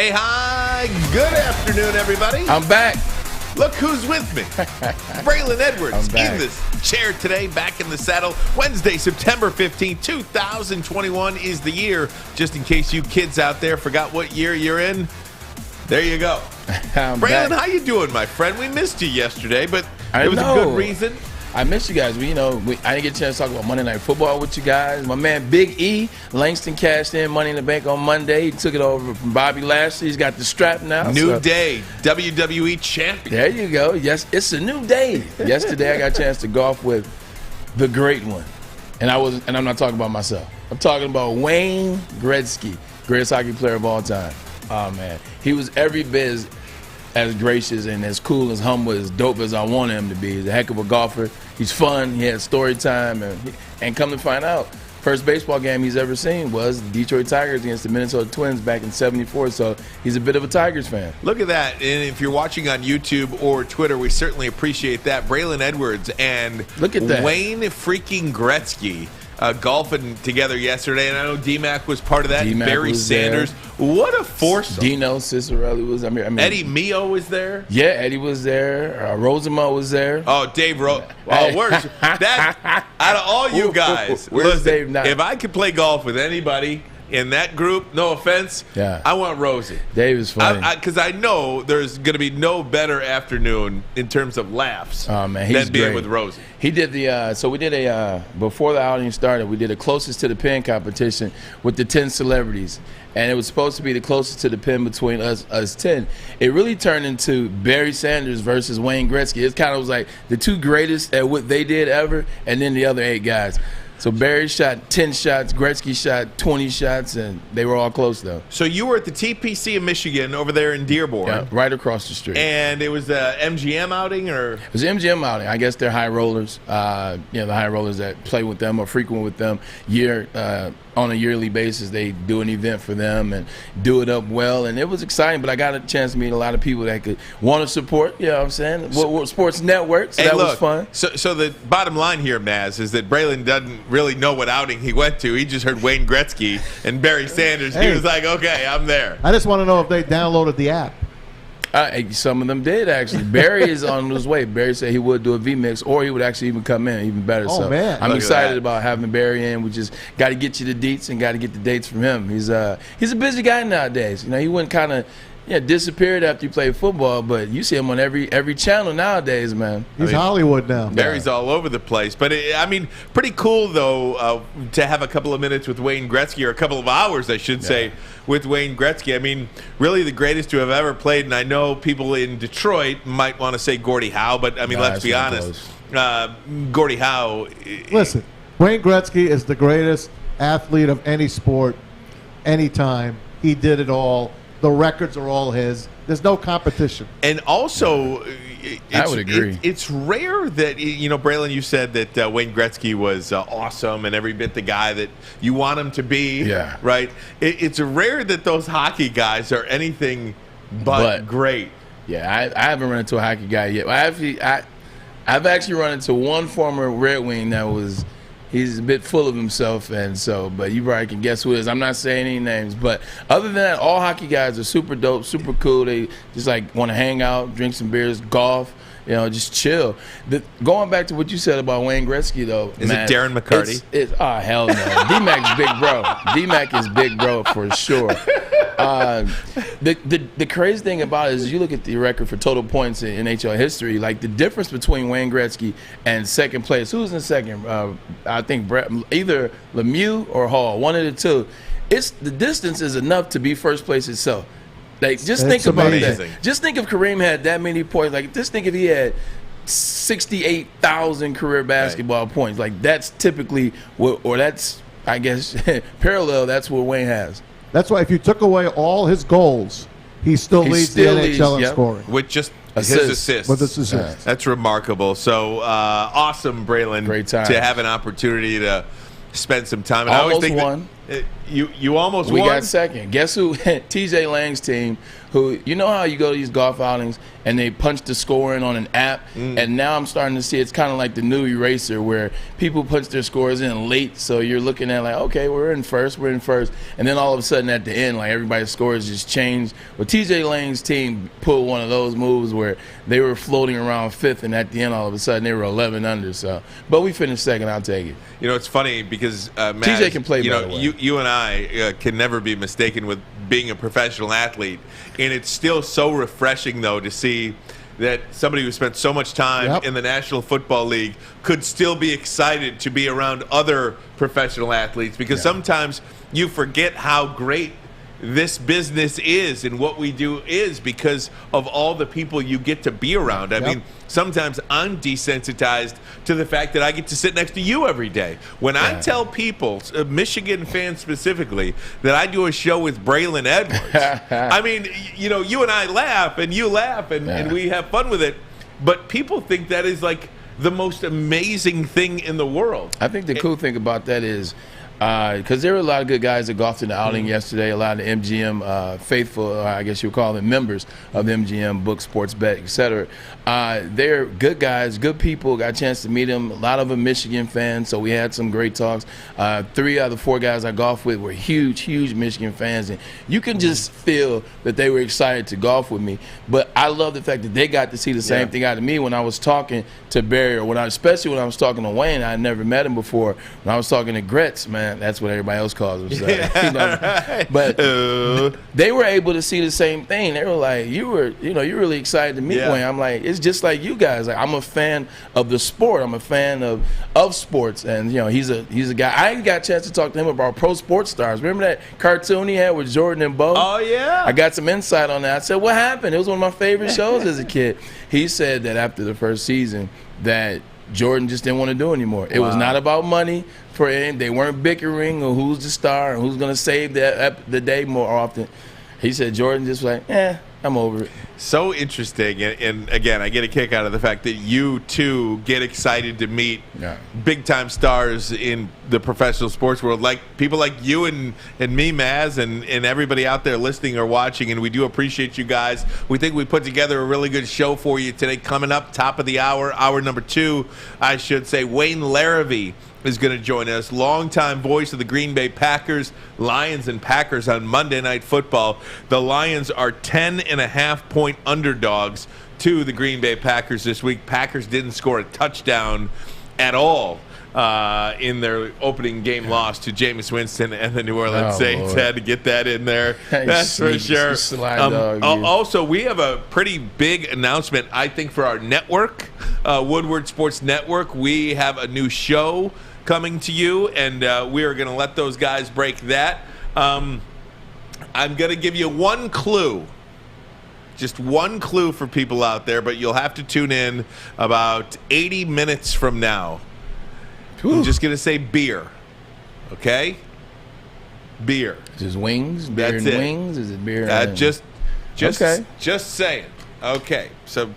Hey, hi. Good afternoon, everybody. I'm back. Look who's with me. Braylon Edwards in this chair today, back in the saddle. Wednesday, September 15th, 2021 is the year. Just in case you kids out there forgot what year you're in, there you go. Braylon, how you doing, my friend? We missed you yesterday, but it was a good reason. I missed you guys. I didn't get a chance to talk about Monday Night Football with you guys. My man Big E, Langston cashed in Money in the Bank on Monday. He took it over from Bobby Lashley. He's got the strap now. New day, WWE champion. There you go. Yes, it's a new day. Yesterday I got a chance to golf with the great one. And I'm not talking about myself. I'm talking about Wayne Gretzky, greatest hockey player of all time. Oh, man. He was every bit as gracious and as cool, as humble, as dope as I wanted him to be. He's a heck of a golfer. He's fun. He had story time. And come to find out, first baseball game he's ever seen was the Detroit Tigers against the Minnesota Twins back in '74. So he's a bit of a Tigers fan. Look at that. And if you're watching on YouTube or Twitter, we certainly appreciate that. Braylon Edwards and look at that. Wayne freaking Gretzky golfing together yesterday. And I know D-Mac was part of that. Barry Sanders. There. What a foursome. Dino Cicerelli was. I mean, Eddie Mio was there. Yeah, Eddie was there. Rosemont was there. Oh, Dave where's that? Out of all you guys, where's Dave now? If I could play golf with anybody in that group, no offense, I want Rosie. Dave is funny. Because I know there's going to be no better afternoon in terms of laughs than being with Rosie. He did so we did before the outing started, we did a closest to the pin competition with the 10 celebrities. And it was supposed to be the closest to the pin between us 10. It really turned into Barry Sanders versus Wayne Gretzky. It kind of was like the two greatest at what they did ever, and then the other 8 guys. So Barry shot 10 shots, Gretzky shot 20 shots, and they were all close, though. So you were at the TPC in Michigan over there in Dearborn. Yeah, right across the street. And it was the MGM outing, or? It was an MGM outing. I guess they're high rollers. The high rollers that play with them or frequent with them on a yearly basis. They do an event for them and do it up well. And it was exciting, but I got a chance to meet a lot of people that could want to support, you know what I'm saying, Woodward Sports Network. So that was fun. So the bottom line here, Maz, is that Braylon doesn't really know what outing he went to. He just heard Wayne Gretzky and Barry Sanders. He was like, okay, I'm there. I just want to know if they downloaded the app. Some of them did, actually. Barry is on his way. Barry said he would do a V-Mix, or he would actually even come in even better. Oh, so man. I'm excited about having Barry in. We just got to get you the deets and got to get the dates from him. He's a busy guy nowadays. He went kind of disappeared after he played football, but you see him on every channel nowadays, man. He's Hollywood now. Barry's all over the place. But, pretty cool, though, to have a couple of minutes with Wayne Gretzky, or a couple of hours, I should say, with Wayne Gretzky. Really the greatest to have ever played. And I know people in Detroit might want to say Gordie Howe, but, let's be honest. Gordie Howe. Listen, Wayne Gretzky is the greatest athlete of any sport, anytime. He did it all. The records are all his. There's no competition. And also, I would agree. It's rare that, Braylon, you said that Wayne Gretzky was awesome and every bit the guy that you want him to be. Yeah. Right? It's rare that those hockey guys are anything but great. Yeah, I haven't run into a hockey guy yet. I've actually run into one former Red Wing that was... He's a bit full of himself, but you probably can guess who it is. I'm not saying any names, but other than that, all hockey guys are super dope, super cool. They just want to hang out, drink some beers, golf, just chill. Going back to what you said about Wayne Gretzky, though, is it Darren McCarty? Hell no. D-Mac's big bro. D-Mac is big bro for sure. The crazy thing about it is you look at the record for total points in NHL history, like the difference between Wayne Gretzky and second place. Who's in second? I think either Lemieux or Hall, one of the two. The distance is enough to be first place itself. Just think about that. Just think if Kareem had that many points. Just think if he had 68,000 career basketball points. That's typically that's, I guess, parallel. That's what Wayne has. That's why if you took away all his goals, he still leads the NHL in scoring. With just his assists. With his assists. That's remarkable. So awesome, Braylon. Great time. To have an opportunity to spend some time. And Almost I always think won. You almost we won. got second. Guess who? TJ Lang's team. Who, you know how you go to these golf outings and they punch the score in on an app, and now I'm starting to see it's kind of like the new eraser where people punch their scores in late, so you're looking at like, okay, we're in first, and then all of a sudden at the end, like everybody's scores just changed. Well, TJ Lang's team pulled one of those moves where they were floating around fifth, and at the end, all of a sudden they were 11 under. So, but we finished second. I'll take it. You know, it's funny because Matt, TJ can play. You and I can never be mistaken with being a professional athlete. And it's still so refreshing, though, to see that somebody who spent so much time in the National Football League could still be excited to be around other professional athletes, because sometimes you forget how great this business is and what we do is because of all the people you get to be around. I mean, sometimes I'm desensitized to the fact that I get to sit next to you every day. When I tell people, Michigan fans specifically, that I do a show with Braylon Edwards, I mean, you know, you and I laugh and you laugh and we have fun with it, but people think that is like the most amazing thing in the world. I think the cool thing about that is because there were a lot of good guys that golfed in the outing yesterday, a lot of the MGM faithful, I guess you would call them members of the MGM book, sports bet, etc. They're good guys, good people, got a chance to meet them. A lot of them Michigan fans, so we had some great talks. 3 out of the 4 guys I golfed with were huge Michigan fans, and you can just feel that they were excited to golf with me. But I love the fact that they got to see the same thing out of me when I was talking to Barry, or especially when I was talking to Wayne. I had never met him before. When I was talking to Gretz, man, that's what everybody else calls him. So, you know, but they were able to see the same thing. They were like, you're really excited to meet Wayne. I'm like, it's just like you guys. Like, I'm a fan of the sport. I'm a fan of sports, and you know, he's a guy. I ain't got a chance to talk to him about pro sports stars. Remember that cartoon he had with Jordan and Bo? Oh yeah. I got some insight on that. I said, what happened? It was one of my favorite shows as a kid. He said that after the first season that Jordan just didn't want to do anymore. It was not about money for him. They weren't bickering or who's the star and who's going to save the day more often. He said Jordan just was like, I'm over it. So interesting. And again, I get a kick out of the fact that you, too, get excited to meet big-time stars in the professional sports world, like people like you and me, Maz, and everybody out there listening or watching, and we do appreciate you guys. We think we put together a really good show for you today. Coming up, top of the hour number 2, I should say, Wayne Larrivee is going to join us, longtime voice of the Green Bay Packers, Lions and Packers on Monday Night Football. The Lions are 10.5-point underdogs to the Green Bay Packers this week. Packers didn't score a touchdown at all in their opening game loss to Jameis Winston and the New Orleans Saints. Lord. Had to get that in there. That's for sure. Also, we have a pretty big announcement, I think, for our network, Woodward Sports Network. We have a new show coming to you, and we are going to let those guys break that. I'm going to give you one clue. Just one clue for people out there, but you'll have to tune in about 80 minutes from now. I'm just going to say beer. Okay? Beer. Is it wings? Beer That's and it. wings? Is it beer and Just saying. Okay. So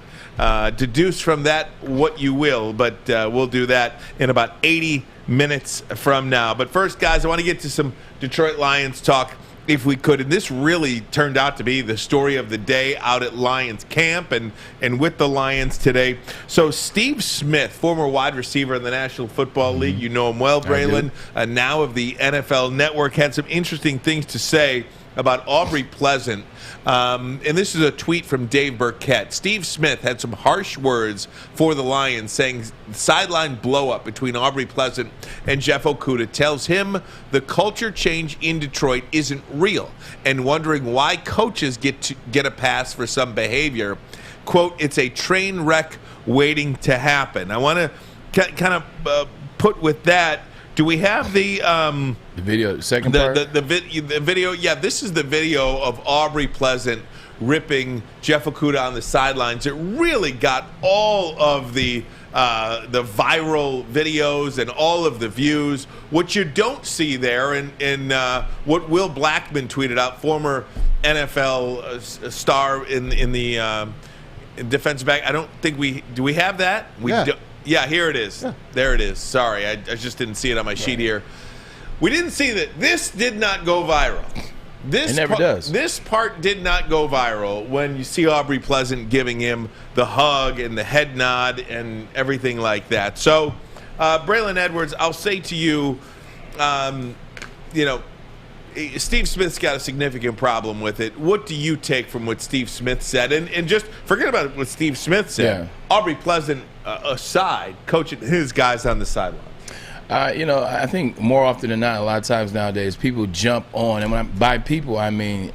deduce from that what you will, but we'll do that in about 80 minutes from now. But first, guys, I want to get to some Detroit Lions talk, if we could. And this really turned out to be the story of the day out at Lions camp and with the Lions today. So Steve Smith, former wide receiver in the National Football League, you know him well, Braylon, now of the NFL Network, had some interesting things to say about Aubrey Pleasant. And this is a tweet from Dave Burkett. Steve Smith had some harsh words for the Lions, saying sideline blow-up between Aubrey Pleasant and Jeff Okudah tells him the culture change in Detroit isn't real, and wondering why coaches get a pass for some behavior. Quote, it's a train wreck waiting to happen. I want to kind of put with that. Do we have the video? The second part? The video. Yeah, this is the video of Aubrey Pleasant ripping Jeff Okudah on the sidelines. It really got all of the viral videos and all of the views. What you don't see there, and what Will Blackman tweeted out, former NFL star in the defensive back. I don't think do we have that? Yeah, here it is. Yeah. There it is. Sorry, I just didn't see it on my sheet here. We didn't see that. This did not go viral. It never does. This part did not go viral when you see Aubrey Pleasant giving him the hug and the head nod and everything like that. So, Braylon Edwards, I'll say to you, Steve Smith's got a significant problem with it. What do you take from what Steve Smith said? And just forget about what Steve Smith said. Yeah. Aubrey Pleasant aside, coaching his guys on the sideline. I think more often than not, a lot of times nowadays, people jump on, and by people, I mean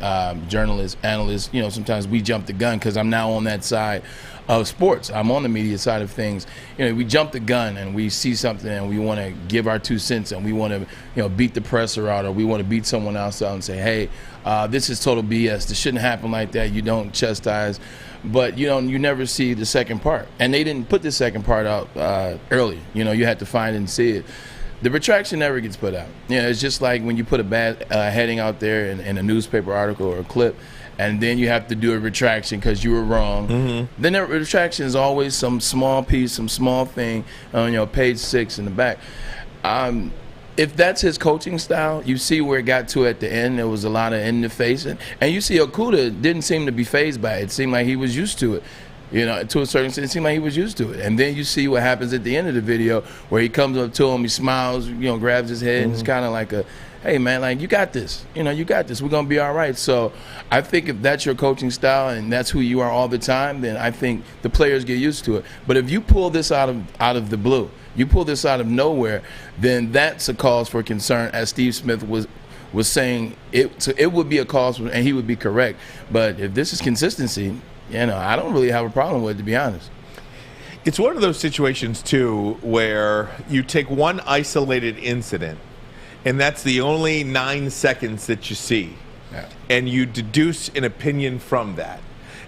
journalists, analysts. Sometimes we jump the gun because I'm now on that side of sports. I'm on the media side of things. We jump the gun and we see something and we want to give our 2 cents and we want to, beat the presser out, or we want to beat someone else out and say, hey, this is total BS. This shouldn't happen like that. You don't chastise. But you never see the second part, and they didn't put the second part out early. You had to find and see it. The retraction never gets put out. It's just like when you put a bad heading out there in a newspaper article or a clip, and then you have to do a retraction because you were wrong. Mm-hmm. Then the retraction is always some small piece, some small thing on page 6 in the back. If that's his coaching style, you see where it got to at the end. There was a lot of in the face. And you see Okuda didn't seem to be fazed by it. It seemed like he was used to it. To a certain extent, it seemed like he was used to it. And then you see what happens at the end of the video where he comes up to him, he smiles, grabs his head, and it's kind of like hey, man, you got this. You got this. We're going to be all right. So I think if that's your coaching style and that's who you are all the time, then I think the players get used to it. But if you pull this out of the blue, you pull this out of nowhere, then that's a cause for concern, as Steve Smith was saying. It would be a cause, and he would be correct. But if this is consistency, I don't really have a problem with it, to be honest. It's one of those situations, too, where you take one isolated incident, and that's the only 9 seconds that you see, and you deduce an opinion from that.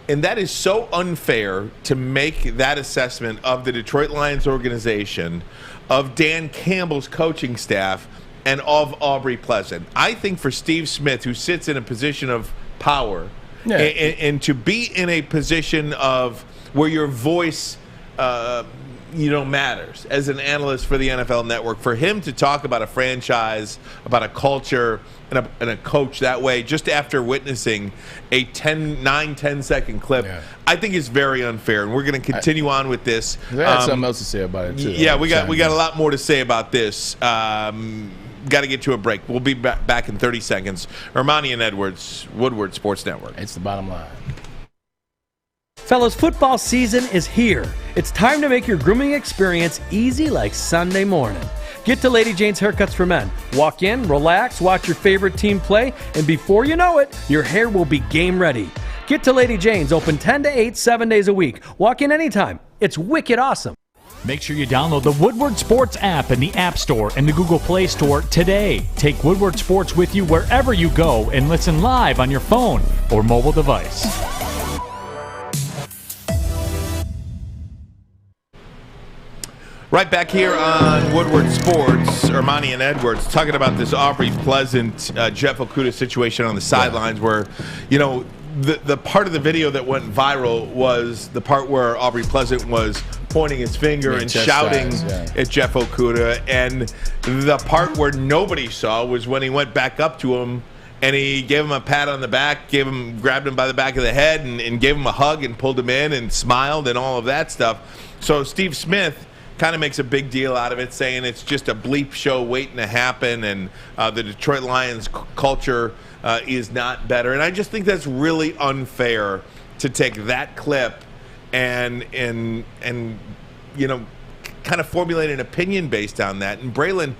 And that is so unfair to make that assessment of the Detroit Lions organization, of Dan Campbell's coaching staff, and of Aubrey Pleasant. I think for Steve Smith, who sits in a position of power, and to be in a position of where your voice matters as an analyst for the NFL Network, for him to talk about a franchise, about a culture, and a coach that way, just after witnessing a 10-second clip, I think is very unfair. And we're going to continue on with this. I had something else to say about it, too. Yeah, we got a lot more to say about this. Got to get to a break. We'll be back in 30 seconds. Meyer and Edwards, Woodward Sports Network. It's the bottom line. Fellas, football season is here. It's time to make your grooming experience easy like Sunday morning. Get to Lady Jane's Haircuts for Men. Walk in, relax, watch your favorite team play, and before you know it, your hair will be game ready. Get to Lady Jane's, open 10 to 8, 7 days a week. Walk in anytime. It's wicked awesome. Make sure you download the Woodward Sports app in the App Store and the Google Play Store today. Take Woodward Sports with you wherever you go and listen live on your phone or mobile device. Right back here on Woodward Sports, Meyer and Edwards, talking about this Aubrey Pleasant, Jeff Okudah situation on the sidelines where, the part of the video that went viral was the part where Aubrey Pleasant was pointing his finger and shouting at Jeff Okudah. And the part where nobody saw was when he went back up to him and he gave him a pat on the back, grabbed him by the back of the head and gave him a hug and pulled him in and smiled and all of that stuff. So Steve Smith kind of makes a big deal out of it, saying it's just a bleep show waiting to happen, and the Detroit Lions culture is not better. And I just think that's really unfair to take that clip and kind of formulate an opinion based on that. And Braylon,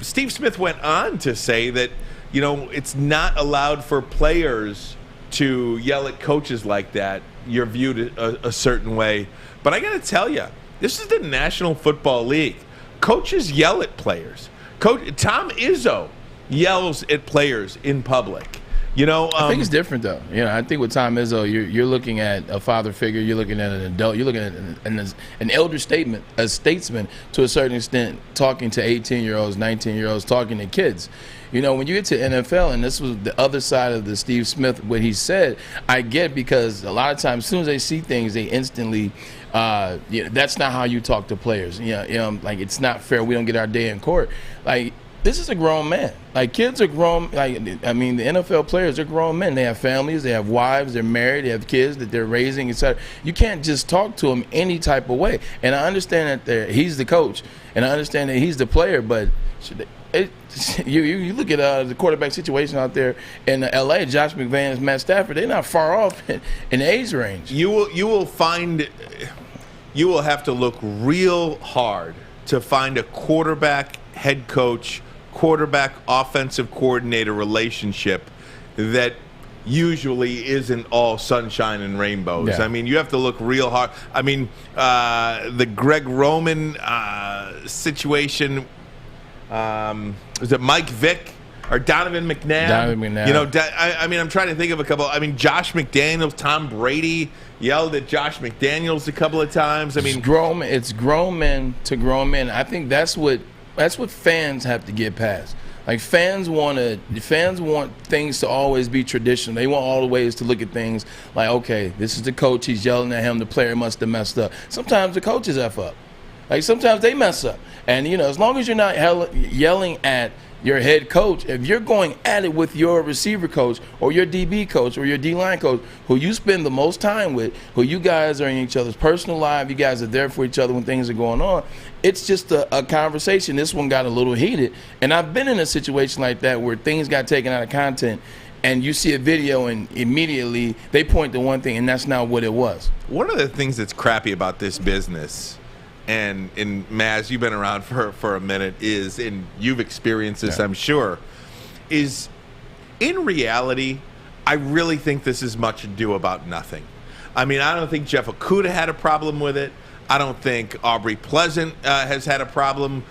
Steve Smith went on to say that, it's not allowed for players to yell at coaches like that. You're viewed a certain way. But I got to tell you, this is the National Football League. Coaches yell at players. Tom Izzo yells at players in public. I think it's different, though. I think with Tom Izzo, you're looking at a father figure. You're looking at an adult. You're looking at an elder statesman to a certain extent, talking to 18-year-olds, 19-year-olds, talking to kids. When you get to NFL, and this was the other side of the Steve Smith, what he said, I get, because a lot of times, as soon as they see things, they instantly, that's not how you talk to players. Like, it's not fair. We don't get our day in court. Like, this is a grown man. Like, kids are grown. Like, I mean, the NFL players are grown men. They have families, they have wives, they're married, they have kids that they're raising, etc. You can't just talk to them any type of way. And I understand that he's the coach, and I understand that he's the player, but you look at the quarterback situation out there in L.A., Josh McVay, Matt Stafford, they're not far off in age range. You will have to look real hard to find a quarterback head coach, quarterback offensive coordinator relationship that usually isn't all sunshine and rainbows. Yeah. I mean, you have to look real hard. I mean, the Greg Roman situation, was it Mike Vick or Donovan McNabb? Donovan McNabb. You know, I mean, I'm trying to think of a couple. I mean, Josh McDaniels, Tom Brady yelled at Josh McDaniels a couple of times. I mean, it's grown men to grown men. I think that's what fans have to get past. Like, fans want things to always be traditional. They want all the ways to look at things like, okay, this is the coach, he's yelling at him, the player must have messed up. Sometimes the coaches F up. Like, sometimes they mess up. And, you know, as long as you're not yelling at your head coach, if you're going at it with your receiver coach or your DB coach or your D-line coach, who you spend the most time with, who you guys are in each other's personal life, you guys are there for each other when things are going on, it's just a conversation. This one got a little heated. And I've been in a situation like that where things got taken out of content, and you see a video and immediately they point to one thing, and that's not what it was. One of the things that's crappy about this business, and Maz, you've been around for a minute, is, and you've experienced this, I'm sure, is in reality, I really think this is much ado about nothing. I mean, I don't think Jeff Okudah had a problem with it. I don't think Aubrey Pleasant has had a problem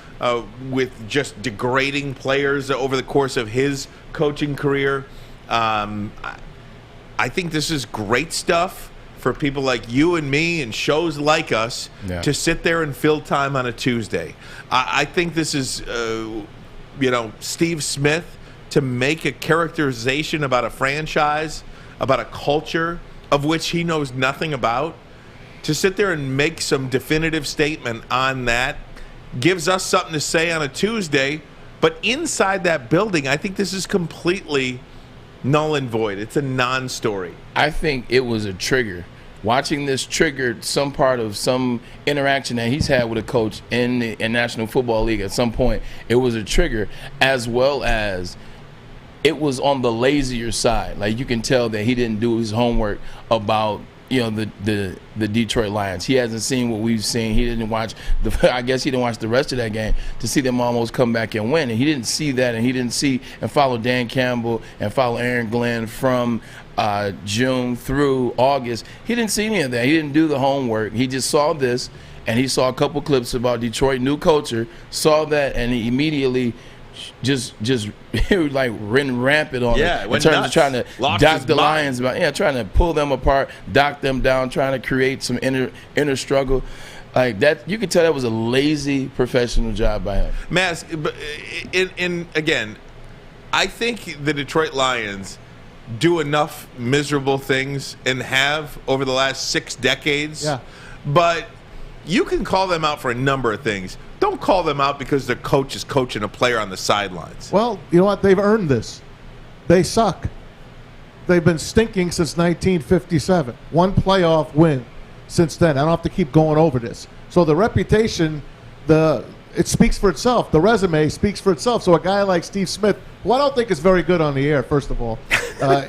with just degrading players over the course of his coaching career. I think this is great stuff for people like you and me and shows like us to sit there and fill time on a Tuesday. I think this is, Steve Smith to make a characterization about a franchise, about a culture of which he knows nothing about, to sit there and make some definitive statement on that gives us something to say on a Tuesday. But inside that building, I think this is completely null and void. It's a non-story. I think it was a trigger. Watching this triggered some part of some interaction that he's had with a coach in the National Football League at some point. It was a trigger, as well as it was on the lazier side. Like, you can tell that he didn't do his homework about, you know, the Detroit Lions. He hasn't seen what we've seen. He didn't watch I guess he didn't watch the rest of that game to see them almost come back and win. And he didn't see that, and he didn't see and follow Dan Campbell and follow Aaron Glenn from June through August. He didn't see any of that. He didn't do the homework. He just saw this, and he saw a couple clips about Detroit, new culture, saw that, and he immediately just like ran rampant on it in terms of trying to dock the Lions, trying to pull them apart, dock them down, trying to create some inner struggle. Like that, you could tell that was a lazy professional job by him. Mass, again, I think the Detroit Lions do enough miserable things and have over the last 6 decades. Yeah. But you can call them out for a number of things. Don't call them out because their coach is coaching a player on the sidelines. Well, you know what? They've earned this. They suck. They've been stinking since 1957. One playoff win since then. I don't have to keep going over this. So the reputation, it speaks for itself. The resume speaks for itself. So a guy like Steve Smith, who I don't think is very good on the air, first of all.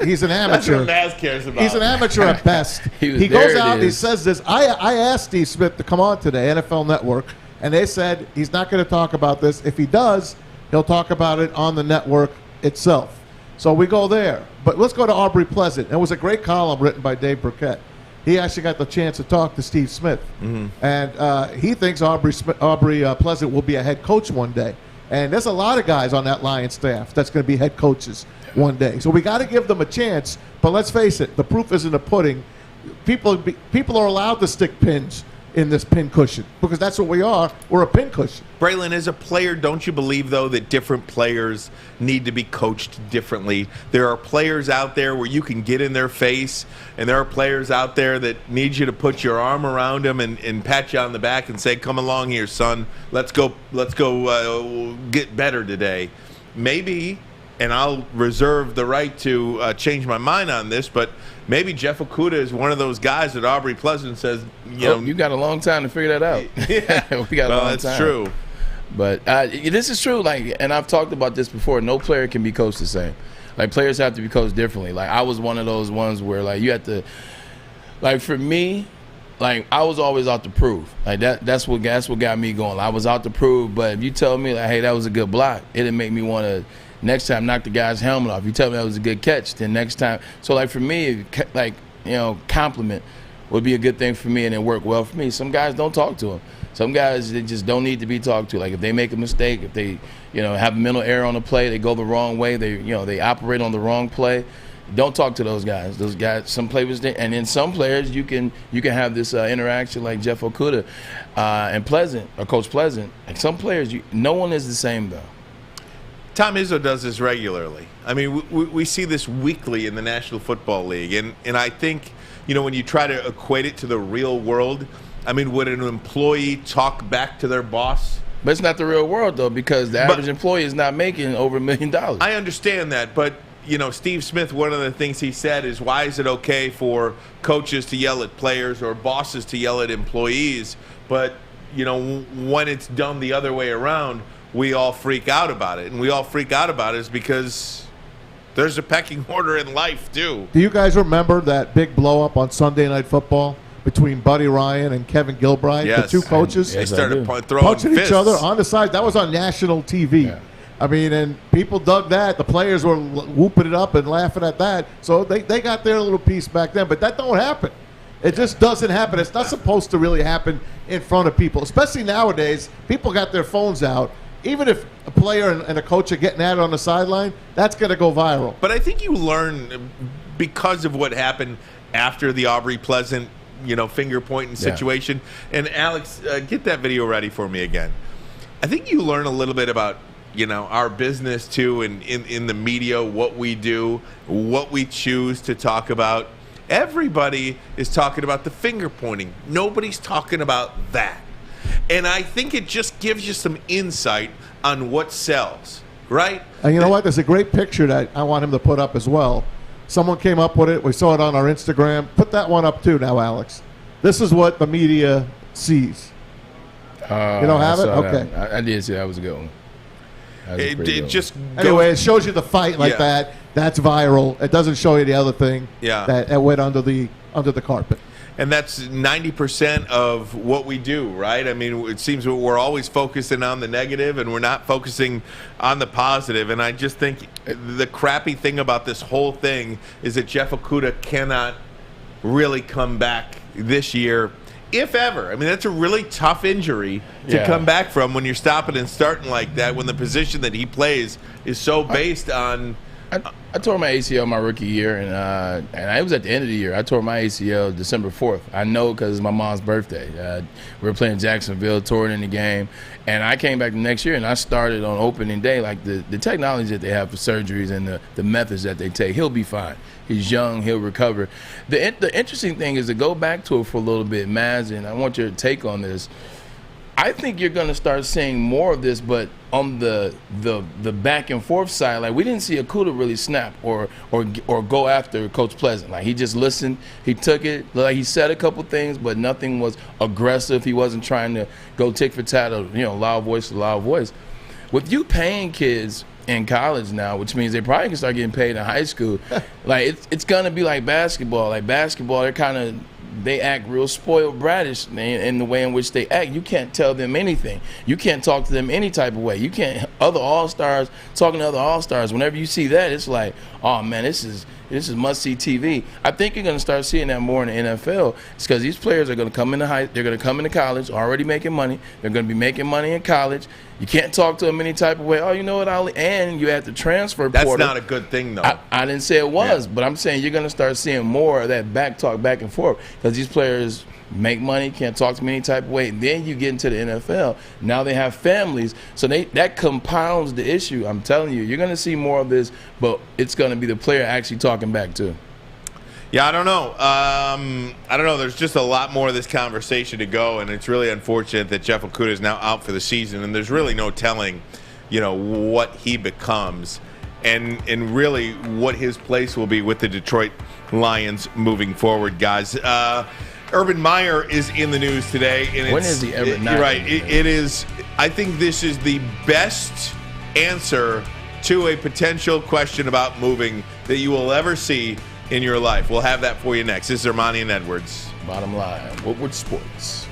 He's an amateur. That's what Maz cares about. He's an amateur at best. He goes out and he says this. I asked Steve Smith to come on today, NFL Network, and they said he's not going to talk about this. If he does, he'll talk about it on the network itself. So we go there. But let's go to Aubrey Pleasant. It was a great column written by Dave Burkett. He actually got the chance to talk to Steve Smith. Mm-hmm. And he thinks Aubrey Pleasant will be a head coach one day. And there's a lot of guys on that Lions staff that's going to be head coaches one day. So we got to give them a chance. But let's face it, the proof is in the pudding. People are allowed to stick pins in this pincushion, because that's what we are. We're a pincushion. Braylon, as a player, don't you believe, though, that different players need to be coached differently? There are players out there where you can get in their face, and there are players out there that need you to put your arm around them and pat you on the back and say, come along here, son. Let's go get better today. Maybe, and I'll reserve the right to change my mind on this, but maybe Jeff Okudah is one of those guys that Aubrey Pleasant says, you got a long time to figure that out. Yeah. We got a long time. That's true. But this is true. And I've talked about this before. No player can be coached the same. Players have to be coached differently. I was one of those ones where you have to. For me, I was always out to prove. That's what got me going. I was out to prove. But if you tell me hey, that was a good block, it'd make me want to next time knock the guy's helmet off. You tell me that was a good catch, then next time. So for me, compliment would be a good thing for me and it worked well for me. Some guys don't talk to him. Some guys, they just don't need to be talked to. If they make a mistake, if they, have a mental error on the play, they go the wrong way, they operate on the wrong play, don't talk to those guys. Those guys, some players, and then some players, you can have this interaction like Jeff Okudah and Pleasant, or Coach Pleasant. Some players, no one is the same, though. Tom Izzo does this regularly. I mean, we see this weekly in the National Football League, and I think, when you try to equate it to the real world, I mean, would an employee talk back to their boss? But it's not the real world, though, because the average employee is not making over $1 million. I understand that, but, Steve Smith, one of the things he said is, why is it okay for coaches to yell at players or bosses to yell at employees, but, when it's done the other way around, we all freak out about it. And we all freak out about it is because there's a pecking order in life, too. Do you guys remember that big blow-up on Sunday Night Football between Buddy Ryan and Kevin Gilbride, yes. the two coaches? They started throwing punching fists. each other on the side. That was on national TV. Yeah. I mean, and people dug that. The players were whooping it up and laughing at that. So they got their little piece back then. But that don't happen. It just doesn't happen. It's not supposed to really happen in front of people, especially nowadays. People got their phones out. Even if a player and a coach are getting at it on the sideline, that's going to go viral. But I think you learn because of what happened after the Aubrey Pleasant, finger pointing situation. Yeah. And Alex, get that video ready for me again. I think you learn a little bit about, our business too, and in the media, what we do, what we choose to talk about. Everybody is talking about the finger pointing. Nobody's talking about that. And I think it just gives you some insight on what sells, right? And you know what? There's a great picture that I want him to put up as well. Someone came up with it. We saw it on our Instagram. Put that one up too now, Alex. This is what the media sees. You don't have it? Okay. I did see that. Was a good one. Anyway, it shows you the fight like that. That's viral. It doesn't show you the other thing that went under the carpet. And that's 90% of what we do, right? I mean, it seems we're always focusing on the negative and we're not focusing on the positive. And I just think the crappy thing about this whole thing is that Jeff Okudah cannot really come back this year, if ever. I mean, that's a really tough injury to come back from when you're stopping and starting like that, when the position that he plays is so based on... I tore my ACL my rookie year, and it was at the end of the year. I tore my ACL December 4th. I know because it's my mom's birthday. We were playing Jacksonville, tore it in the game, and I came back the next year, and I started on opening day. The technology that they have for surgeries and the methods that they take, he'll be fine. He's young. He'll recover. The interesting thing is to go back to it for a little bit, Maz, and I want your take on this. I think you're going to start seeing more of this, but on the back and forth side, we didn't see Okuda really snap or go after Coach Pleasant. He just listened, he took it, he said a couple things, but nothing was aggressive. He wasn't trying to go tick for tat or loud voice to loud voice. With you paying kids in college now, which means they probably can start getting paid in high school, it's going to be like basketball. They act real spoiled bratish in the way in which they act. You can't tell them anything. You can't talk to them any type of way. You can't other all-stars talking to other all-stars. Whenever you see that, it's like, oh man, this is must-see TV. I think you're going to start seeing that more in the NFL. It's because these players are going to come into college already making money. They're going to be making money in college. You can't talk to them any type of way. Oh, you know what, Ali? And you have to transfer portal. That's not a good thing, though. I didn't say it was, but I'm saying you're going to start seeing more of that back talk, back and forth, because these players, make money, can't talk to me any type of way. And then you get into the NFL. Now they have families, so that compounds the issue. I'm telling you, you're going to see more of this, but it's going to be the player actually talking back too. Yeah, I don't know. I don't know. There's just a lot more of this conversation to go, and it's really unfortunate that Jeff Okudah is now out for the season, and there's really no telling, what he becomes and really what his place will be with the Detroit Lions moving forward, guys. Urban Meyer is in the news today. And when is he ever not? You're right. It is. I think this is the best answer to a potential question about moving that you will ever see in your life. We'll have that for you next. This is Armani and Edwards. Bottom line, Woodward Sports.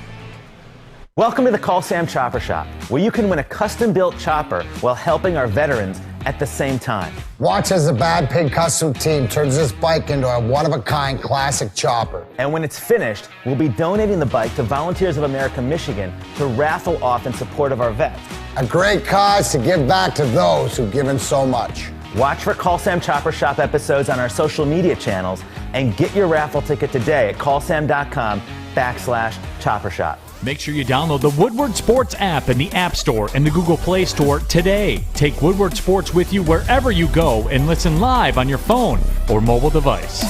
Welcome to the Call Sam Chopper Shop, where you can win a custom-built chopper while helping our veterans at the same time. Watch as the Bad Pig Custom Team turns this bike into a one-of-a-kind classic chopper. And when it's finished, we'll be donating the bike to Volunteers of America Michigan to raffle off in support of our vets. A great cause to give back to those who've given so much. Watch for Call Sam Chopper Shop episodes on our social media channels and get your raffle ticket today at callsam.com/chopper shop. Make sure you download the Woodward Sports app in the App Store and the Google Play Store today. Take Woodward Sports with you wherever you go and listen live on your phone or mobile device.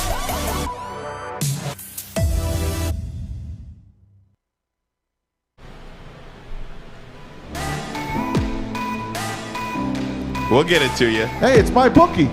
We'll get it to you. Hey, it's my bookie.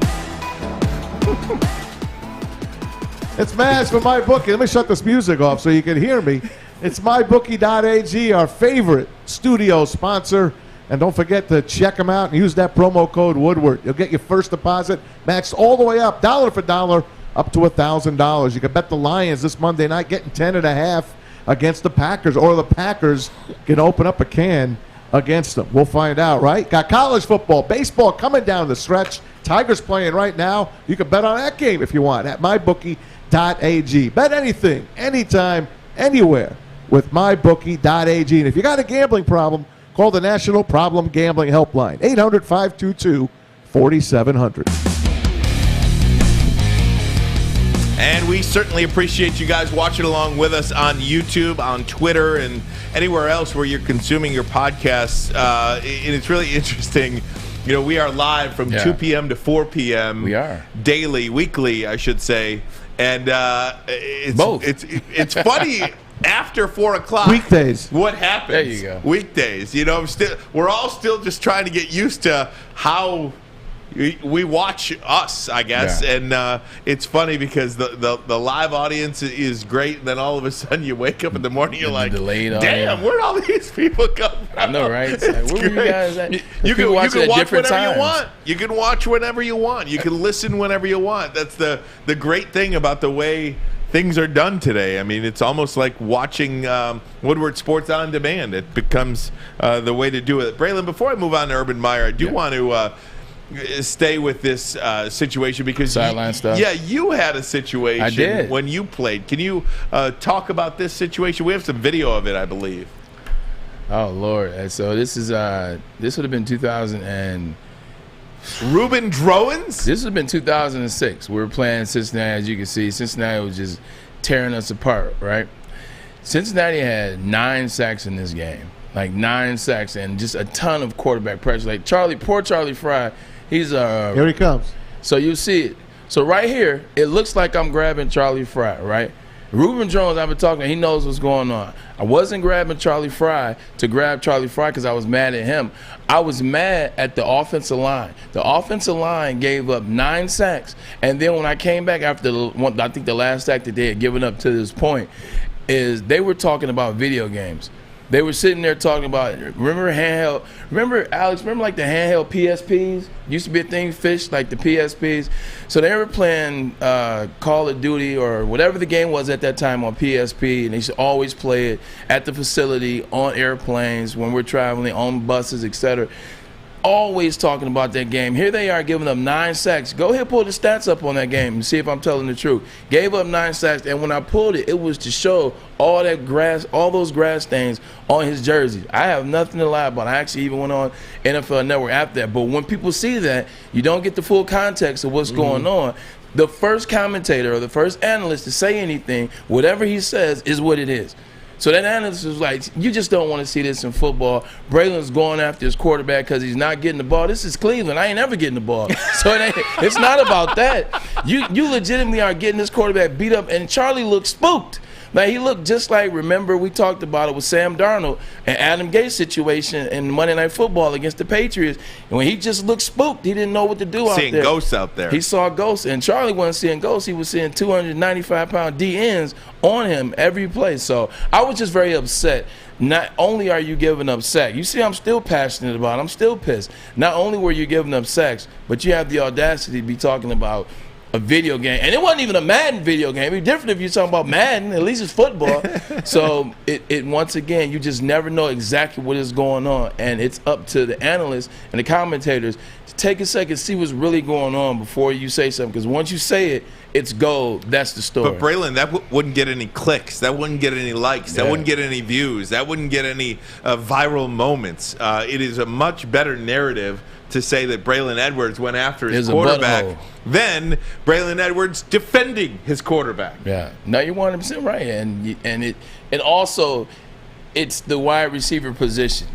It's Maz for my bookie. Let me shut this music off so you can hear me. It's mybookie.ag, our favorite studio sponsor. And don't forget to check them out and use that promo code Woodward. You'll get your first deposit matched all the way up, dollar for dollar, up to $1,000. You can bet the Lions this Monday night getting 10.5 against the Packers, or the Packers can open up a can against them. We'll find out, right? Got college football, baseball coming down the stretch. Tigers playing right now. You can bet on that game if you want at mybookie.ag. Bet anything, anytime, anywhere with mybookie.ag. And if you got a gambling problem, call the National Problem Gambling Helpline, 800-522-4700. And we certainly appreciate you guys watching along with us on YouTube, on Twitter, and anywhere else where you're consuming your podcasts. And it's really interesting. We are live from 2 p.m. to 4 p.m. We are. Weekly, I should say. And it's both. It's funny after 4 o'clock. Weekdays. What happens? There you go. Weekdays. We're all still just trying to get used to how we watch us, I guess. Yeah. And it's funny because the live audience is great, and then all of a sudden you wake up in the morning, you're like, damn, where'd all these people come from? I know, right? It's like, where were you guys at? You can watch whenever times. you want. You can watch whenever you want. You can listen whenever you want. That's the great thing about the way things are done today. I mean, it's almost like watching Woodward Sports on demand. It becomes the way to do it. Braylon, before I move on to Urban Meyer, I do want to stay with this situation because sideline stuff. Yeah, you had a situation I did. when you played. Can you talk about this situation? We have some video of it, I believe. Oh Lord! So this would have been 2000 and Ruben Drowens? This would have been 2006. We were playing Cincinnati. As you can see, Cincinnati was just tearing us apart, right? Cincinnati had 9 sacks in this game, like 9 sacks, and just a ton of quarterback pressure. Like poor Charlie Fry. Here he comes. So you see it. So right here, it looks like I'm grabbing Charlie Fry, right? Ruben Jones, I've been talking to, he knows what's going on. I wasn't grabbing Charlie Fry to grab Charlie Fry because I was mad at him. I was mad at the offensive line. The offensive line gave up 9 sacks. And then when I came back after I think the last sack that they had given up to this point, is they were talking about video games. They were sitting there talking about, remember Alex, like the handheld PSPs? Used to be a thing, fish, like the PSPs. So they were playing Call of Duty or whatever the game was at that time on PSP, and they used to always play it at the facility, on airplanes, when we're traveling, on buses, etc. Always talking about that game. Here they are giving up 9 sacks. Go ahead, pull the stats up on that game and see if I'm telling the truth. Gave up 9 sacks, and when I pulled it, it was to show all that grass, all those grass stains on his jersey. I have nothing to lie about. I actually even went on NFL Network after that. But when people see that, you don't get the full context of what's going on. the first commentator or the first analyst to say anything, whatever he says is what it is. So that analyst was like, you just don't want to see this in football. Braylon's going after his quarterback because he's not getting the ball. This is Cleveland. I ain't ever getting the ball. So it's not about that. You legitimately are getting this quarterback beat up, and Charlie looked spooked. Like, he looked just like, remember we talked about it with Sam Darnold and Adam Gase situation in Monday Night Football against the Patriots. And when he just looked spooked, he didn't know what to do out there. Seeing ghosts out there. He saw ghosts. And Charlie wasn't seeing ghosts. He was seeing 295-pound DNs on him every play. So I was just very upset. Not only are you giving up sacks, you see I'm still passionate about it. I'm still pissed. Not only were you giving up sacks, but you have the audacity to be talking about a video game. And it wasn't even a Madden video game. It'd be different if you're talking about Madden. At least it's football. So it once again, you just never know exactly what is going on. And it's up to the analysts and the commentators to take a second, see what's really going on before you say something. Because once you say it, it's gold. That's the story. But Braylon, that wouldn't get any clicks. That wouldn't get any likes. That wouldn't get any views. That wouldn't get any viral moments. It is a much better narrative to say that Braylon Edwards went after his quarterback than Braylon Edwards defending his quarterback. Yeah, no, you're 100% right, and also it's the wide receiver position.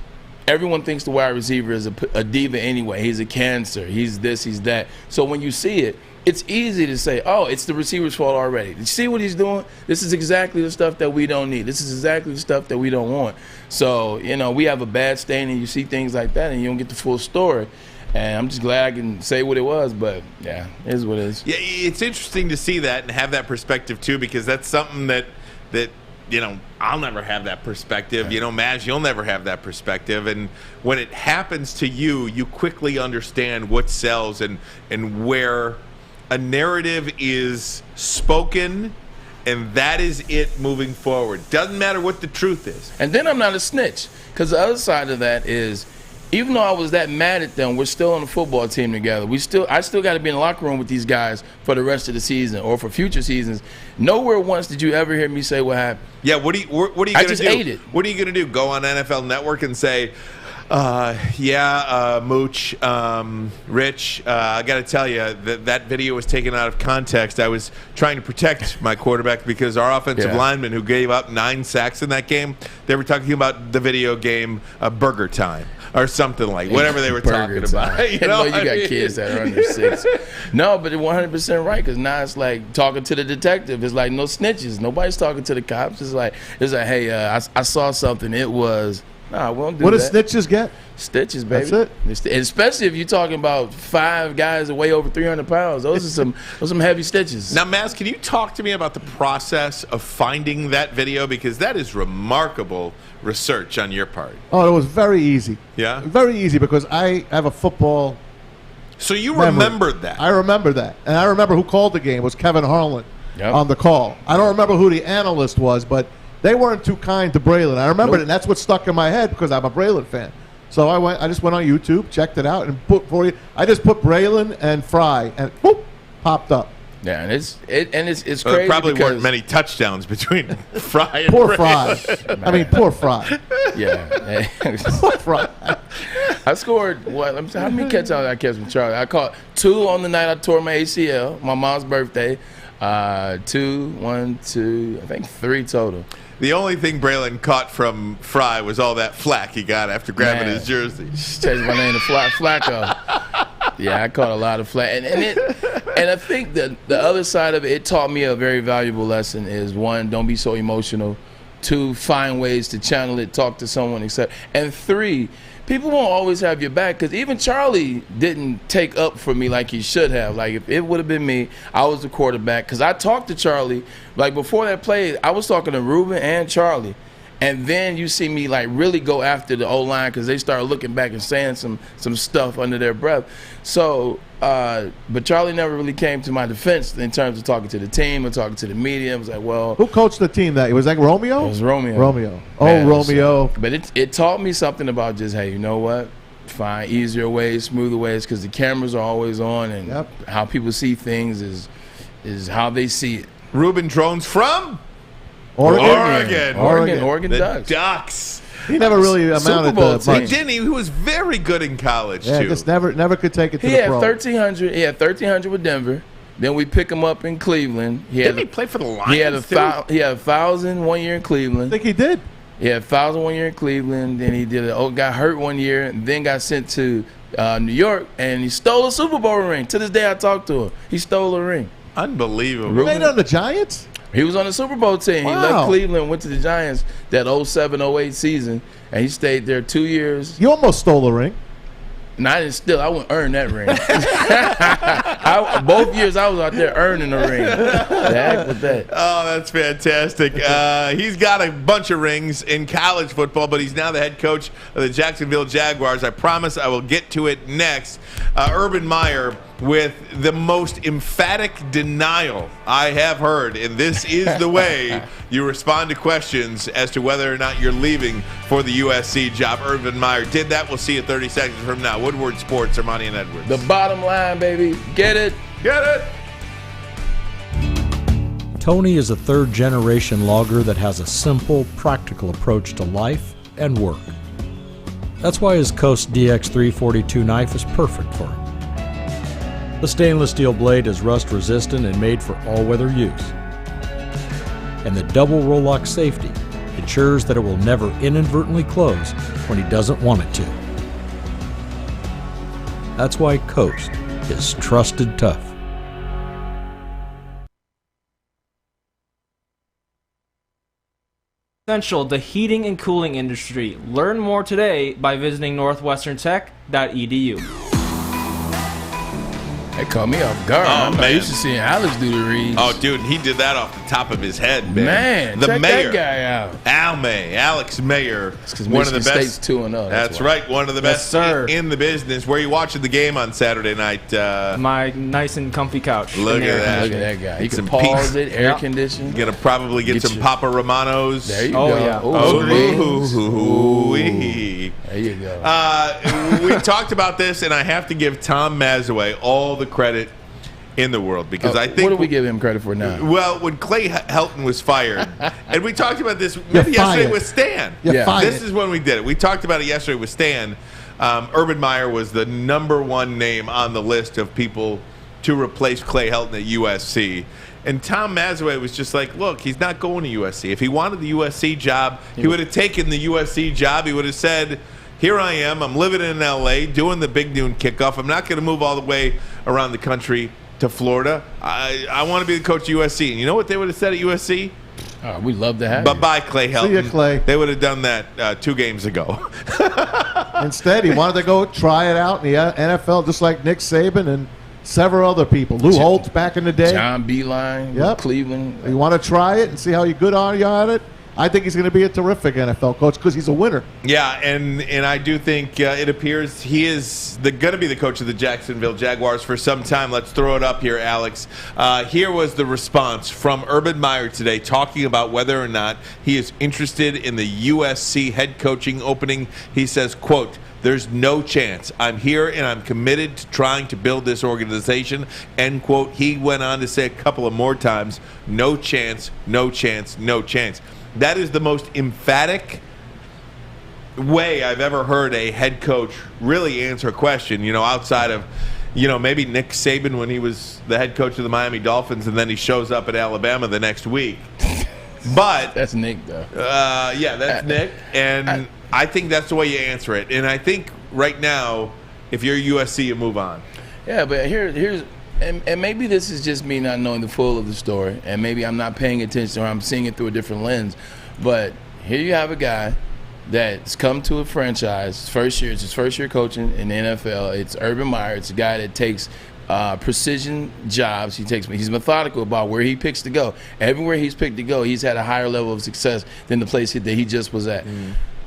Everyone thinks the wide receiver is a diva anyway. He's a cancer. He's this. He's that. So when you see it, it's easy to say, oh, it's the receiver's fault already. Did you see what he's doing? This is exactly the stuff that we don't need. This is exactly the stuff that we don't want. So, we have a bad stain, and you see things like that, and you don't get the full story. And I'm just glad I can say what it was, but, yeah, it is what it is. Yeah, it's interesting to see that and have that perspective, too, because that's something that I'll never have that perspective. Yeah. Maj, you'll never have that perspective. And when it happens to you, you quickly understand what sells and where a narrative is spoken, and that is it moving forward. Doesn't matter what the truth is. And then I'm not a snitch, because the other side of that is, even though I was that mad at them, we're still on the football team together. I still got to be in the locker room with these guys for the rest of the season or for future seasons. Nowhere once did you ever hear me say what happened. Yeah, what are you going to do? I just ate it. What are you going to do? Go on NFL Network and say, Mooch, Rich, I got to tell you that video was taken out of context. I was trying to protect my quarterback because our offensive lineman who gave up 9 sacks in that game, they were talking about the video game Burger Time or something like whatever they were talking about. You got kids that are under 6. No, but you're 100% right, because now it's like talking to the detective. It's like no snitches. Nobody's talking to the cops. It's like hey, I saw something. It was. Nah, we won't do what that. What do snitches get? Stitches, baby. That's it. Especially if you're talking about 5 guys that weigh over 300 pounds. Those are some heavy stitches. Now, Maz, can you talk to me about the process of finding that video? Because that is remarkable research on your part. Oh, it was very easy. Yeah? Very easy, because I have a football So you memory. remembered that? I remember that. And I remember who called the game. It was Kevin Harlan on the call. I don't remember who the analyst was, but they weren't too kind to Braylon. I remembered it, and that's what stuck in my head because I'm a Braylon fan. So I just went on YouTube, checked it out, and I just put Braylon and Fry, and boop, popped up. Yeah, and it's crazy. There probably weren't many touchdowns between Fry and poor Braylon. Fry. I mean, poor Fry. Yeah. Poor Fry. I scored how many catches I catch with Charlie? I caught 2 on the night I tore my ACL, my mom's birthday. 2, 1, 2, I think 3 total. The only thing Braylon caught from Fry was all that flack he got after grabbing his jersey. Changed my name to Flacco. Yeah, I caught a lot of flack. And I think that the other side of it taught me a very valuable lesson is, 1, don't be so emotional. 2, find ways to channel it, talk to someone, etc. And 3, people won't always have your back, because even Charlie didn't take up for me like he should have. Like, if it would have been me, I was the quarterback. Because I talked to Charlie, like before that play, I was talking to Ruben and Charlie. And then you see me like really go after the O-line, because they started looking back and saying some stuff under their breath. So, but Charlie never really came to my defense in terms of talking to the team or talking to the media. It was like, well, who coached the team that? Was that Romeo? It was Romeo. Romeo. Oh, Man, Romeo. But it taught me something about just, hey, you know what? Find easier ways, smoother ways, because the cameras are always on, and how people see things is how they see it. Ruben Drones from Oregon Ducks. Ducks. He never really amounted to much. He was very good in college, too. Just never could take it to the pro. He had 1,300 with Denver. Then we pick him up in Cleveland. Didn't he play for the Lions? He had 1,000 1 year in Cleveland. I think he did. He had 1,000 1 year in Cleveland. Then he got hurt 1 year, and then got sent to New York, and he stole a Super Bowl ring. To this day, I talked to him. He stole a ring. Unbelievable. He played on the Giants? He was on the Super Bowl team. Wow. He left Cleveland, went to the Giants that 07-08 season, and he stayed there 2 years. You almost stole a ring. And I didn't steal. I wouldn't earn that ring. Both years I was out there earning a ring. The heck with that. Oh, that's fantastic. He's got a bunch of rings in college football, but he's now the head coach of the Jacksonville Jaguars. I promise I will get to it next. Urban Meyer with the most emphatic denial I have heard, and this is the way you respond to questions as to whether or not you're leaving for the USC job. Urban Meyer did that. We'll see you 30 seconds from now. Woodward Sports, Armani and Edwards. The bottom line, baby. Get it? Get it? Tony is a third-generation logger that has a simple, practical approach to life and work. That's why his Coast DX342 knife is perfect for him. The stainless steel blade is rust-resistant and made for all-weather use. And the double roll-lock safety ensures that it will never inadvertently close when he doesn't want it to. That's why Coast is trusted tough. Essential, the heating and cooling industry. Learn more today by visiting northwesterntech.edu. They caught me off guard. I'm used to seeing Alex do the reads. Oh, dude, he did that off the top of his head, man. The check mayor. That guy out. Alex Mayer. One of the best. 2-0. That's right. One of the best in the business. Where are you watching the game on Saturday night? My nice and comfy couch. Look at that. Look at that guy. You can pause it, air conditioned. You're going to probably get some Papa Romanos. There you go. Yeah. There you go. We talked about this, and I have to give Tom Mazaway all the credit in the world because I think. What do we give him credit for now? Well, when Clay Helton was fired, and we talked about this maybe yesterday with Stan. This is when we did it. We talked about it yesterday with Stan. Urban Meyer was the #1 name on the list of people to replace Clay Helton at USC. And Tom Mazaway was just like, look, he's not going to USC. If he wanted the USC job, he would have taken the USC job. He would have said, here I am. I'm living in L.A., doing the Big Noon Kickoff. I'm not going to move all the way around the country to Florida. I want to be the coach of USC. And you know what they would have said at USC? Oh, we'd love to have you. Bye-bye, Clay Helton. See ya, Clay. They would have done that 2 games ago. Instead, he wanted to go try it out in the NFL, just like Nick Saban and several other people. Lou Holtz back in the day. John Beeline, Cleveland. You want to try it and see how good are you at it? I think he's going to be a terrific NFL coach because he's a winner. Yeah, and I do think it appears he is going to be the coach of the Jacksonville Jaguars for some time. Let's throw it up here, Alex. Here was the response from Urban Meyer today talking about whether or not he is interested in the USC head coaching opening. He says, quote, "There's no chance. I'm here and I'm committed to trying to build this organization," end quote. He went on to say a couple of more times, no chance, no chance, no chance. That is the most emphatic way I've ever heard a head coach really answer a question, outside of, maybe Nick Saban when he was the head coach of the Miami Dolphins and then he shows up at Alabama the next week. But that's Nick, though. Yeah, that's Nick. And I think that's the way you answer it. And I think right now, if you're USC, you move on. Yeah, but here's and maybe this is just me not knowing the full of the story, and maybe I'm not paying attention or I'm seeing it through a different lens. But here you have a guy that's come to a franchise. It's his first year coaching in the NFL. It's Urban Meyer. It's a guy that takes precision jobs. He's methodical about where he picks to go. Everywhere he's picked to go, he's had a higher level of success than the place that he just was at.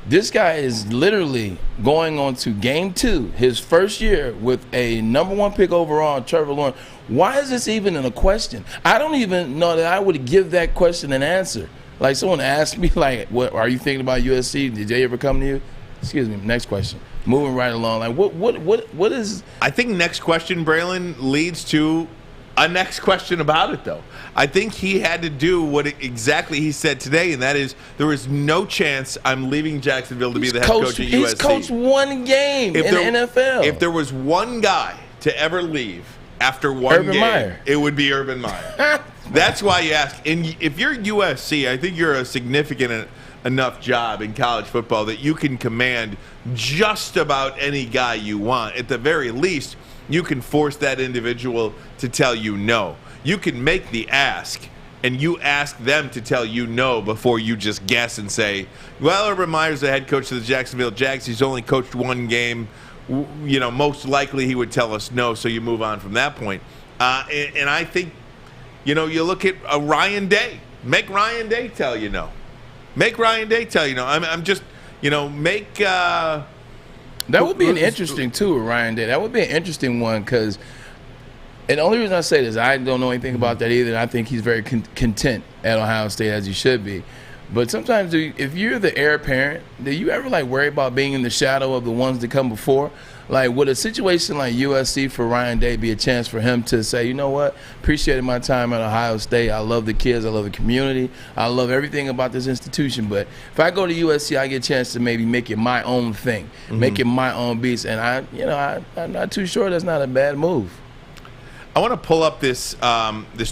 This guy is literally going on to game 2, his first year with a #1 pick overall, Trevor Lawrence. Why is this even in a question? I don't even know that I would give that question an answer. Like someone asked me, like, "What are you thinking about USC? Did they ever come to you?" Excuse me. Next question. Moving right along. Like, what is? I think next question, Braylon, leads to a next question about it, though. I think he had to do what exactly he said today, and that is there is no chance I'm leaving Jacksonville to be the head coach at USC. He's coached 1 game in the NFL. If there was one guy to ever leave after one Urban game, Meyer. it would be Urban Meyer. That's why you ask. And if you're USC, I think you're a significant enough job in college football that you can command just about any guy you want. At the very least, you can force that individual to tell you no. You can make the ask, and you ask them to tell you no before you just guess and say, well, Urban Meyer's the head coach of the Jacksonville Jags. He's only coached one game. You know, most likely he would tell us no, so you move on from that point. And I think, you know, you look at Ryan Day. Make Ryan Day tell you no. Make Ryan Day tell you no. I'm just, you know, make... that would be an interesting, too, with Ryan Day. That would be an interesting one because... And the only reason I say this, I don't know anything about that either. And I think he's very content at Ohio State, as he should be. But sometimes, if you're the heir apparent, do you ever worry about being in the shadow of the ones that come before? Like, would a situation like USC for Ryan Day be a chance for him to say, you know what, appreciated my time at Ohio State. I love the kids. I love the community. I love everything about this institution. But if I go to USC, I get a chance to maybe make it my own thing, make it my own beast. And I'm not too sure that's not a bad move. I want to pull up this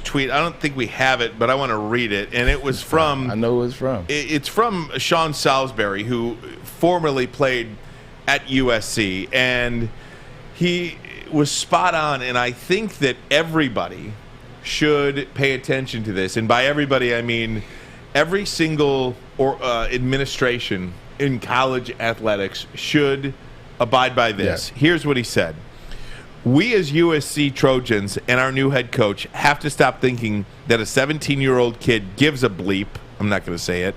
tweet. I don't think we have it, but I want to read it. And it was from... I know who it's from. It's from Sean Salisbury, who formerly played at USC. And he was spot on. And I think that everybody should pay attention to this. And by everybody, I mean every single administration in college athletics should abide by this. Yeah. Here's what he said. We as USC Trojans and our new head coach have to stop thinking that a 17-year-old kid gives a bleep, I'm not going to say it,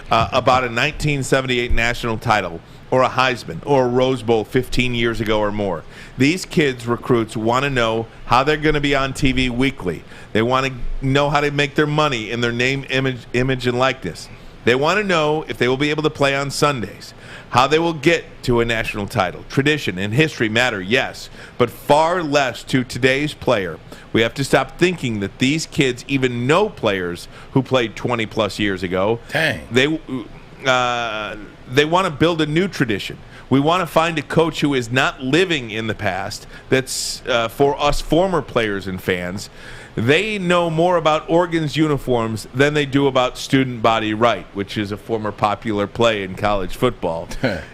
about a 1978 national title or a Heisman or a Rose Bowl 15 years ago or more. These kids, recruits, want to know how they're going to be on TV weekly. They want to know how to make their money in their name, image, and likeness. They want to know if they will be able to play on Sundays. How they will get to a national title. Tradition and history matter, yes, but far less to today's player. We have to stop thinking that these kids even know players who played 20-plus years ago. Dang. They want to build a new tradition. We want to find a coach who is not living in the past. That's for us former players and fans. They know more about Oregon's uniforms than they do about student body right, which is a former popular play in college football.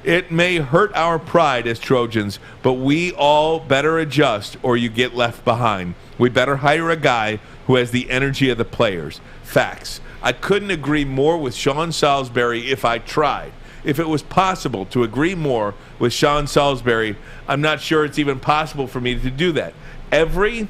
It may hurt our pride as Trojans, but we all better adjust or you get left behind. We better hire a guy who has the energy of the players. Facts. I couldn't agree more with Sean Salisbury if I tried. If it was possible to agree more with Sean Salisbury, I'm not sure it's even possible for me to do that. Every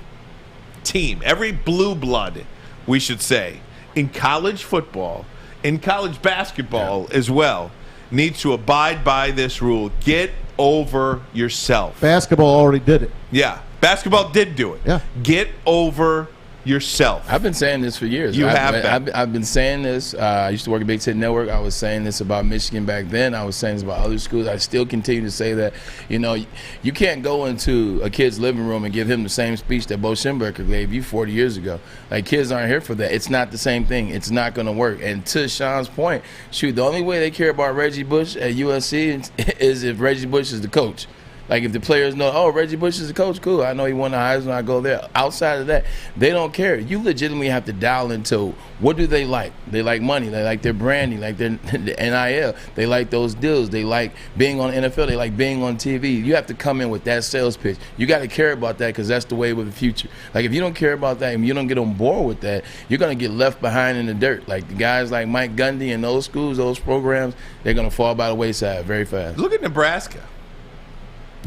team, every blue blood, we should say, in college football, in college basketball as well, needs to abide by this rule. Get over yourself. Basketball already did it. Yeah, basketball did do it. Yeah. Get over yourself. I've been saying this for years. I've been saying this. I used to work at Big Ten Network. I was saying this about Michigan back then. I was saying this about other schools. I still continue to say that. You know, you can't go into a kid's living room and give him the same speech that Bo Schembechler gave you 40 years ago. Like, kids aren't here for that. It's not the same thing. It's not going to work. And to Sean's point, shoot, the only way they care about Reggie Bush at USC is if Reggie Bush is the coach. Like, if the players know, oh, Reggie Bush is the coach, cool. I know he won the Heisman, I go there. Outside of that, they don't care. You legitimately have to dial into what do they like. They like money. They like their branding, like their NIL. They like those deals. They like being on NFL. They like being on TV. You have to come in with that sales pitch. You got to care about that because that's the way with the future. Like, if you don't care about that and you don't get on board with that, you're going to get left behind in the dirt. Like, the guys like Mike Gundy and those schools, those programs, they're going to fall by the wayside very fast. Look at Nebraska.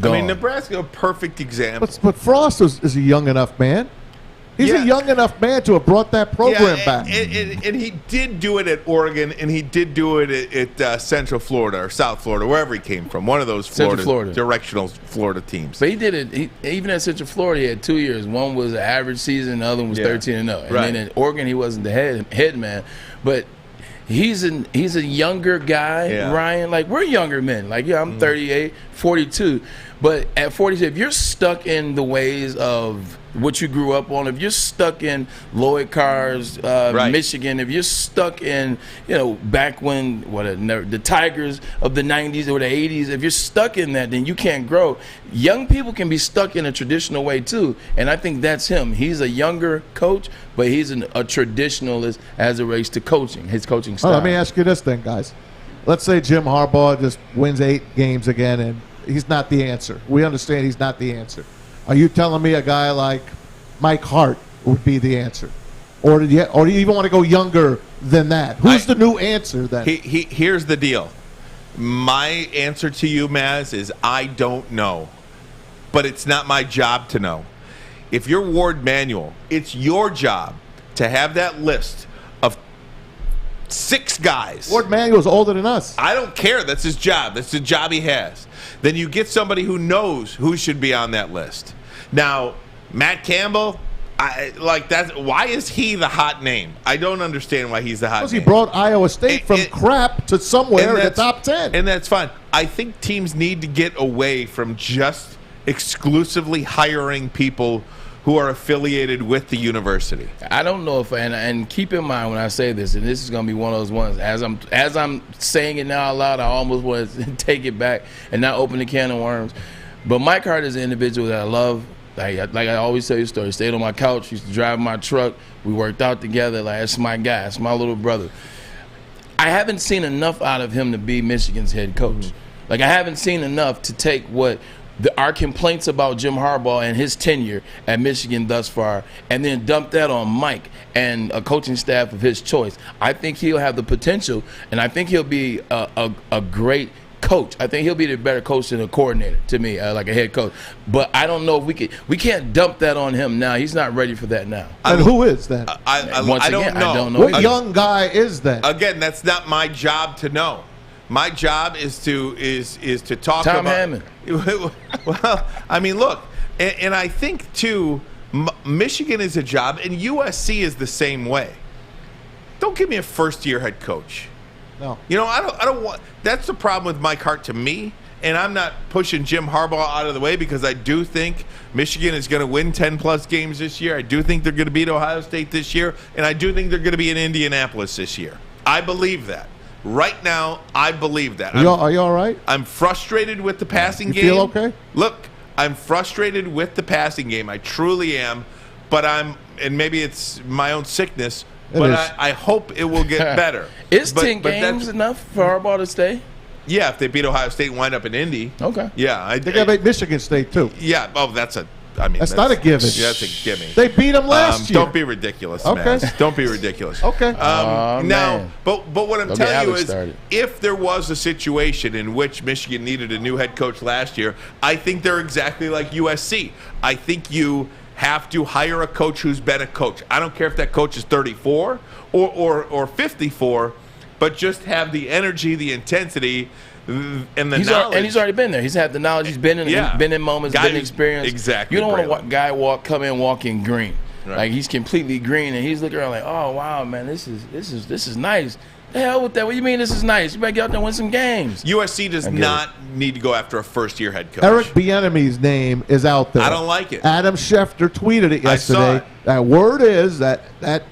Gone. I mean, Nebraska, a perfect example. But Frost is a young enough man. He's a young enough man to have brought that program back. And he did do it at Oregon, and he did do it at Central Florida or South Florida, wherever he came from. One of those directional Florida teams. But he did it. Even at Central Florida, he had 2 years. One was an average season, the other one was 13-0. And then at Oregon, he wasn't the head man. But he's a younger guy, Ryan. Like, we're younger men. Like, I'm 38, 42. But at 42, if you're stuck in the ways of what you grew up on, if you're stuck in Lloyd Carr's Michigan, if you're stuck in, back when the Tigers of the 90s or the 80s, if you're stuck in that, then you can't grow. Young people can be stuck in a traditional way too, and I think that's him. He's a younger coach, but he's a traditionalist as it relates to coaching, his coaching style. Let me ask you this then, guys. Let's say Jim Harbaugh just wins 8 games again, and he's not the answer. We understand he's not the answer. Are you telling me a guy like Mike Hart would be the answer? Or do you even want to go younger than that? Who's the new answer then? Here's the deal. My answer to you, Maz, is I don't know. But it's not my job to know. If you're Ward Manuel, it's your job to have that list of 6 guys. Ward Manuel's older than us. I don't care. That's his job. That's the job he has. Then you get somebody who knows who should be on that list. Now, Matt Campbell, why is he the hot name? I don't understand why he's the hot name. Because he brought Iowa State from crap to somewhere in the top 10. And that's fine. I think teams need to get away from just exclusively hiring people who are affiliated with the university. I don't know if, and keep in mind when I say this, and this is going to be one of those ones, as I'm saying it now out loud, I almost want to take it back and not open the can of worms. But Mike Hart is an individual that I love. Like I always tell you a story. He stayed on my couch, used to drive my truck. We worked out together. That's my guy. That's my little brother. I haven't seen enough out of him to be Michigan's head coach. I haven't seen enough to take what our complaints about Jim Harbaugh and his tenure at Michigan thus far, and then dump that on Mike and a coaching staff of his choice. I think he'll have the potential, and I think he'll be a great coach. I think he'll be the better coach than a coordinator to me, like a head coach. But I don't know if we can't dump that on him now. He's not ready for that now. And who is that? I don't know. What young guy is that? Again, that's not my job to know. My job is to talk Tom about Hammond. Well, I mean, look, and I think too, Michigan is a job, and USC is the same way. Don't give me a first-year head coach. No. I don't want. That's the problem with Mike Hart to me, and I'm not pushing Jim Harbaugh out of the way because I do think Michigan is going to win 10-plus games this year. I do think they're going to beat Ohio State this year, and I do think they're going to be in Indianapolis this year. I believe that. Right now, I believe that. Are you all right? I'm frustrated with the passing game. You feel okay? Look, I'm frustrated with the passing game. I truly am. But and maybe it's my own sickness, but I hope it will get better. Is 10 games enough for Harbaugh to stay? Yeah, if they beat Ohio State and wind up in Indy. Okay. Yeah. They got to beat Michigan State, too. Yeah. Oh, that's not a given. Yeah, that's a gimme. They beat them last year. Don't be ridiculous, man. Don't be ridiculous. Okay. Now, but what I'm telling you is, if there was a situation in which Michigan needed a new head coach last year, I think they're exactly like USC. I think you have to hire a coach who's been a coach. I don't care if that coach is 34 or 54, but just have the energy, the intensity, and the knowledge. And he's already been there. He's had the knowledge. He's been in moments, been experienced. Exactly. You don't want a guy walking green. Right. Like he's completely green, and he's looking around like, oh wow, man, this is nice. The hell with that? What do you mean this is nice? You better get out there and win some games. USC does not need to go after a first-year head coach. Eric Bienemy's name is out there. I don't like it. Adam Schefter tweeted it yesterday. I saw it. That word is that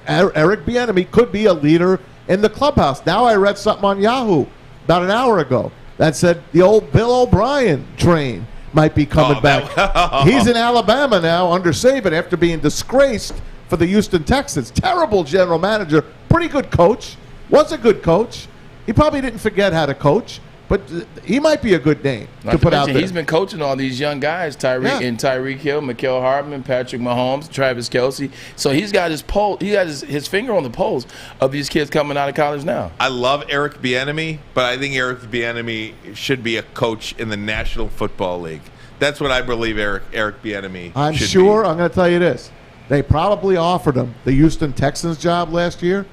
Eric Bienemy could be a leader in the clubhouse. Now I read something on Yahoo about an hour ago that said the old Bill O'Brien train might be coming back. He's in Alabama now under Saban after being disgraced for the Houston Texans. Terrible general manager, pretty good coach. Was a good coach. He probably didn't forget how to coach, but he might be a good name to put out there. He's been coaching all these young guys, Tyreek Hill, Mecole Hardman, Patrick Mahomes, Travis Kelce. So he's got his pulse. He got his finger on the pulse of these kids coming out of college now. I love Eric Bienemy, but I think Eric Bienemy should be a coach in the National Football League. That's what I believe Eric Bienemy I'm should sure. be. I'm going to tell you this. They probably offered him the Houston Texans job last year,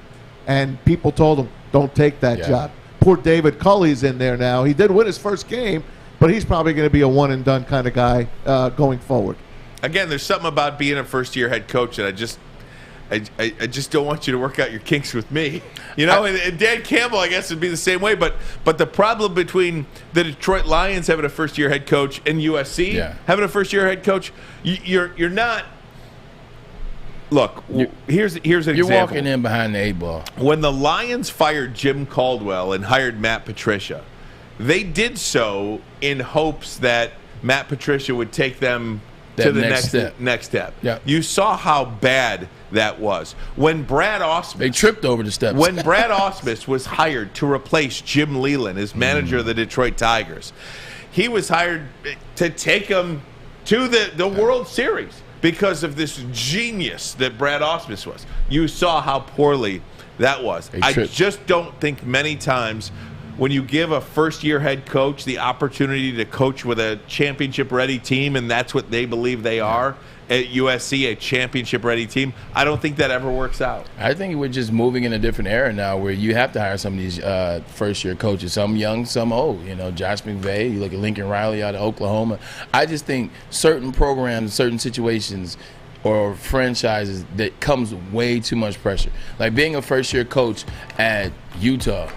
and people told him, don't take that job. Poor David Culley's in there now. He did win his first game, but he's probably going to be a one-and-done kind of guy going forward. Again, there's something about being a first-year head coach that I just don't want you to work out your kinks with me. And Dan Campbell, I guess, would be the same way. But the problem between the Detroit Lions having a first-year head coach and USC having a first-year head coach, you're not look, here's an example. You're walking in behind the 8-ball. When the Lions fired Jim Caldwell and hired Matt Patricia, they did so in hopes that Matt Patricia would take them to the next step. Yep. You saw how bad that was. When Brad Ausmus... They tripped over the steps. When Brad Ausmus was hired to replace Jim Leland as manager of the Detroit Tigers, he was hired to take them to the World Series because of this genius that Brad Ausmus was. You saw how poorly that was. I just don't think many times when you give a first-year head coach the opportunity to coach with a championship-ready team, and that's what they believe they are at USC, a championship-ready team, I don't think that ever works out. I think we're just moving in a different era now where you have to hire some of these first-year coaches, some young, some old. You know, Josh McVay, you look at Lincoln Riley out of Oklahoma. I just think certain programs, certain situations or franchises that comes way too much pressure. Like being a first-year coach at Utah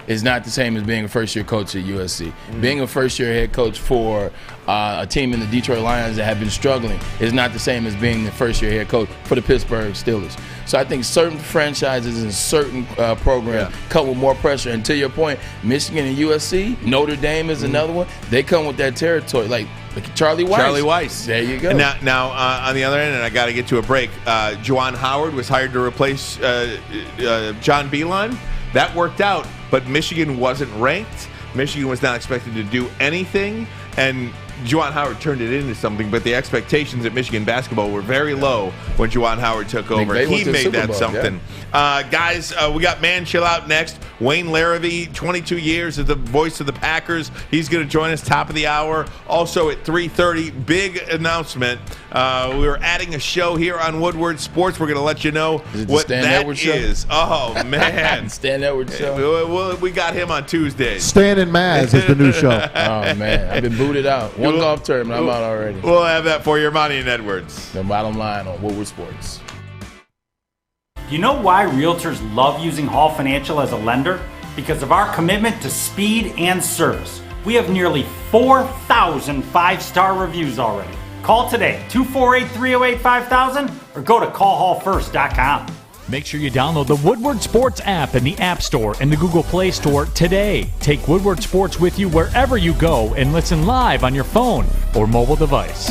is not the same as being a first-year coach at USC. Being a first-year head coach for a team in the Detroit Lions that have been struggling is not the same as being the first-year head coach for the Pittsburgh Steelers. So I think certain franchises and certain programs come with more pressure. And to your point, Michigan and USC, Notre Dame is another one. They come with that territory. Like Charlie Weiss. Charlie Weiss. There you go. And now on the other end, and I got to get to a break, Juwan Howard was hired to replace John Beilein. That worked out, but Michigan wasn't ranked. Michigan was not expected to do anything, and Juwan Howard turned it into something, but the expectations at Michigan basketball were very low when Juwan Howard took over. He made that something. Guys, we got Man Chill Out next. Wayne Larrivee, 22 years as the voice of the Packers. He's going to join us top of the hour. Also at 3:30, big announcement. We're adding a show here on Woodward Sports. We're going to let you know what that is. Oh, man. Stan Edwards show. We got him on Tuesdays. Stan and Maz is the new show. Oh, man. I've been booted out. One golf tournament, I'm out already. We'll have that for you, Marino and Edwards. The bottom line on Woodward Sports. You know why realtors love using Hall Financial as a lender? Because of our commitment to speed and service. We have nearly 4,000 5-star reviews already. Call today, 248-308-5000, or go to callhallfirst.com. Make sure you download the Woodward Sports app in the App Store and the Google Play Store today. Take Woodward Sports with you wherever you go and listen live on your phone or mobile device.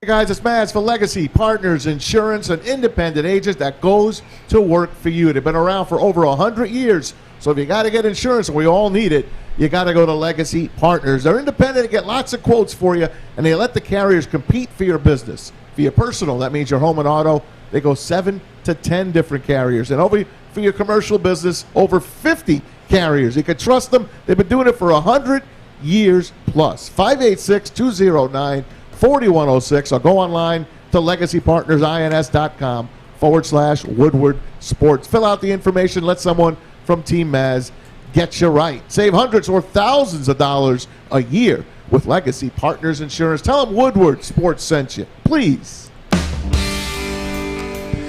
Hey guys, it's Maz for Legacy Partners Insurance, an independent agent that goes to work for you. They've been around for over 100 years, so if you got to get insurance, and we all need it, you got to go to Legacy Partners. They're independent, they get lots of quotes for you, and they let the carriers compete for your business. For your personal, that means your home and auto, they go 7 to 10 different carriers. And over for your commercial business, over 50 carriers. You can trust them. They've been doing it for 100 years plus. 586-209-4106, or go online to legacypartnersins.com/Woodward Sports. Fill out the information. Let someone from Team Maz get you right. Save hundreds or thousands of dollars a year with Legacy Partners Insurance. Tell them Woodward Sports sent you, please.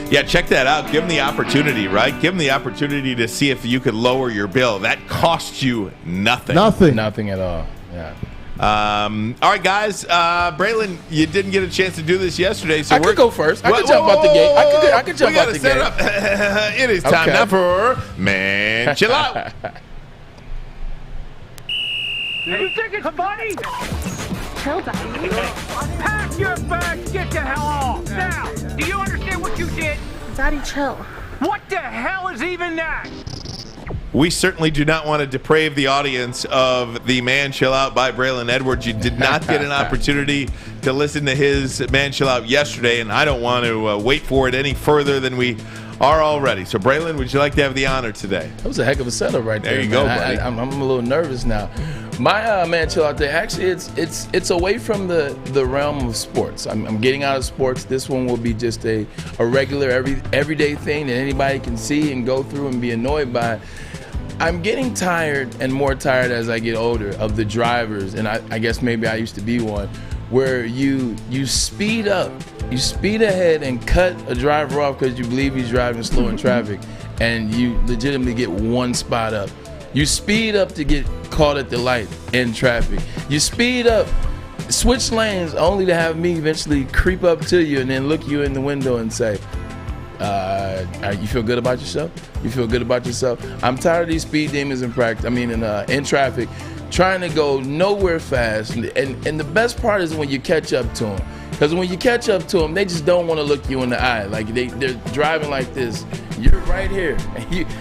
Yeah, check that out. Give them the opportunity, right? Give them the opportunity to see if you could lower your bill. That costs you nothing. Nothing at all. Yeah. All right, guys. Braylon, you didn't get a chance to do this yesterday, so I could go first. I could jump out the gate. I could jump out the gate. It is time now for Man Chill Out. You think it's funny? Chill, Daddy. Pack your bags, get the hell off. Now, do you understand what you did? Daddy, chill. What the hell is even that? We certainly do not want to deprave the audience of the Man Chill Out by Braylon Edwards. You did not get an opportunity to listen to his Man Chill Out yesterday, and I don't want to wait for it any further than we are already. So, Braylon, would you like to have the honor today? That was a heck of a setup right there. There you go, buddy. I'm a little nervous now. My Man Chill Out there, actually, it's away from the realm of sports. I'm getting out of sports. This one will be just a regular, everyday thing that anybody can see and go through and be annoyed by. I'm getting tired and more tired as I get older of the drivers, and I guess maybe I used to be one, where you speed up, you speed ahead and cut a driver off because you believe he's driving slow in traffic, and you legitimately get one spot up. You speed up to get caught at the light in traffic. You speed up switch lanes only to have me eventually creep up to you and then look you in the window and say, you feel good about yourself? You feel good about yourself? I'm tired of these speed demons in practice. I mean, in traffic, trying to go nowhere fast. And the best part is when you catch up to them. Because when you catch up to them, they just don't want to look you in the eye. Like they're driving like this. You're right here.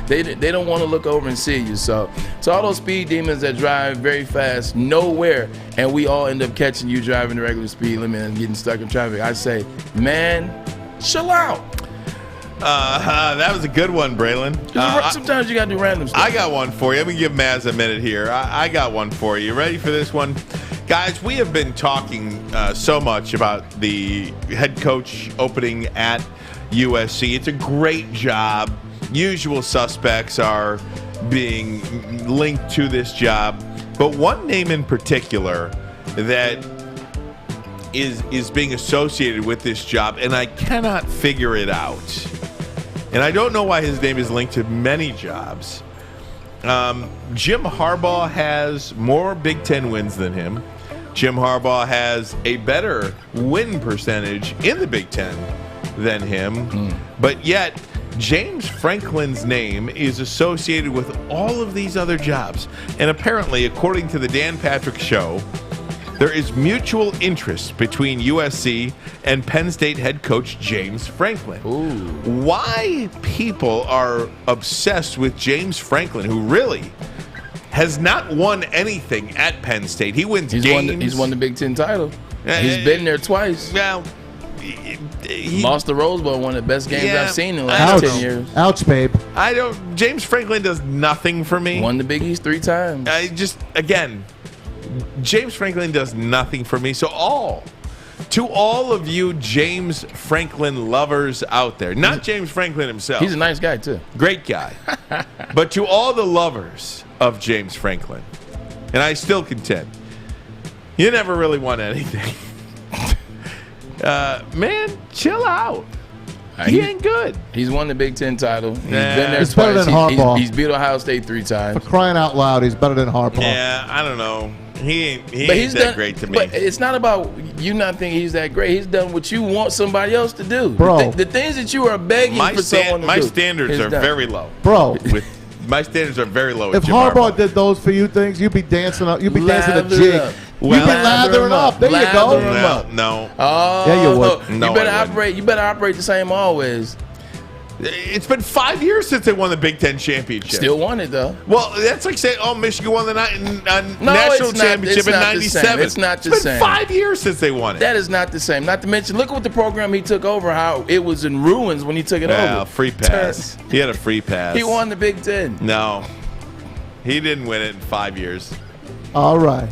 They don't want to look over and see you. So all those speed demons that drive very fast nowhere, and we all end up catching you driving the regular speed limit and getting stuck in traffic. I say, man, chill out. That was a good one, Braylon. Sometimes you got to do random stuff. I got one for you. Let me give Maz a minute here. I got one for you. Ready for this one? Guys, we have been talking so much about the head coach opening at USC. It's a great job. Usual suspects are being linked to this job. But one name in particular that is being associated with this job, and I cannot figure it out. And I don't know why his name is linked to many jobs. Jim Harbaugh has more Big Ten wins than him. Jim Harbaugh has a better win percentage in the Big Ten than him. But yet, James Franklin's name is associated with all of these other jobs. And apparently, according to the Dan Patrick Show, there is mutual interest between USC and Penn State head coach James Franklin. Ooh. Why people are obsessed with James Franklin, who really has not won anything at Penn State. He wins games. He's won the Big Ten title. He's been there twice. Well, he lost the Rose Bowl, one of the best games I've seen in the last 10 years. Ouch, babe. James Franklin does nothing for me. Won the Big East 3 times. James Franklin does nothing for me. So to all of you James Franklin lovers out there, not James Franklin himself. He's a nice guy, too. Great guy. But to all the lovers of James Franklin, and I still contend, you never really won anything. Man, chill out. He ain't good. He's won the Big Ten title. He's been there twice. Better than Harbaugh. He's beat Ohio State 3 times. For crying out loud, he's better than Harbaugh. Yeah, I don't know. He ain't that great to me. But it's not about you not thinking he's that great. He's done what you want somebody else to do. Bro. The things that you are begging for someone to do. My standards are very low. Bro. My standards are very low. If Harbaugh did those for you things, you'd be dancing up. You'd be dancing a jig. You'd be lathering up. There you go. No. Oh, yeah, you would. No, you better operate the same always. It's been 5 years since they won the Big Ten championship. Still won it, though. Well, that's like saying, Michigan won the national championship in 97. It's not the same. It's been 5 years since they won it. That is not the same. Not to mention, look at what the program he took over, how it was in ruins when he took it over. Free pass. He had a free pass. He won the Big Ten. No. He didn't win it in 5 years. All right.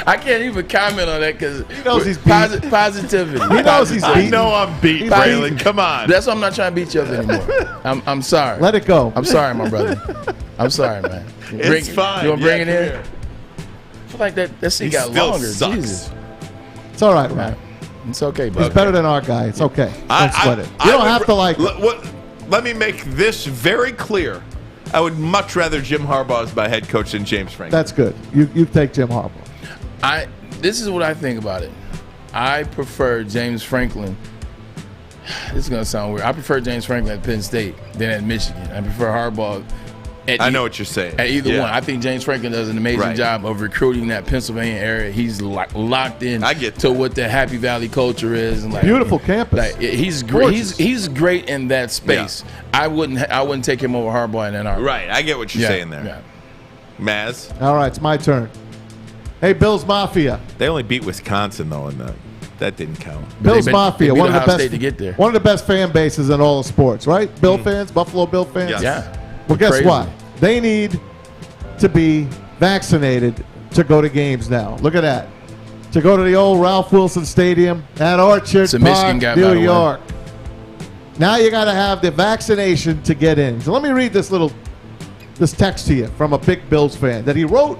I can't even comment on that because he knows he's beat. Positivity. He knows he's beat. I know I'm beat, Braylon. Come on. That's why I'm not trying to beat you up anymore. I'm sorry. Let it go. I'm sorry, my brother. I'm sorry, man. It's fine. You want to bring it in? I feel like that seat got longer. Sucks. Jesus. It's all right, man. It's okay, bro. He's better than our guy. It's okay. Don't sweat it. You don't have to like it. Let me make this very clear. I would much rather Jim Harbaugh as my head coach than James Franklin. That's good. You take Jim Harbaugh. This is what I think about it. I prefer James Franklin. This is going to sound weird. I prefer James Franklin at Penn State than at Michigan. I prefer Harbaugh I know what you're saying. At either one. I think James Franklin does an amazing job of recruiting that Pennsylvania area. He's locked in to what the Happy Valley culture is. And beautiful campus. He's great. He's great in that space. Yeah. I wouldn't take him over Harbaugh in Ann Arbor. Right. I get what you're saying there. Yeah. Maz? All right, it's my turn. Hey, Bills Mafia. They only beat Wisconsin, though, and that didn't count. Bills Mafia, one of the best State to get there. One of the best fan bases in all of sports, right? Bill fans, Buffalo Bill fans. Yes. Yeah. Well, guess what? They need to be vaccinated to go to games now. Look at that. To go to the old Ralph Wilson Stadium at Orchard Park, New York. Now you got to have the vaccination to get in. So let me read this text to you from a big Bills fan that he wrote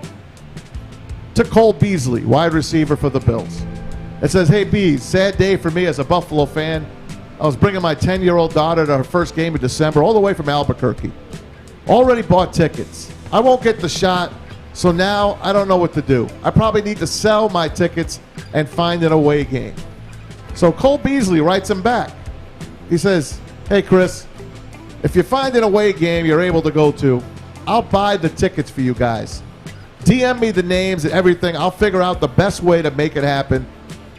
to Cole Beasley, wide receiver for the Bills. It says, "Hey, Bees, sad day for me as a Buffalo fan. I was bringing my 10-year-old daughter to her first game in December all the way from Albuquerque. Already bought tickets. I won't get the shot, So now I don't know what to do. I probably need to sell my tickets and find an away game. So Cole Beasley writes him back. He says, hey, Chris, if you find an away game you're able to go to, I'll buy the tickets for you guys. DM me the names and everything. I'll figure out the best way to make it happen.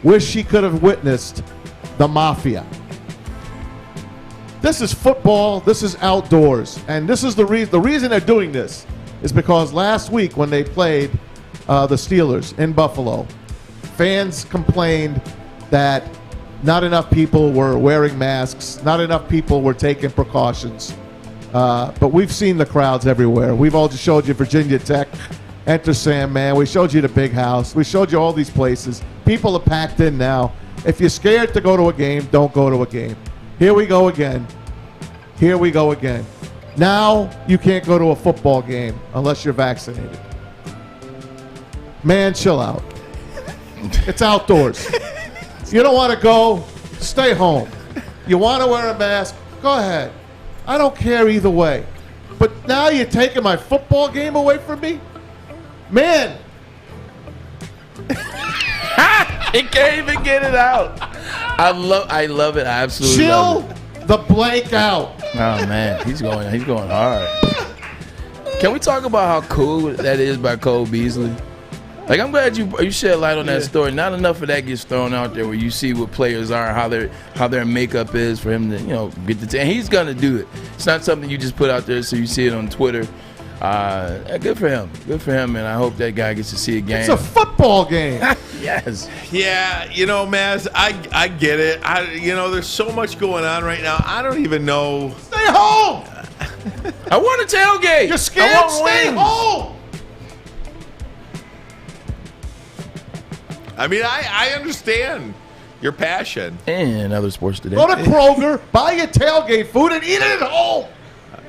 Wish he could have witnessed the Mafia. This is football. This is outdoors. And this is the reason they're doing this is because last week when they played the Steelers in Buffalo, fans complained that not enough people were wearing masks, not enough people were taking precautions. But we've seen the crowds everywhere. We've all just showed you Virginia Tech, Enter Sandman. We showed you the Big House. We showed you all these places. People are packed in now. If you're scared to go to a game, don't go to a game. Here we go again. Here we go again. Now you can't go to a football game unless you're vaccinated. Man, chill out. It's outdoors. You don't want to go, stay home. You want to wear a mask, go ahead. I don't care either way. But now you're taking my football game away from me? Man. He can't even get it out. I love it. I absolutely love it. Chill the blank out. Oh man, he's going hard. Can we talk about how cool that is by Cole Beasley? Like, I'm glad you shed light on that story. Not enough of that gets thrown out there where you see what players are, how their makeup is for him to get the and he's gonna do it. It's not something you just put out there so you see it on Twitter. Good for him. Good for him, and I hope that guy gets to see a game. It's a football game. Yes. Yeah, Maz, I get it. There's so much going on right now. I don't even know. Stay home. I want a tailgate. You're scared? Stay home. I mean, I understand your passion. And other sports today. Go to Kroger, buy your tailgate food, and eat it at home.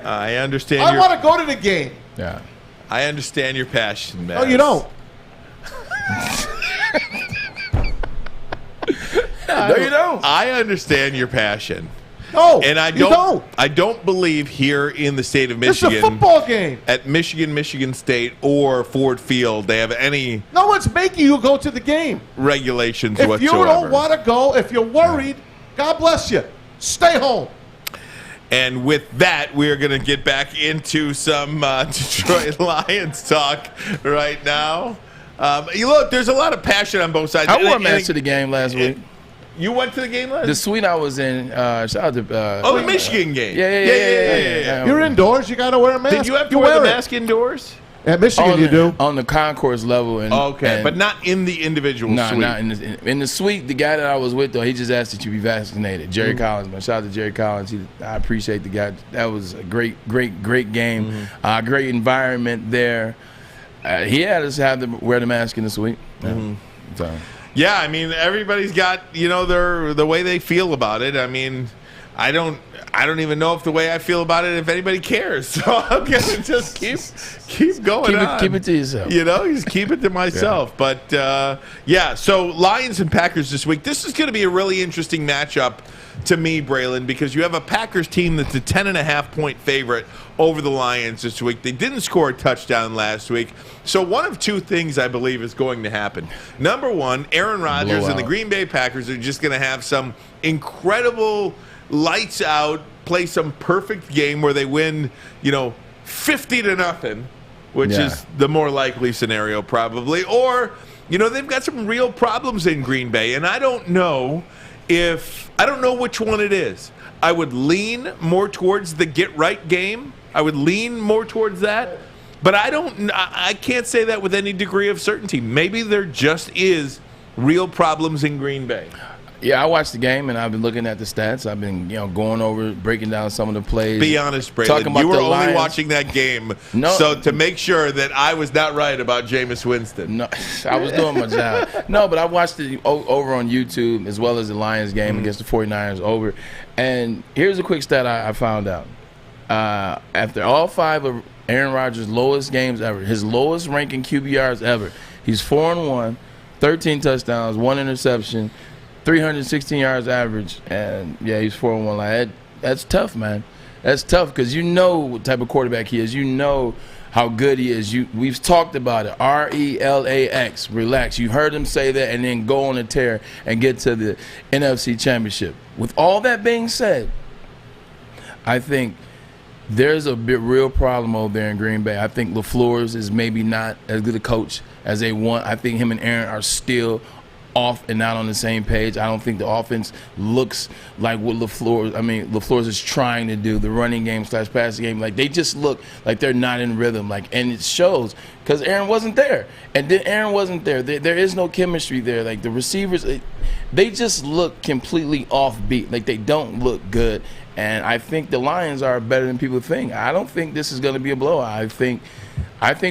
I understand. I want to go to the game. Yeah. I understand your passion, man. No, you don't. No, you don't. I understand your passion. No, and I don't. I don't believe here in the state of Michigan. It's a football game. At Michigan State or Ford Field, they have any. No one's making you go to the game. Regulations if whatsoever. If you don't want to go, if you're worried, God bless you. Stay home. And with that, we're going to get back into some Detroit Lions talk right now. Look, there's a lot of passion on both sides. I wore a mask to the game last week. You went to the game last? The suite I was in. Shout out to. The Michigan game. Yeah. You're indoors. You got to wear a mask. Did you have to wear the mask indoors? At Michigan, you do. On the concourse level. But not in the individual suite. No, not in the suite. The guy that I was with, though, he just asked that you be vaccinated. Jerry Collins, man. Shout out to Jerry Collins. I appreciate the guy. That was a great game. Great environment there. He had us have to wear the mask in the suite. So. Yeah, I mean, everybody's got, the way they feel about it. I mean, I don't even know if the way I feel about it, if anybody cares. So I'm going to just keep going on. Keep it to yourself. Just keep it to myself. Yeah. But, so Lions and Packers this week. This is going to be a really interesting matchup to me, Braylon, because you have a Packers team that's a 10.5-point favorite over the Lions this week. They didn't score a touchdown last week. So one of two things I believe is going to happen. Number one, Aaron Rodgers and the Green Bay Packers are just going to have some incredible lights out, play some perfect game where they win, 50-0, which is the more likely scenario probably. Or, they've got some real problems in Green Bay, and I don't know which one it is. I would lean more towards the get-right game. I would lean more towards that. But I can't say that with any degree of certainty. Maybe there just is real problems in Green Bay. Yeah, I watched the game, and I've been looking at the stats. I've been, going over, breaking down some of the plays. Be honest, Braylon. You were only watching that game so to make sure that I was not right about Jameis Winston. No, I was doing my job. No, but I watched it over on YouTube as well as the Lions game against the 49ers over. And here's a quick stat I found out. After all 5 of Aaron Rodgers' lowest games ever, his lowest ranking QBRs ever, he's 4-1, 13 touchdowns, 1 interception, 316 yards average, and he's 4-1. Like that's tough, man. That's tough because you know what type of quarterback he is. You know how good he is. We've talked about it. RELAX, relax. You heard him say that and then go on a tear and get to the NFC Championship. With all that being said, I think there's a real problem over there in Green Bay. I think LaFleur's is maybe not as good a coach as they want. I think him and Aaron are still off and not on the same page. I don't think the offense looks like what LaFleur's is trying to do, the running game / passing game. Like, they just look like they're not in rhythm. Like, and it shows because Aaron wasn't there. And then Aaron wasn't there. There is no chemistry there. Like, the receivers, they just look completely offbeat. Like, they don't look good. And I think the Lions are better than people think. I don't think this is going to be a blowout. I think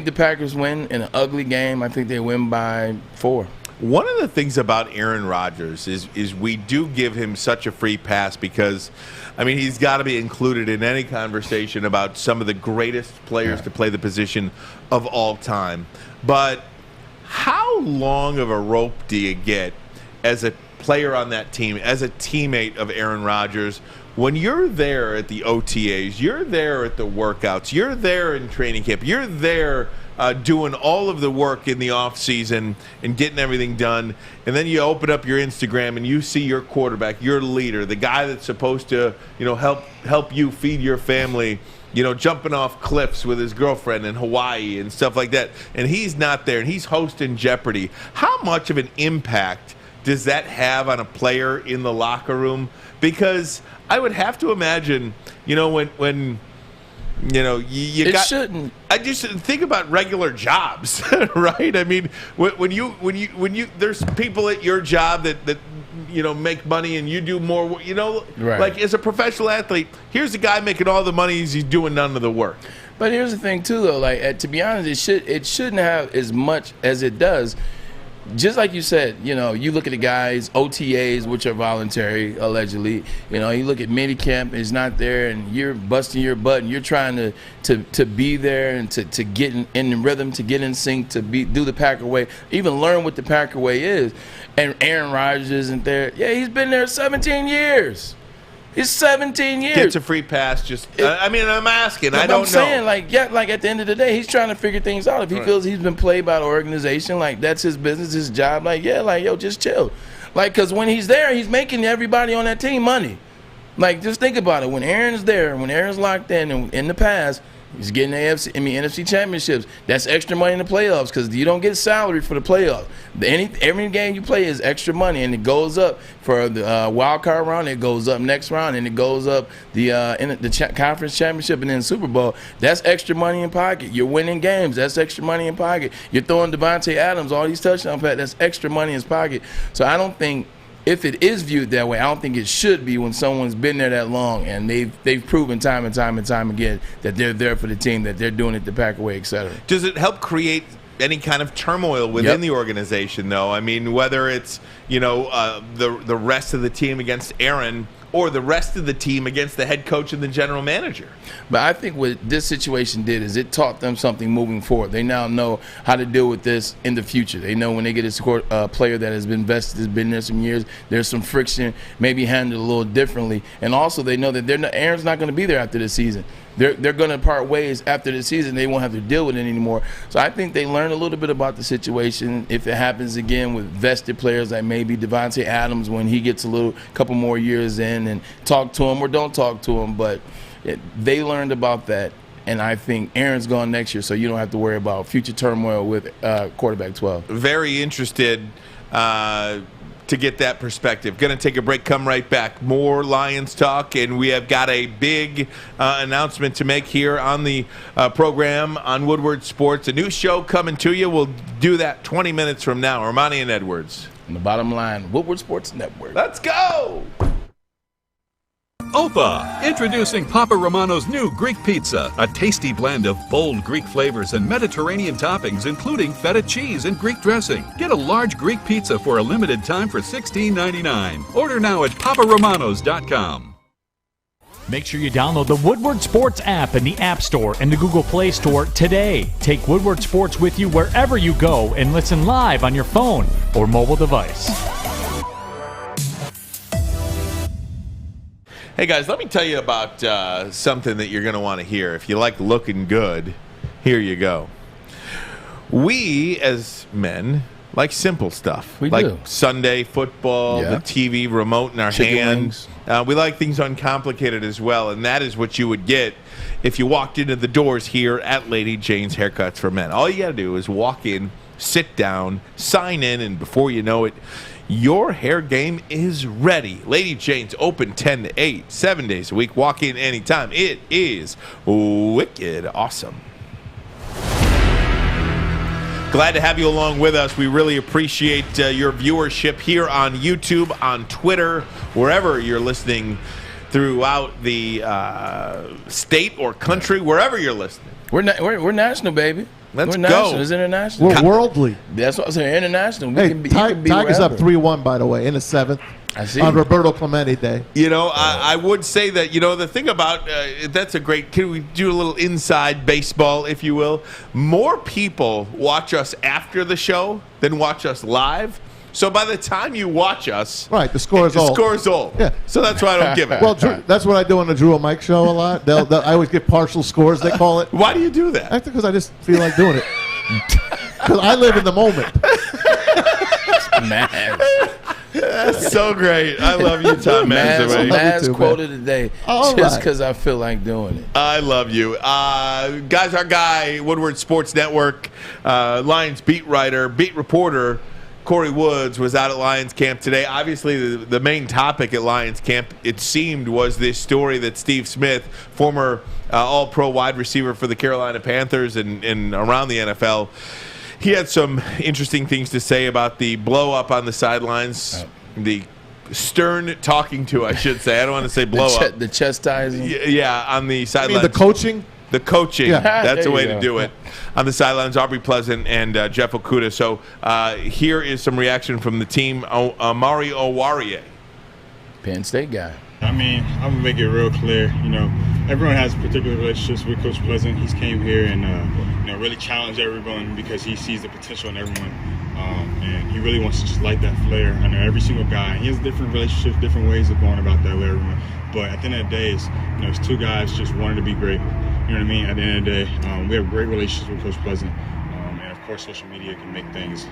the Packers win in an ugly game. I think they win by 4. One of the things about Aaron Rodgers is we do give him such a free pass because, I mean, he's got to be included in any conversation about some of the greatest players to play the position of all time. But how long of a rope do you get as a player on that team, as a teammate of Aaron Rodgers, when you're there at the OTAs, you're there at the workouts, you're there in training camp, you're there doing all of the work in the offseason and getting everything done, and then you open up your Instagram and you see your quarterback, your leader, the guy that's supposed to, help you feed your family, jumping off cliffs with his girlfriend in Hawaii and stuff like that, and he's not there, and he's hosting Jeopardy. How much of an impact does that have on a player in the locker room? Because I would have to imagine, when shouldn't. I just think about regular jobs, right? I mean, when you there's people at your job that make money and you do more, right. Like as a professional athlete, here's the guy making all the money, he's doing none of the work. But here's the thing too, though. Like, to be honest, it shouldn't have as much as it does. Just like you said, you look at the guys, OTAs, which are voluntary, allegedly. You look at minicamp, it's not there, and you're busting your butt, and you're trying to be there and to get in the rhythm, to get in sync, to do the Packer way, even learn what the Packer way is. And Aaron Rodgers isn't there. Yeah, he's been there 17 years. It's 17 years. Gets a free pass. I'm asking. I don't know. I'm saying, like at the end of the day, he's trying to figure things out. If he feels he's been played by the organization, like that's his business, his job, just chill. Like, because when he's there, he's making everybody on that team money. Like, just think about it. When Aaron's there, when Aaron's locked in the past, he's getting NFC championships. That's extra money in the playoffs because you don't get salary for the playoffs. Every game you play is extra money, and it goes up for the wild card round. It goes up next round, and it goes up the conference championship and then Super Bowl. That's extra money in pocket. You're winning games. That's extra money in pocket. You're throwing Devontae Adams all these touchdowns. That's extra money in his pocket. So I don't think. If it is viewed that way, I don't think it should be when someone's been there that long and they've proven time and time again that they're there for the team, that they're doing it the Packer way, et cetera. Does it help create any kind of turmoil within the organization, though? I mean, whether it's the rest of the team against Aaron or the rest of the team against the head coach and the general manager. But I think what this situation did is it taught them something moving forward. They now know how to deal with this in the future. They know when they get a player that has been vested, has been there some years, there's some friction, maybe handled a little differently. And also they know that Aaron's not going to be there after the season. They're going to part ways after the season. They won't have to deal with it anymore. So I think they learned a little bit about the situation. If it happens again with vested players like maybe Devontae Adams when he gets couple more years in, and talk to him or don't talk to him. But they learned about that. And I think Aaron's gone next year, so you don't have to worry about future turmoil with quarterback 12. Very interested to get that perspective. Going to take a break, come right back. More Lions talk, and we have got a big announcement to make here on the program on Woodward Sports. A new show coming to you. We'll do that 20 minutes from now. Armani and Edwards. On the bottom line, Woodward Sports Network. Let's go! Opa! Introducing Papa Romano's new Greek pizza, a tasty blend of bold Greek flavors and Mediterranean toppings, including feta cheese and Greek dressing. Get a large Greek pizza for a limited time for $16.99. Order now at paparomanos.com. Make sure you download the Woodward Sports app in the App Store and the Google Play Store today. Take Woodward Sports with you wherever you go and listen live on your phone or mobile device. Hey, guys, let me tell you about something that you're going to want to hear. If you like looking good, here you go. We, as men, like simple stuff. We like do. Sunday football, the TV remote in our hands. We like things uncomplicated as well, and that is what you would get if you walked into the doors here at Lady Jane's Haircuts for Men. All you got to do is walk in, sit down, sign in, and before you know it, your hair game is ready. Lady Jane's open 10 to 8, 7 days a week. Walk in anytime. It is wicked awesome. Glad to have you along with us. We really appreciate your viewership here on YouTube, on Twitter, wherever you're listening throughout the state or country, wherever you're listening. We're national, baby. Let's We're go. national. It's international. We're worldly. That's what I'm saying. International. Hey, Tigers up 3-1, by the way, in the 7th. I see. On Roberto Clemente Day. You know, I would say that, you know, the thing about that's a great, can we do a little inside baseball, if you will? More people watch us after the show than watch us live. So by the time you watch us, right, the score is old. The score is old. Yeah. So that's why I don't give it. Well, Drew, that's what I do on the Drew and Mike show a lot. I always get partial scores, they call it. Why do you do that? That's because I just feel like doing it. Because I live in the moment. Man. That's so great. I love you, Tom Manzo. Last quote of the day, just because I feel like doing it. I love you. Guys, our guy, Woodward Sports Network, Lions beat writer, beat reporter, Corey Woods was out at Lions camp today. Obviously, the main topic at Lions camp, it seemed, was this story that Steve Smith, former all-pro wide receiver for the Carolina Panthers and around the NFL, he had some interesting things to say about the blow-up on the sidelines, the stern talking to, I should say. I don't want to say blow-up. The chastising? Yeah, on the sidelines. The coaching? The coaching. Yeah. That's a way to do it. On the sidelines, Aubrey Pleasant and Jeff Okudah. So here is some reaction from the team. Amari Owarie. Penn State guy. I mean, I'm going to make it real clear. You know, everyone has particular relationships with Coach Pleasant. He's came here and, really challenged everyone because he sees the potential in everyone. And he really wants to just light that flare under every single guy. He has different relationships, different ways of going about that with everyone. But at the end of the day, it's two guys just wanting to be great. You know what I mean? At the end of the day, we have great relationships with Coach Pleasant. And, of course, social media can make things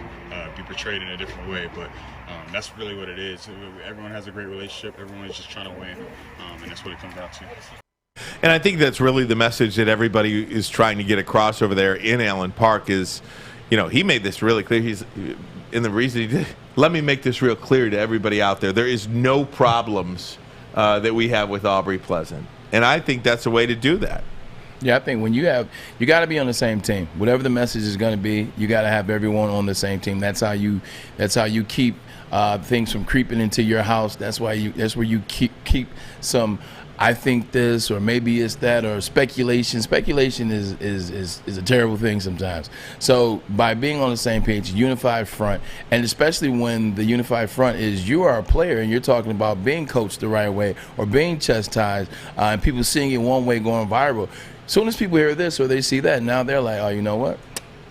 be portrayed in a different way. But that's really what it is. Everyone has a great relationship. Everyone is just trying to win. And that's what it comes down to. And I think that's really the message that everybody is trying to get across over there in Allen Park is, you know, he made this really clear. The reason he did, let me make this real clear to everybody out there. There is no problems that we have with Aubrey Pleasant. And I think that's a way to do that. Yeah, I think when you got to be on the same team. Whatever the message is going to be, you got to have everyone on the same team. That's how you keep things from creeping into your house. That's where you keep some, I think this, or maybe it's that, or speculation. Speculation is a terrible thing sometimes. So by being on the same page, unified front, and especially when the unified front is you are a player and you're talking about being coached the right way or being chastised, and people seeing it one way going viral. As soon as people hear this or they see that, now they're like, oh, you know what?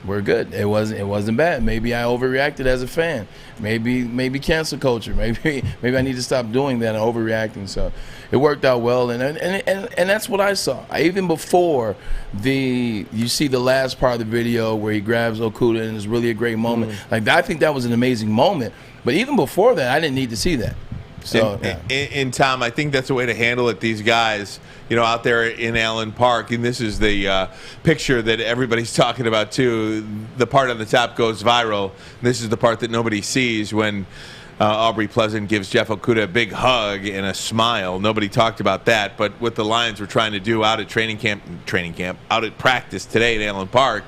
We're good. It wasn't bad. Maybe I overreacted as a fan. Maybe cancel culture. Maybe I need to stop doing that and overreacting. So it worked out well, and that's what I saw. Even before you see the last part of the video where he grabs Okuda and it's really a great moment. Like I think that was an amazing moment. But even before that, I didn't need to see that. So, and Tom, I think that's a way to handle it. These guys, you know, out there in Allen Park, and this is the picture that everybody's talking about too. The part on the top goes viral. This is the part that nobody sees when Aubrey Pleasant gives Jeff Okudah a big hug and a smile. Nobody talked about that, but what the Lions were trying to do out at training camp, out at practice today at Allen Park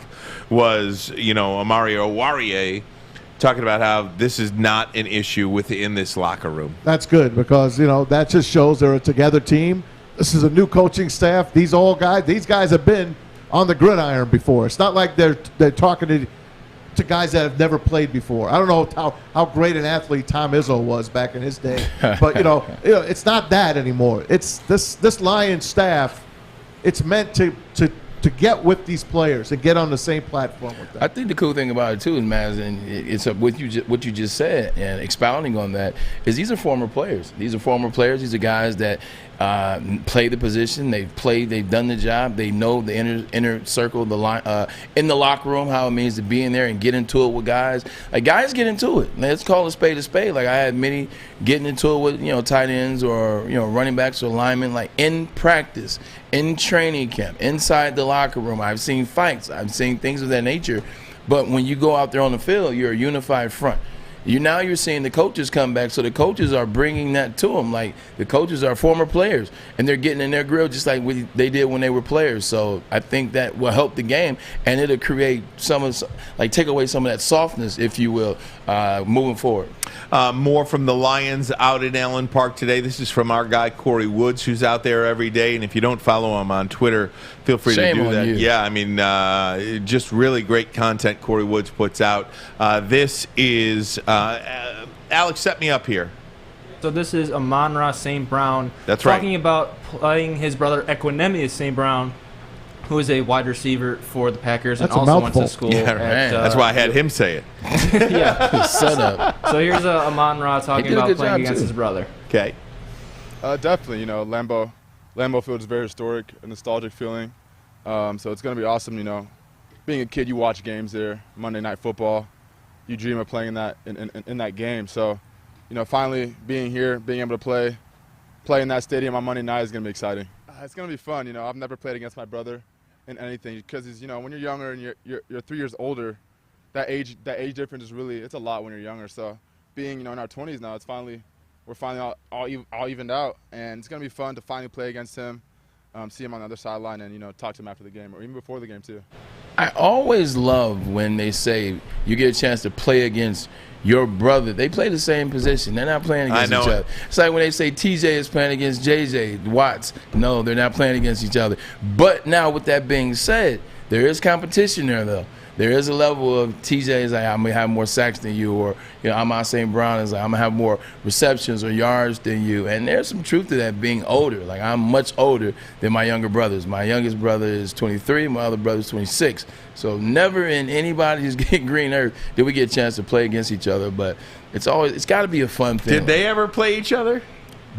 was, you know, Amari Owarie talking about how this is not an issue within this locker room. That's good because, you know, that just shows they're a together team. This is a new coaching staff. These guys have been on the gridiron before. It's not like they're talking to guys that have never played before. I don't know how great an athlete Tom Izzo was back in his day, but you know, it's not that anymore. It's this Lions staff. It's meant to to get with these players and get on the same platform with them. I think the cool thing about it too is, Maz, and it's what you just said, and expounding on that, is these are former players. These are guys that play the position. They've done the job. They know the inner circle, the line in the locker room, how it means to be in there and get into it with guys. Like, guys get into it. Let's call a spade a spade. Like, I had many getting into it with tight ends or running backs or linemen, like in practice, in training camp, inside the locker room. I've seen fights. I've seen things of that nature. But when you go out there on the field, you're a unified front. You're seeing the coaches come back, so the coaches are bringing that to them. Like, the coaches are former players, and they're getting in their grill just like they did when they were players. So I think that will help the game, and it'll create take away some of that softness, if you will, moving forward. More from the Lions out in Allen Park today. This is from our guy Corey Woods, who's out there every day. And if you don't follow him on Twitter, feel free to do that. You. Yeah, I mean, just really great content Corey Woods puts out. This is Alex, set me up here. So this is Amon-Ra St. Brown. That's right. Talking about playing his brother Equinemius St. Brown, who is a wide receiver for the Packers and also went to school. Yeah, right. That's why I had him say it. Yeah. Set up. So here's Amon-Ra talking about playing against his brother. Okay. Definitely, Lambeau Field is very historic, a nostalgic feeling. So it's going to be awesome, Being a kid, you watch games there, Monday Night Football. You dream of playing in that game. So, finally being here, being able to play in that stadium on Monday night is going to be exciting. It's going to be fun. I've never played against my brother in anything because when you're younger and you're 3 years older, that age difference is it's a lot when you're younger. So being in our 20s now, we're finally all evened out, and it's going to be fun to finally play against him. See him on the other sideline and talk to him after the game or even before the game too. I always love when they say you get a chance to play against your brother. They play the same position. They're not playing against each other. It's like when they say TJ is playing against JJ Watts. No, they're not playing against each other. But now, with that being said, there is competition there, though. There is a level of TJ is like, I'm going to have more sacks than you, or Amon St. Brown is like, I'm going to have more receptions or yards than you. And there's some truth to that being older. Like, I'm much older than my younger brothers. My youngest brother is 23, my other brother is 26. So never in anybody's green earth did we get a chance to play against each other, but it's got to be a fun thing. Did they ever play each other?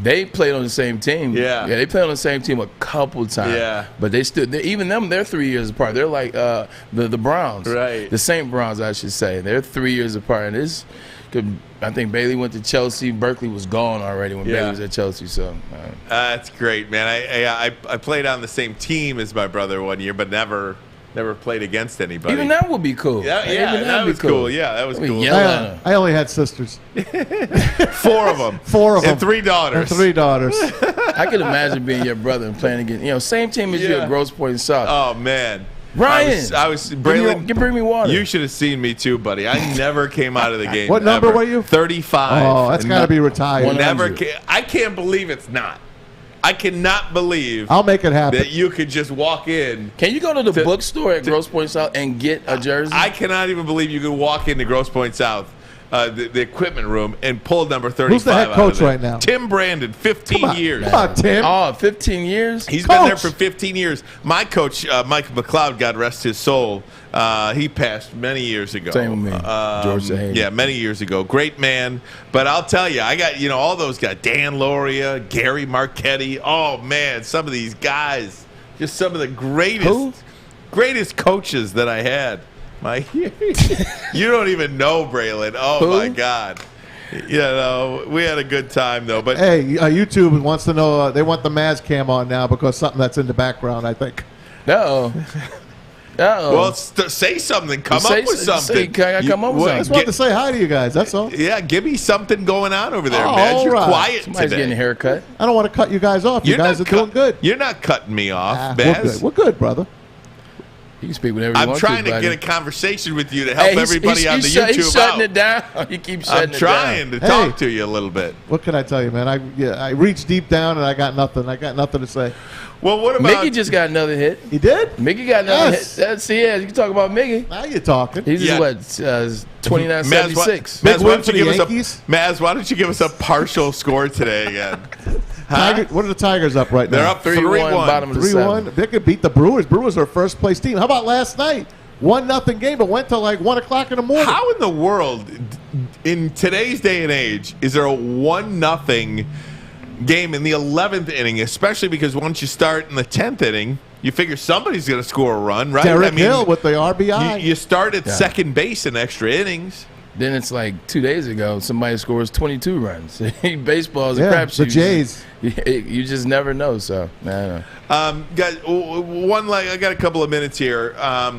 They played on the same team. Yeah, they played on the same team a couple times. Yeah. But they're 3 years apart. They're like the Browns. Right. The St. Browns, I should say. They're 3 years apart. And I think Bailey went to Chelsea. Berkeley was gone already when Bailey was at Chelsea. So that's great, man. I played on the same team as my brother one year, but never played against anybody. Even that would be cool. Yeah, that was cool. Yeah, that was cool. I only had sisters. 4 of them. 4 of them. And 3 daughters. And 3 daughters. I could imagine being your brother and playing against, same team as you at Grosse Pointe South. Oh, man. Ryan, I was Braylon. Bring me water. You should have seen me too, buddy. I never came out of the game. What number were you? 35. Oh, that's got to be retired. I can't believe it's not. I cannot believe I'll make it happen. that you could just walk in. Can you go to the bookstore at Grosse Pointe South and get a jersey? I cannot even believe you could walk into Grosse Pointe South, the equipment room, and pull number 35. Who's the head coach right now? Tim Brandon, 15 years. Come on, Tim. Oh, 15 years? He's been there for 15 years. My coach, Mike McLeod, God rest his soul, he passed many years ago. Same with me. George Sahady. Yeah, many years ago. Great man. But I'll tell you, I got, all those guys. Dan Loria, Gary Marchetti. Oh, man, some of these guys. Just some of the greatest coaches that I had. You don't even know Braylon. Oh, my God. We had a good time, though. But hey, YouTube wants to know, they want the Maz cam on now because something that's in the background, I think. Uh-oh. Well, say something. Come up with something. I come up with something? I just wanted to say hi to you guys. That's all. Yeah, give me something going on over there, man. You're quiet Somebody's today. getting a haircut. I don't want to cut you guys off. You guys are doing good. You're not cutting me off, Baz. We're good, brother. You can speak whenever you want I'm to. trying to get a conversation with you to help everybody on the YouTube he's shutting it down. You keep shutting it down. I'm trying to talk to you a little bit. What can I tell you, man? I reached deep down and I got nothing. I got nothing to say. Well, what about Mickey? Just got another hit. He did? Mickey got another hit. That's you can talk about Mickey. Now you're talking. He's just 29.76. Maz, why don't you give us a partial score today again? What are the Tigers up right now? They're up 3-1. Bottom of the 3-1. They could beat the Brewers. Brewers are first place team. How about last night? 1-0 game, but went to like 1 o'clock in the morning. How in the world, in today's day and age, is there a 1-0 game in the 11th inning? Especially because once you start in the 10th inning, you figure somebody's going to score a run, right? Derek Hill with the RBI. You start at second base in extra innings. Then it's like 2 days ago, somebody scores 22 runs. Baseball is a crapshoot. The Jays. You just never know. So, guys, I got a couple of minutes here. I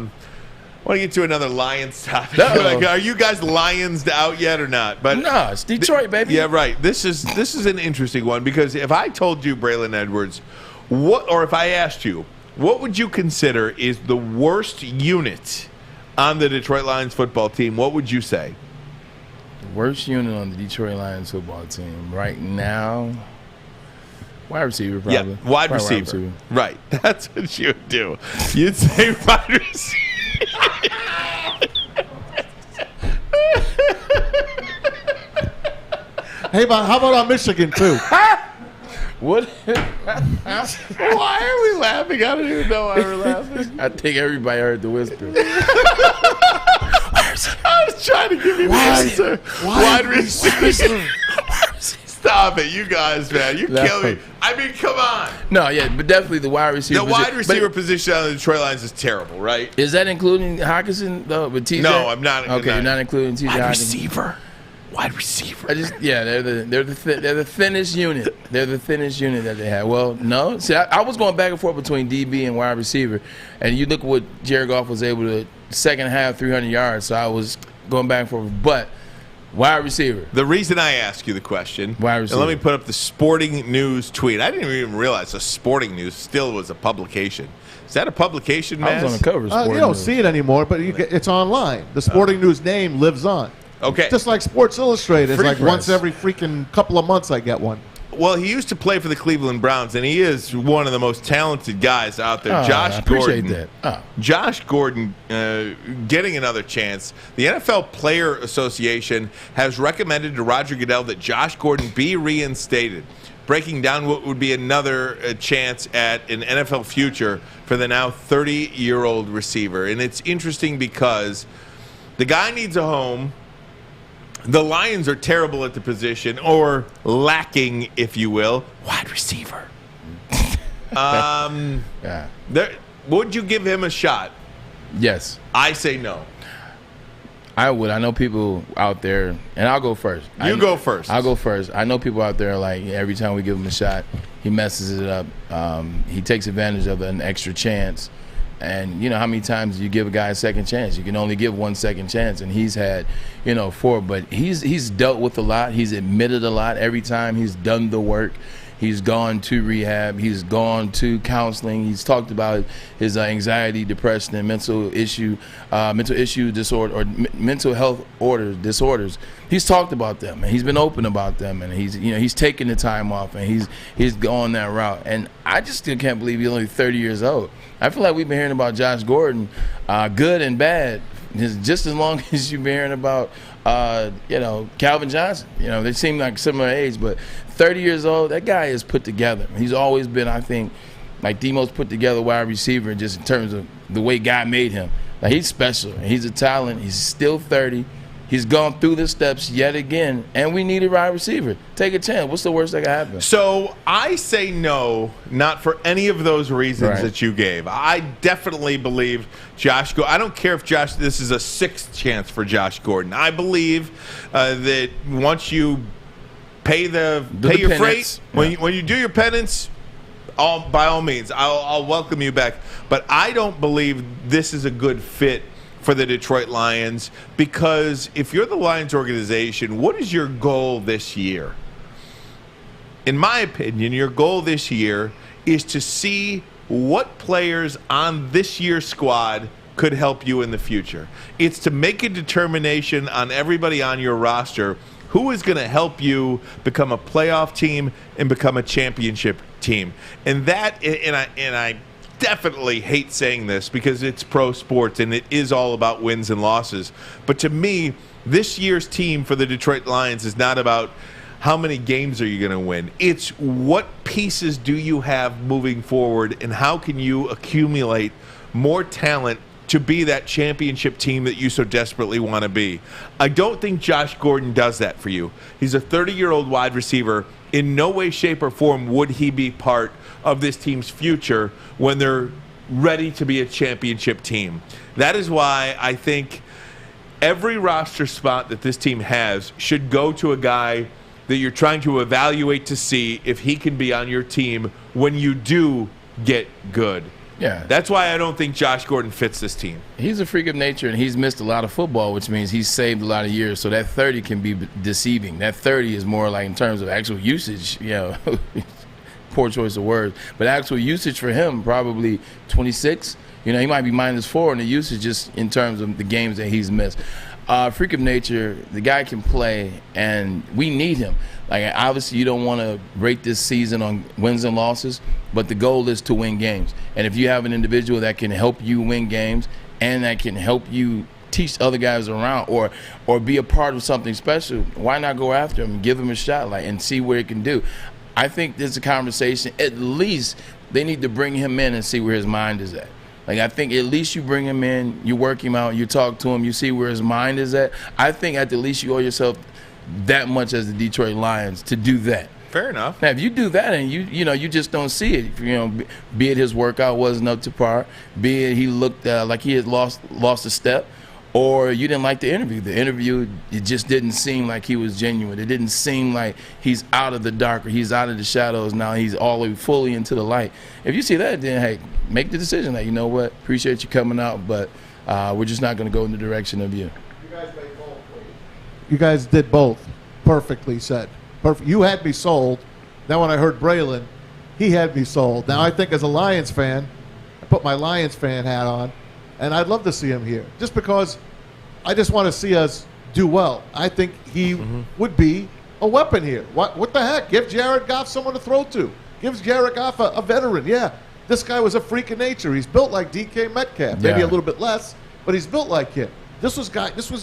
want to get to another Lions topic. Are you guys Lions out yet or not? But no, it's Detroit, baby. Yeah, right. This is an interesting one because if I told you, Braylon Edwards, if I asked you, what would you consider is the worst unit on the Detroit Lions football team, what would you say? The worst unit on the Detroit Lions football team right now, wide receiver, probably. Yeah, wide receiver. Right. That's what you would do. You'd say wide receiver. Hey, how about on Michigan, too? What? Why are we laughing? I don't even know why we're laughing. I think everybody heard the whisper. I was trying to give you the answer. Wide receiver. Stop it, you guys, man. You kill me. I mean, come on. No, yeah, but definitely the wide receiver. The wide receiver position on the Detroit Lions is terrible, right? Is that including Hockenson, though, with TJ? No, I'm not. Okay, you're not including TJ Wide Hockenson. receiver. Wide receiver. They're the thinnest unit. They're the thinnest unit that they have. Well, no. See, I was going back and forth between DB and wide receiver, and you look at what Jared Goff was able to second half 300 yards. So I was going back and forth, but wide receiver. The reason I ask you the question, wide receiver. And let me put up the Sporting News tweet. I didn't even realize the Sporting News still was a publication. Is that a publication, man? I was on the cover of Sporting You don't News. see it anymore, but it's online. The Sporting News name lives on. Okay. Just like Sports Illustrated. It's Free like press. once every freaking couple of months I get one. Well, he used to play for the Cleveland Browns, and he is one of the most talented guys out there. Josh Gordon. That. Josh Gordon getting another chance. The NFL Player Association has recommended to Roger Goodell that Josh Gordon be reinstated, breaking down what would be another chance at an NFL future for the now 30-year-old receiver. And it's interesting because the guy needs a home. The Lions are terrible at the position, or lacking, if you will, wide receiver. Would you give him a shot? Yes. I say no. I would. I know people out there, and I'll go first. Go first. I'll go first. I know people out there like every time we give him a shot, he messes it up. He takes advantage of an extra chance. And you know how many times you give a guy a second chance? You can only give 1 second chance, and he's had, 4. But he's dealt with a lot. He's admitted a lot every time he's done the work. He's gone to rehab. He's gone to counseling. He's talked about his anxiety, depression, and mental issue disorder or mental health disorders. He's talked about them, and he's been open about them, and he's taken the time off, and he's gone that route. And I just still can't believe he's only 30 years old. I feel like we've been hearing about Josh Gordon, good and bad, just as long as you've been hearing about, Calvin Johnson. They seem like similar age, but 30 years old, that guy is put together. He's always been, I think, like the most put together wide receiver just in terms of the way God made him. Like, he's special. He's a talent. He's still 30. He's gone through the steps yet again, and we need a wide receiver. Take a chance. What's the worst that can happen? So I say no, not for any of those reasons that you gave. I definitely believe Josh Gordon. I don't care if this is a 6th chance for Josh Gordon. I believe that once you pay your freight, when you do your penance, by all means, I'll welcome you back. But I don't believe this is a good fit for the Detroit Lions, because if you're the Lions organization, what is your goal this year? In my opinion, your goal this year is to see what players on this year's squad could help you in the future. It's to make a determination on everybody on your roster who is going to help you become a playoff team and become a championship team. And I definitely hate saying this because it's pro sports and it is all about wins and losses. But to me, this year's team for the Detroit Lions is not about how many games are you going to win. It's what pieces do you have moving forward, and how can you accumulate more talent to be that championship team that you so desperately want to be. I don't think Josh Gordon does that for you. He's a 30-year-old wide receiver. In no way, shape, or form would he be part of this team's future when they're ready to be a championship team. That is why I think every roster spot that this team has should go to a guy that you're trying to evaluate to see if he can be on your team when you do get good. Yeah. That's why I don't think Josh Gordon fits this team. He's a freak of nature, and he's missed a lot of football, which means he's saved a lot of years. So that 30 can be deceiving. That 30 is more like in terms of actual usage, poor choice of words. But actual usage for him, probably 26. He might be -4 in the usage just in terms of the games that he's missed. Freak of nature, the guy can play, and we need him. Like, obviously, you don't want to rate this season on wins and losses, but the goal is to win games. And if you have an individual that can help you win games and that can help you teach other guys around or be a part of something special, why not go after him and give him a shot and see what it can do? I think there's a conversation. At least they need to bring him in and see where his mind is at. I think at least you bring him in, you work him out, you talk to him, you see where his mind is at. I think at the least you owe yourself that much as the Detroit Lions to do that. Fair enough. Now, if you do that and you just don't see it, be it his workout wasn't up to par, be it he looked like he had lost a step, or you didn't like the interview. The interview, it just didn't seem like he was genuine. It didn't seem like he's out of the dark or he's out of the shadows. Now he's all the way fully into the light. If you see that, then, hey, make the decision that, you know what, appreciate you coming out, but we're just not going to go in the direction of you. You guys made both. You guys did both. Perfectly said. Perfect. You had me sold. Now when I heard Braylon, he had me sold. Now I think as a Lions fan, I put my Lions fan hat on, and I'd love to see him here, just because I just want to see us do well. I think he would be a weapon here. What the heck? Give Jared Goff someone to throw to. Give Jared Goff a veteran. Yeah, this guy was a freak of nature. He's built like DK Metcalf, maybe a little bit less, but he's built like him. This was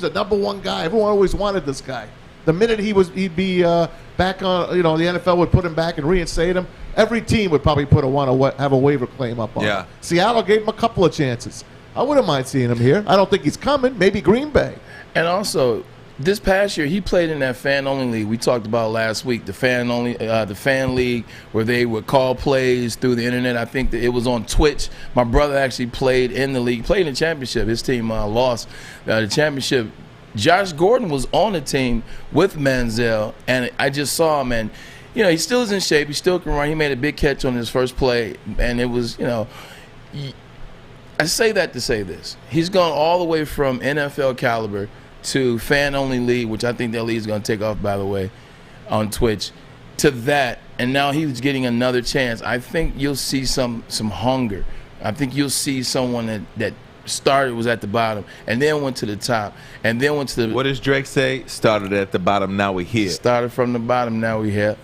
the number one guy. Everyone always wanted this guy. The minute he'd be back on, the NFL would put him back and reinstate him. Every team would probably have a waiver claim up on him. Seattle gave him a couple of chances. I wouldn't mind seeing him here. I don't think he's coming. Maybe Green Bay. And also, this past year, he played in that fan-only league we talked about last week, the fan league, where they would call plays through the internet. I think that it was on Twitch. My brother actually played in the league, played in the championship. His team lost the championship. Josh Gordon was on the team with Manziel, and I just saw him, and he still is in shape. He still can run. He made a big catch on his first play, and it was, I say that to say this. He's gone all the way from NFL caliber to fan-only league, which I think that league is going to take off, by the way, on Twitch, to that, and now he's getting another chance. I think you'll see some hunger. I think you'll see someone that started, was at the bottom, and then went to the top, and then went to the... What does Drake say? Started at the bottom, now we're here. Started from the bottom, now we're here.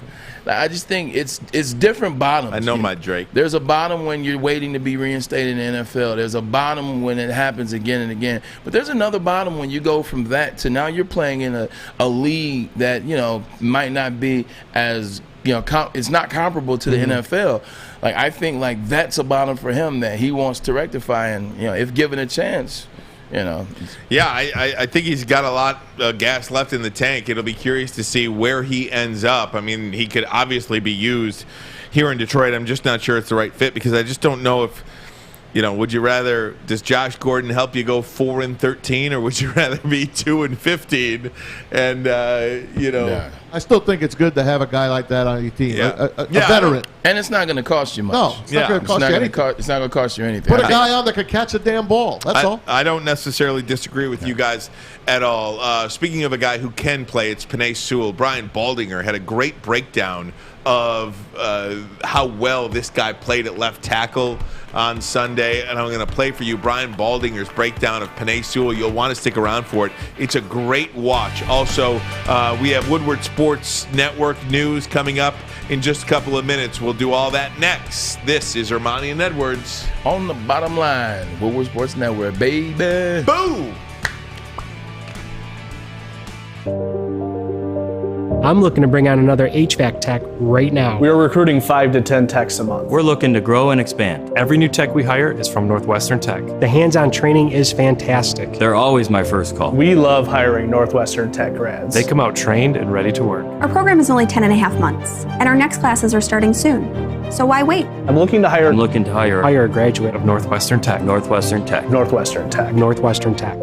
I just think it's different bottoms. I know my Drake. There's a bottom when you're waiting to be reinstated in the NFL. There's a bottom when it happens again and again. But there's another bottom when you go from that to now you're playing in a league that, might not be as, it's not comparable to the NFL. I think that's a bottom for him that he wants to rectify, and if given a chance, Yeah, I think he's got a lot of gas left in the tank. It'll be curious to see where he ends up. I mean, he could obviously be used here in Detroit. I'm just not sure it's the right fit, because I just don't know if, would you rather, does Josh Gordon help you go 4-13, or would you rather be 2-15? And, I still think it's good to have a guy like that on your team, a veteran. And it's not going to cost you much. No, it's not going to cost you anything. It's not going to cost you anything. Put a guy on that can catch a damn ball. That's all. I don't necessarily disagree with you guys at all. Speaking of a guy who can play, it's Penei Sewell. Brian Baldinger had a great breakdown of how well this guy played at left tackle on Sunday, and I'm going to play for you Brian Baldinger's breakdown of Penei Sewell. You'll want to stick around for it. It's a great watch. Also, we have Woodward Sports Network news coming up in just a couple of minutes. We'll do all that next. This is Armani and Edwards. On the bottom line, Woodward Sports Network, baby. Boom! I'm looking to bring on another HVAC tech right now. We are recruiting 5 to 10 techs a month. We're looking to grow and expand. Every new tech we hire is from Northwestern Tech. The hands-on training is fantastic. They're always my first call. We love hiring Northwestern Tech grads. They come out trained and ready to work. Our program is only 10 and a half months, and our next classes are starting soon. So why wait? I'm looking to hire a graduate of Northwestern Tech. Northwestern Tech. Northwestern Tech. Northwestern Tech.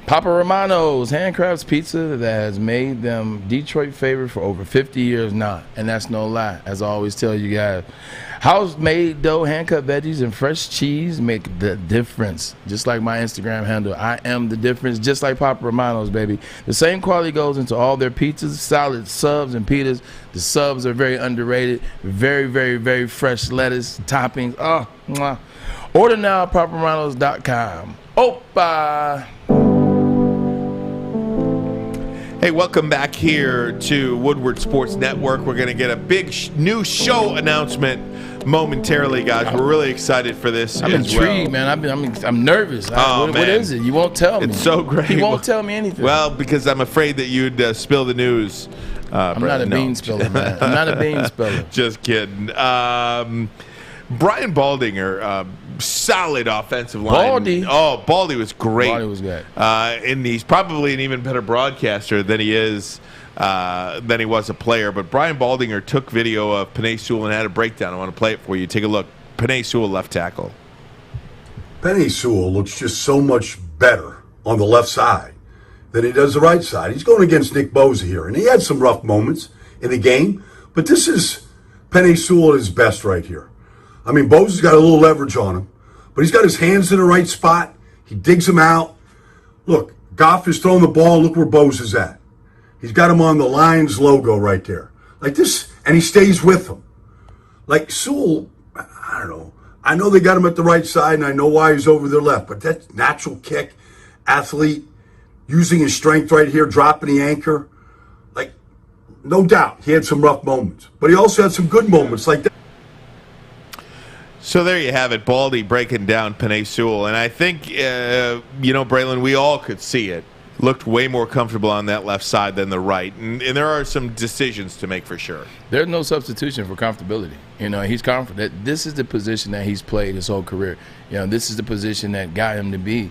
Papa Romano's handcrafts pizza that has made them Detroit favorite for over 50 years now, and that's no lie. As I always tell you guys, house-made dough, hand-cut veggies, and fresh cheese make the difference. Just like my Instagram handle, I am the difference. Just like Papa Romano's, baby. The same quality goes into all their pizzas, salads, subs, and pitas. The subs are very underrated. Very, very, very fresh lettuce, toppings. Oh, mwah. Order now at paparomano's.com. Opa! Hey, welcome back here to Woodward Sports Network. We're going to get a big new show announcement momentarily, guys. We're really excited for this. I'm intrigued, man. I'm nervous. What is it? You won't tell me. It's so great. You won't tell me anything. Well, because I'm afraid that you'd spill the news. I'm not a bean spiller, man. I'm not a bean spiller. Just kidding. Brian Baldinger, solid offensive line. Baldy was great. Baldy was good. And he's probably an even better broadcaster than he was a player. But Brian Baldinger took video of Penei Sewell and had a breakdown. I want to play it for you. Take a look. Penei Sewell, left tackle. Penei Sewell looks just so much better on the left side than he does the right side. He's going against Nick Bosa here, and he had some rough moments in the game. But this is Penei Sewell at his best right here. I mean, Bosa's got a little leverage on him, but he's got his hands in the right spot. He digs him out. Look, Goff is throwing the ball. Look where Bosa's at. He's got him on the Lions logo right there. Like this, and he stays with him. Like Sewell, I don't know. I know they got him at the right side, and I know why he's over their left, but that natural kick, athlete, using his strength right here, dropping the anchor. Like, no doubt, he had some rough moments, but he also had some good moments like that. So there you have it, Baldy breaking down Penei Sewell. And I think, Braylon, we all could see it. Looked way more comfortable on that left side than the right. And there are some decisions to make for sure. There's no substitution for comfortability. He's confident. This is the position that he's played his whole career. This is the position that got him to be,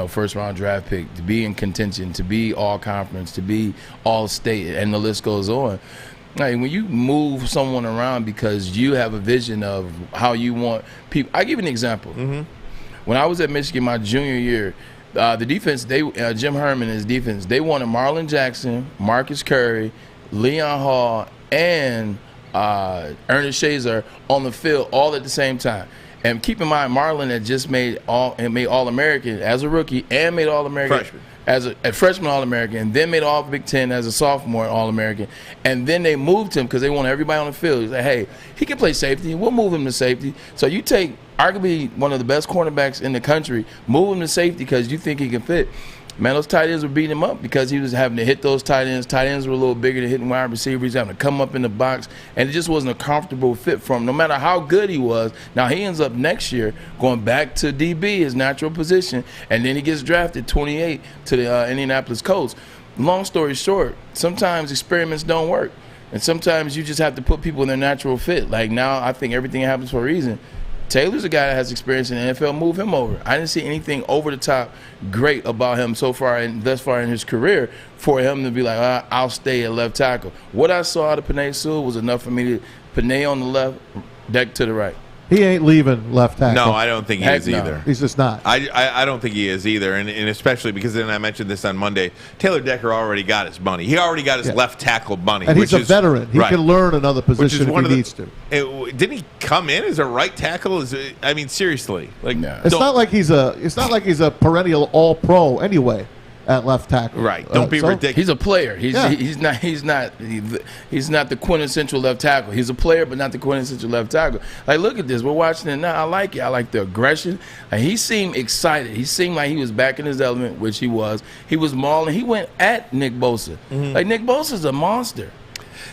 first-round draft pick, to be in contention, to be all-conference, to be all-state, and the list goes on. Like, when you move someone around because you have a vision of how you want people. I'll give you an example. Mm-hmm. When I was at Michigan my junior year, the defense, Jim Herman and his defense, they wanted Marlon Jackson, Marcus Curry, Leon Hall, and Ernest Shazer on the field all at the same time. And keep in mind, Marlon had just made All-American as a rookie and made All-American. Freshman. As a freshman All-American, and then made All Big Ten as a sophomore All-American. And then they moved him because they wanted everybody on the field. He's like, hey, he can play safety. We'll move him to safety. So you take arguably one of the best cornerbacks in the country, move him to safety because you think he can fit. Man, those tight ends were beating him up because he was having to hit those tight ends. Tight ends were a little bigger than hitting wide receivers. He's having to come up in the box, and it just wasn't a comfortable fit for him, no matter how good he was. Now, he ends up next year going back to DB, his natural position, and then he gets drafted 28 to the Indianapolis Colts. Long story short, sometimes experiments don't work, and sometimes you just have to put people in their natural fit. Like now, I think everything happens for a reason. Taylor's a guy that has experience in the NFL. Move him over. I didn't see anything over the top great about him so far and thus far in his career for him to be like, I'll stay at left tackle. What I saw out of Penei Sewell was enough for me to Penei on the left, Deck to the right. He ain't leaving left tackle. No, I don't think he is either. He's just not. I don't think he is either, and especially because then I mentioned this on Monday. Taylor Decker already got his money. He already got his left tackle money. And he's a veteran. He can learn another position if he needs to. Didn't he come in as a right tackle? Seriously. It's not like he's a perennial All-Pro anyway. At left tackle, right? Don't be ridiculous. He's a player. He's not the quintessential left tackle. He's a player, but not the quintessential left tackle. Like, look at this. We're watching it now. I like it. I like the aggression. He seemed excited. He seemed like he was back in his element, which he was. He was mauling. He went at Nick Bosa. Mm-hmm. Like, Nick Bosa's a monster.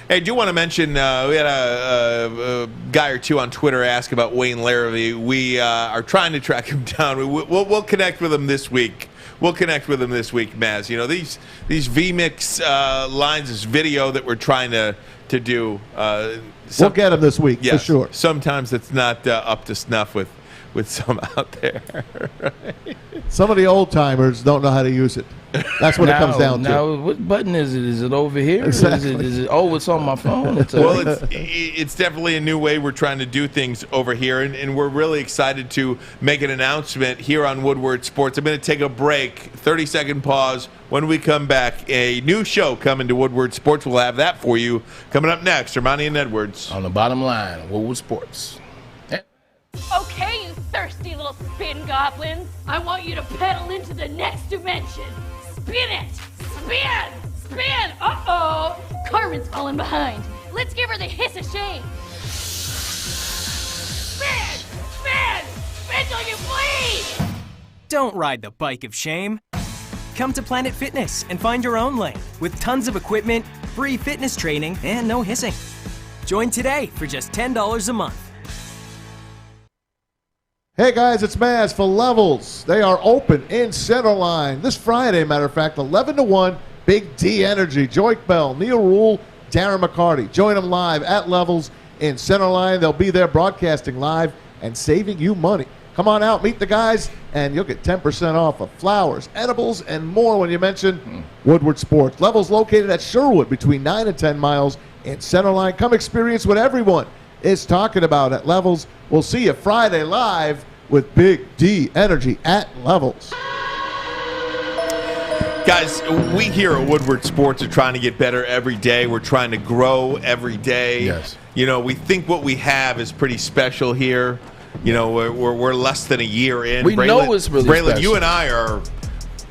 Hey, I do want to mention we had a guy or two on Twitter ask about Wayne Larrivee. We are trying to track him down. We'll connect with him this week. we'll connect with him this week, Maz. You know, these VMix lines, this video that we're trying to do. We'll get him this week, for sure. Sometimes it's not up to snuff with some out there. Right? Some of the old-timers don't know how to use it. That's what it comes down to. Now, what button is it? Is it over here? Exactly. Is it, oh, it's on my phone. It's definitely a new way we're trying to do things over here, and we're really excited to make an announcement here on Woodward Sports. I'm going to take a break, 30-second pause. When we come back, a new show coming to Woodward Sports. We'll have that for you coming up next. Armani and Edwards. On the bottom line, Woodward Sports. Okay, you thirsty little spin goblins. I want you to pedal into the next dimension. Spin it! Spin! Spin! Uh-oh! Carmen's falling behind. Let's give her the hiss of shame. Spin! Spin! Spin till you bleed! Don't ride the bike of shame. Come to Planet Fitness and find your own lane with tons of equipment, free fitness training, and no hissing. Join today for just $10 a month. Hey guys, it's Maz for Levels. They are open in Centerline this Friday, matter of fact, 11 to 1, Big D Energy, Joik Bell, Neil Rule, Darren McCarty. Join them live at Levels in Centerline. They'll be there broadcasting live and saving you money. Come on out, meet the guys, and you'll get 10% off of flowers, edibles, and more when you mention Woodward Sports. Levels located at Sherwood between 9 and 10 miles in Centerline. Come experience what everyone is talking about at Levels. We'll see you Friday live with Big D Energy at Levels. Guys, we here at Woodward Sports are trying to get better every day. We're trying to grow every day. Yes. You know, we think what we have is pretty special here. You know, we're less than a year in. We know it's really Braylon, special. you and I are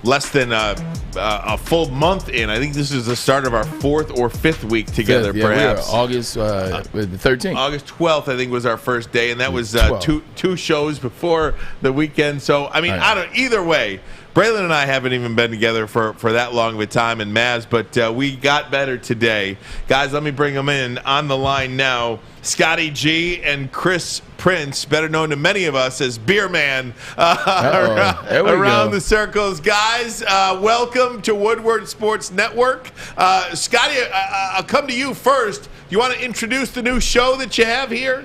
less than a full month in. I think this is the start of our 4th or 5th week together, perhaps. We are August the 13th. August 12th, I think, was our first day, and that was two shows before the weekend. So, I mean, either way, Braylon and I haven't even been together for that long of a time, and Maz, but we got better today. Guys, let me bring them in on the line now. Scotty G and Chris Prince, better known to many of us as Beer Man, around the circles. Guys, welcome to Woodward Sports Network. Scotty, I'll come to you first. You want to introduce the new show that you have here?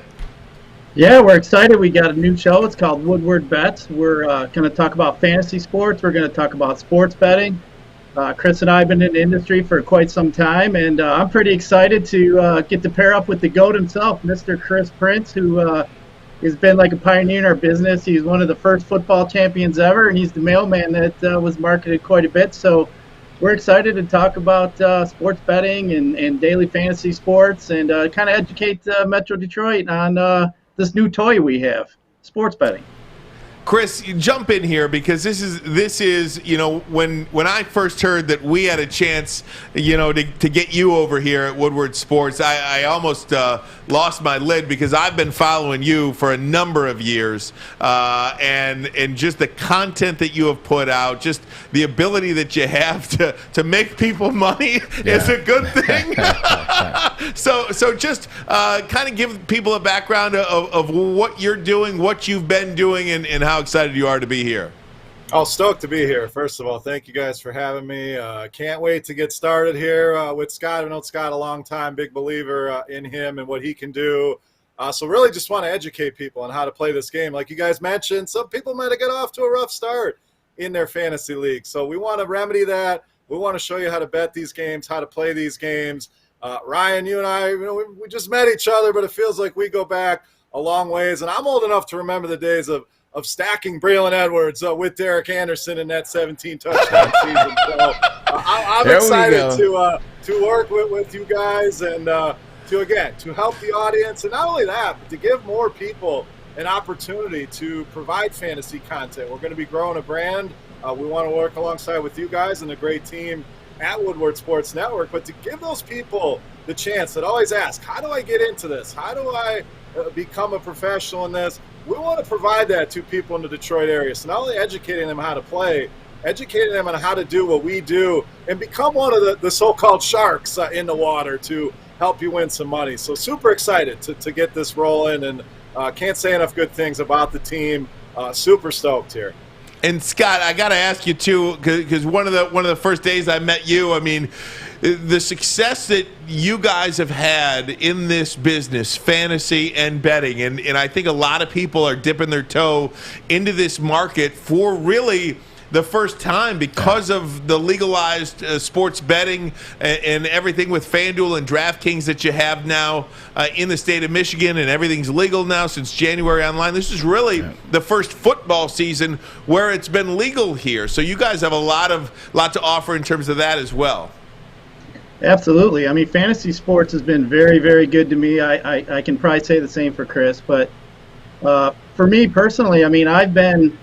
Yeah, we're excited. We got a new show. It's called Woodward Bets. We're going to talk about fantasy sports. We're going to talk about sports betting. Chris and I have been in the industry for quite some time, and I'm pretty excited to get to pair up with the GOAT himself, Mr. Chris Prince, who has been like a pioneer in our business. He's one of the first football champions ever, and he's the mailman that was marketed quite a bit. So we're excited to talk about sports betting and daily fantasy sports and kind of educate Metro Detroit on this new toy we have, sports betting. Chris, you jump in here because this is you know, when I first heard that we had a chance, you know, to get you over here at Woodward Sports, I almost lost my lid because I've been following you for a number of years, and just the content that you have put out, just the ability that you have to make people money is a good thing. So just kind of give people a background of what you're doing, what you've been doing, and how excited you are to be here. Oh, stoked to be here. First of all, thank you guys for having me. Can't wait to get started here with Scott. I've known Scott a long time, big believer in him and what he can do. So really just want to educate people on how to play this game. Like you guys mentioned, some people might have got off to a rough start in their fantasy league. So we want to remedy that. We want to show you how to bet these games, how to play these games. Ryan, you and I, you know, we just met each other, but it feels like we go back a long ways. And I'm old enough to remember the days of stacking Braylon Edwards with Derek Anderson in that 17-touchdown season. So I'm excited to work with you guys and to help the audience. And not only that, but to give more people an opportunity to provide fantasy content. We're going to be growing a brand. We want to work alongside with you guys and a great team at Woodward Sports Network. But to give those people the chance that always ask, how do I get into this? How do I become a professional in this? We want to provide that to people in the Detroit area. So not only educating them how to play, educating them on how to do what we do and become one of the so-called sharks in the water to help you win some money. So super excited to get this rolling and can't say enough good things about the team. Super stoked here. And Scott, I got to ask you too, because one of the first days I met you, I mean, the success that you guys have had in this business, fantasy and betting, and I think a lot of people are dipping their toe into this market for really the first time because of the legalized sports betting and everything with FanDuel and DraftKings that you have now in the state of Michigan, and everything's legal now since January online. This is really the first football season where it's been legal here. So you guys have a lot to offer in terms of that as well. Absolutely. I mean, fantasy sports has been very, very good to me. I can probably say the same for Chris, but for me personally, I mean, I've been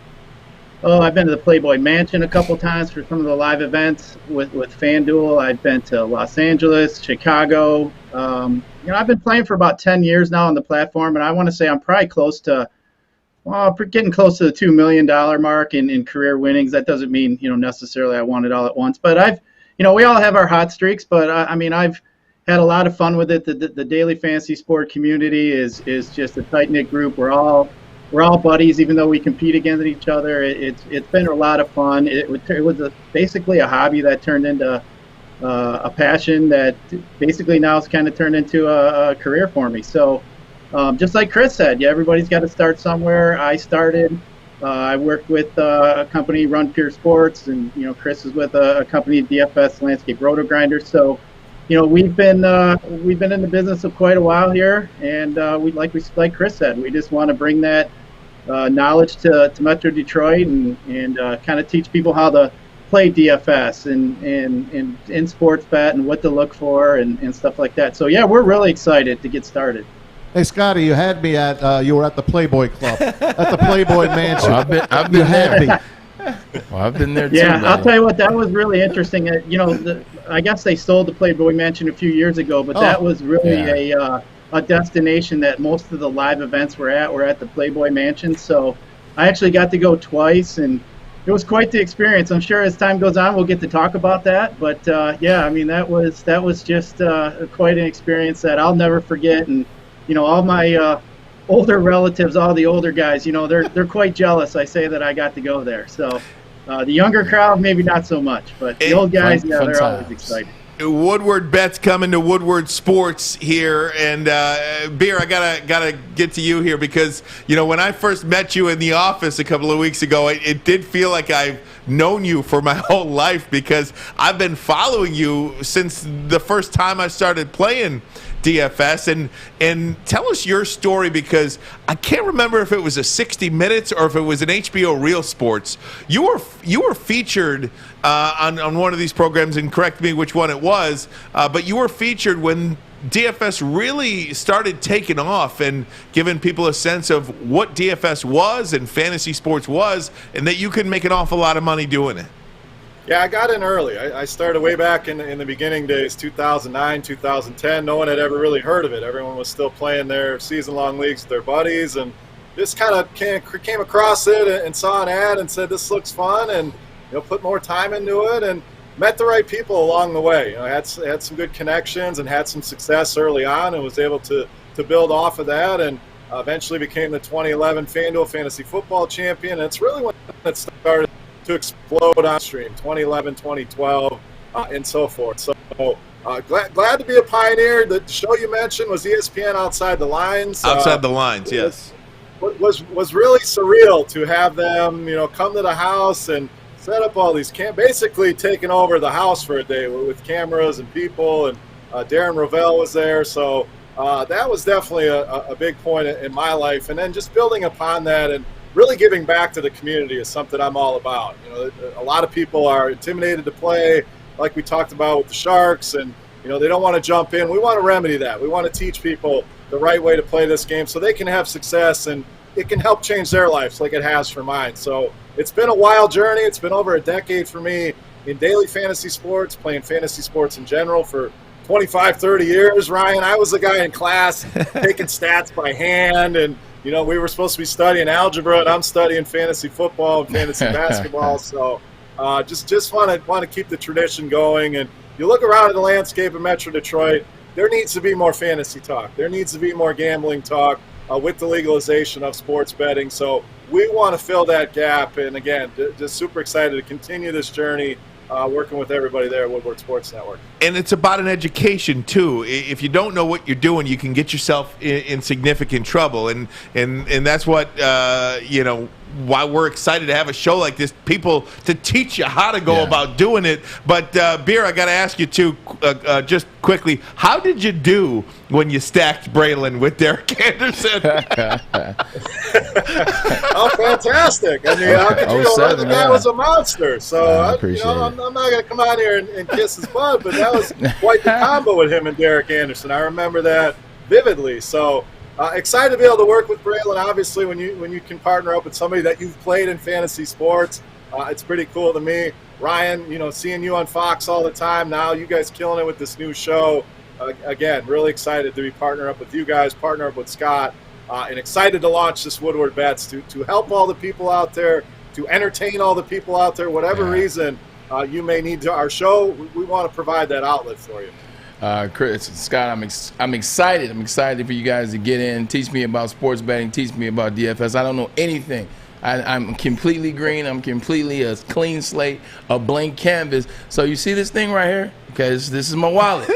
to the Playboy Mansion a couple times for some of the live events with FanDuel. I've been to Los Angeles, Chicago. I've been playing for about 10 years now on the platform, and I want to say I'm probably getting close to the $2 million mark in career winnings. That doesn't mean, necessarily I won it all at once, but we all have our hot streaks, but I've had a lot of fun with it. The daily fantasy sport community is just a tight-knit group. We're all buddies, even though we compete against each other. It's been a lot of fun. It was basically a hobby that turned into a passion that basically now has kind of turned into a career for me. So just like Chris said, everybody's got to start somewhere. I started. I worked with a company, Run Pure Sports, and Chris is with a company, DFS Landscape Roto Grinders. So we've been in the business of quite a while here, and like Chris said, we just want to bring that knowledge to Metro Detroit and kind of teach people how to play DFS and in sports bet and what to look for and stuff like that. So we're really excited to get started. Hey, Scotty, you had me you were at the Playboy Club, at the Playboy Mansion. I've been there. Well, I've been there too. Yeah, man. I'll tell you what, that was really interesting. I guess they sold the Playboy Mansion a few years ago, but that was really a destination that most of the live events were at the Playboy Mansion. So I actually got to go twice, and it was quite the experience. I'm sure as time goes on, we'll get to talk about that. But that was just quite an experience that I'll never forget. And all my older relatives, all the older guys, they're quite jealous. I say that I got to go there. So the younger crowd, maybe not so much, but the old guys, they're always excited. Woodward Bets coming to Woodward Sports here, and Beer, I gotta get to you here because when I first met you in the office a couple of weeks ago, it did feel like I've known you for my whole life because I've been following you since the first time I started playing DFS, and tell us your story because I can't remember if it was a 60 Minutes or if it was an HBO Real Sports. You were featured on one of these programs, and correct me which one it was, but you were featured when DFS really started taking off and giving people a sense of what DFS was and fantasy sports was, and that you could make an awful lot of money doing it. Yeah, I got in early. I started way back in the beginning days, 2009, 2010. No one had ever really heard of it. Everyone was still playing their season-long leagues with their buddies, and just kind of came across it and saw an ad and said, this looks fun, and put more time into it and met the right people along the way. I had some good connections and had some success early on and was able to build off of that, and eventually became the 2011 FanDuel Fantasy Football Champion. And it's really when it started to explode downstream, 2011, 2012, and so forth. So glad to be a pioneer. The show you mentioned was ESPN Outside the Lines. Outside the Lines, yes. Was really surreal to have them, come to the house and set up all these basically taking over the house for a day with cameras and people, and Darren Rovell was there. So that was definitely a big point in my life. And then just building upon that and really giving back to the community is something I'm all about. A lot of people are intimidated to play, like we talked about with the Sharks, and they don't want to jump in. We want to remedy that. We want to teach people the right way to play this game so they can have success and it can help change their lives like it has for mine. So it's been a wild journey. It's been over a decade for me in daily fantasy sports, playing fantasy sports in general for 25, 30 years. Ryan, I was the guy in class taking stats by hand, and we were supposed to be studying algebra, and I'm studying fantasy football and fantasy basketball. So just want to keep the tradition going. And you look around at the landscape of Metro Detroit, there needs to be more fantasy talk. There needs to be more gambling talk with the legalization of sports betting. So we want to fill that gap. And again, just super excited to continue this journey, working with everybody there at Woodward Sports Network. And it's about an education too. If you don't know what you're doing, you can get yourself in significant trouble. And that's what why we're excited to have a show like this, people to teach you how to go about doing it. But Beer, I got to ask you too, just quickly, how did you do when you stacked Braylon with Derek Anderson? Oh, fantastic! I mean, how could you know, the guy was a monster. So I'm not going to come out here and kiss his butt, but that was quite the combo with him and Derek Anderson. I remember that vividly. So. Excited to be able to work with Braylon. Obviously, when you can partner up with somebody that you've played in fantasy sports, it's pretty cool to me. Ryan, seeing you on Fox all the time now, you guys killing it with this new show. Again, really excited to be partnering up with you guys, partner up with Scott, and excited to launch this Woodward Bets to help all the people out there, to entertain all the people out there, whatever reason you may need to our show. We want to provide that outlet for you. Chris, Scott, I'm excited. I'm excited for you guys to get in, teach me about sports betting, teach me about DFS. I don't know anything. I'm completely green. I'm completely a clean slate, a blank canvas. So you see this thing right here? Okay, this is my wallet.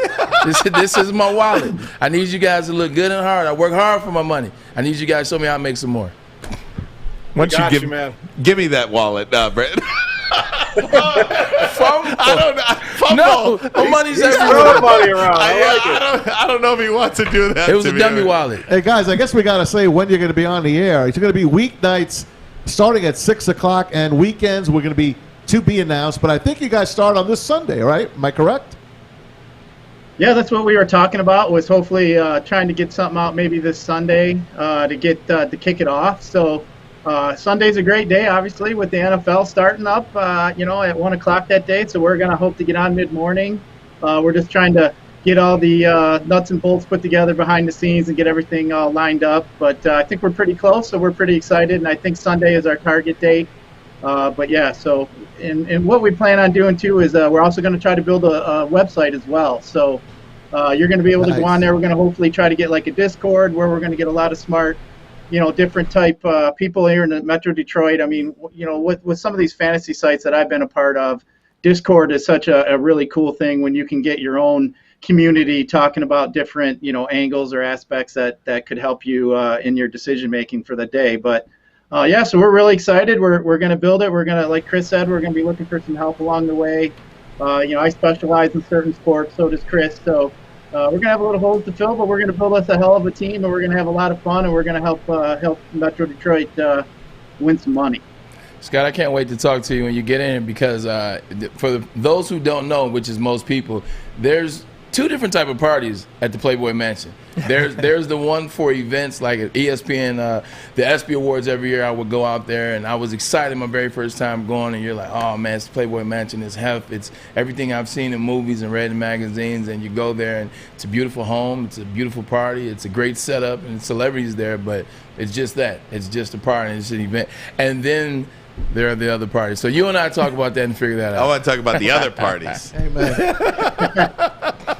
This is my wallet. I need you guys to look good and hard. I work hard for my money. I need you guys to show me how to make some more. Why don't you give me that wallet, Brett? No, my money's everywhere. Money around. I don't know if he wants to do that. It was a dummy wallet. Hey guys, I guess we got to say when you're going to be on the air. It's going to be weeknights starting at 6 o'clock, and weekends we're going to be announced. But I think you guys start on this Sunday, right? Am I correct? Yeah, that's what we were talking about. Was hopefully trying to get something out maybe this Sunday to kick it off. So. Sunday's a great day, obviously, with the NFL starting up, at 1 o'clock that day. So we're going to hope to get on mid-morning. We're just trying to get all the nuts and bolts put together behind the scenes and get everything all lined up. But I think we're pretty close, so we're pretty excited. And I think Sunday is our target date. So and what we plan on doing, too, is we're also going to try to build a website as well. So you're going to be able to go on there. We're going to hopefully try to get like a Discord where we're going to get a lot of smart different type people here in the Metro Detroit. I mean, with some of these fantasy sites that I've been a part of, Discord is such a really cool thing when you can get your own community talking about different, angles or aspects that could help you in your decision making for the day. But so we're really excited. We're going to build it. We're going to, like Chris said, we're going to be looking for some help along the way. I specialize in certain sports, so does Chris. So we're going to have a little holes to fill, but we're going to build us a hell of a team, and we're going to have a lot of fun, and we're going to help Metro Detroit win some money. Scott, I can't wait to talk to you when you get in, because for those who don't know, which is most people, there's two different type of parties at the Playboy Mansion. There's the one for events like at ESPN, the ESPY Awards every year. I would go out there, and I was excited my very first time going, and you're like, oh man, it's the Playboy Mansion. It's health. It's everything I've seen in movies and read in magazines, and you go there, and it's a beautiful home. It's a beautiful party. It's a great setup, and celebrities there, but it's just that. It's just a party. It's an event. And then there are the other parties. So you and I talk about that and figure that out. I want to talk about the other parties. Amen.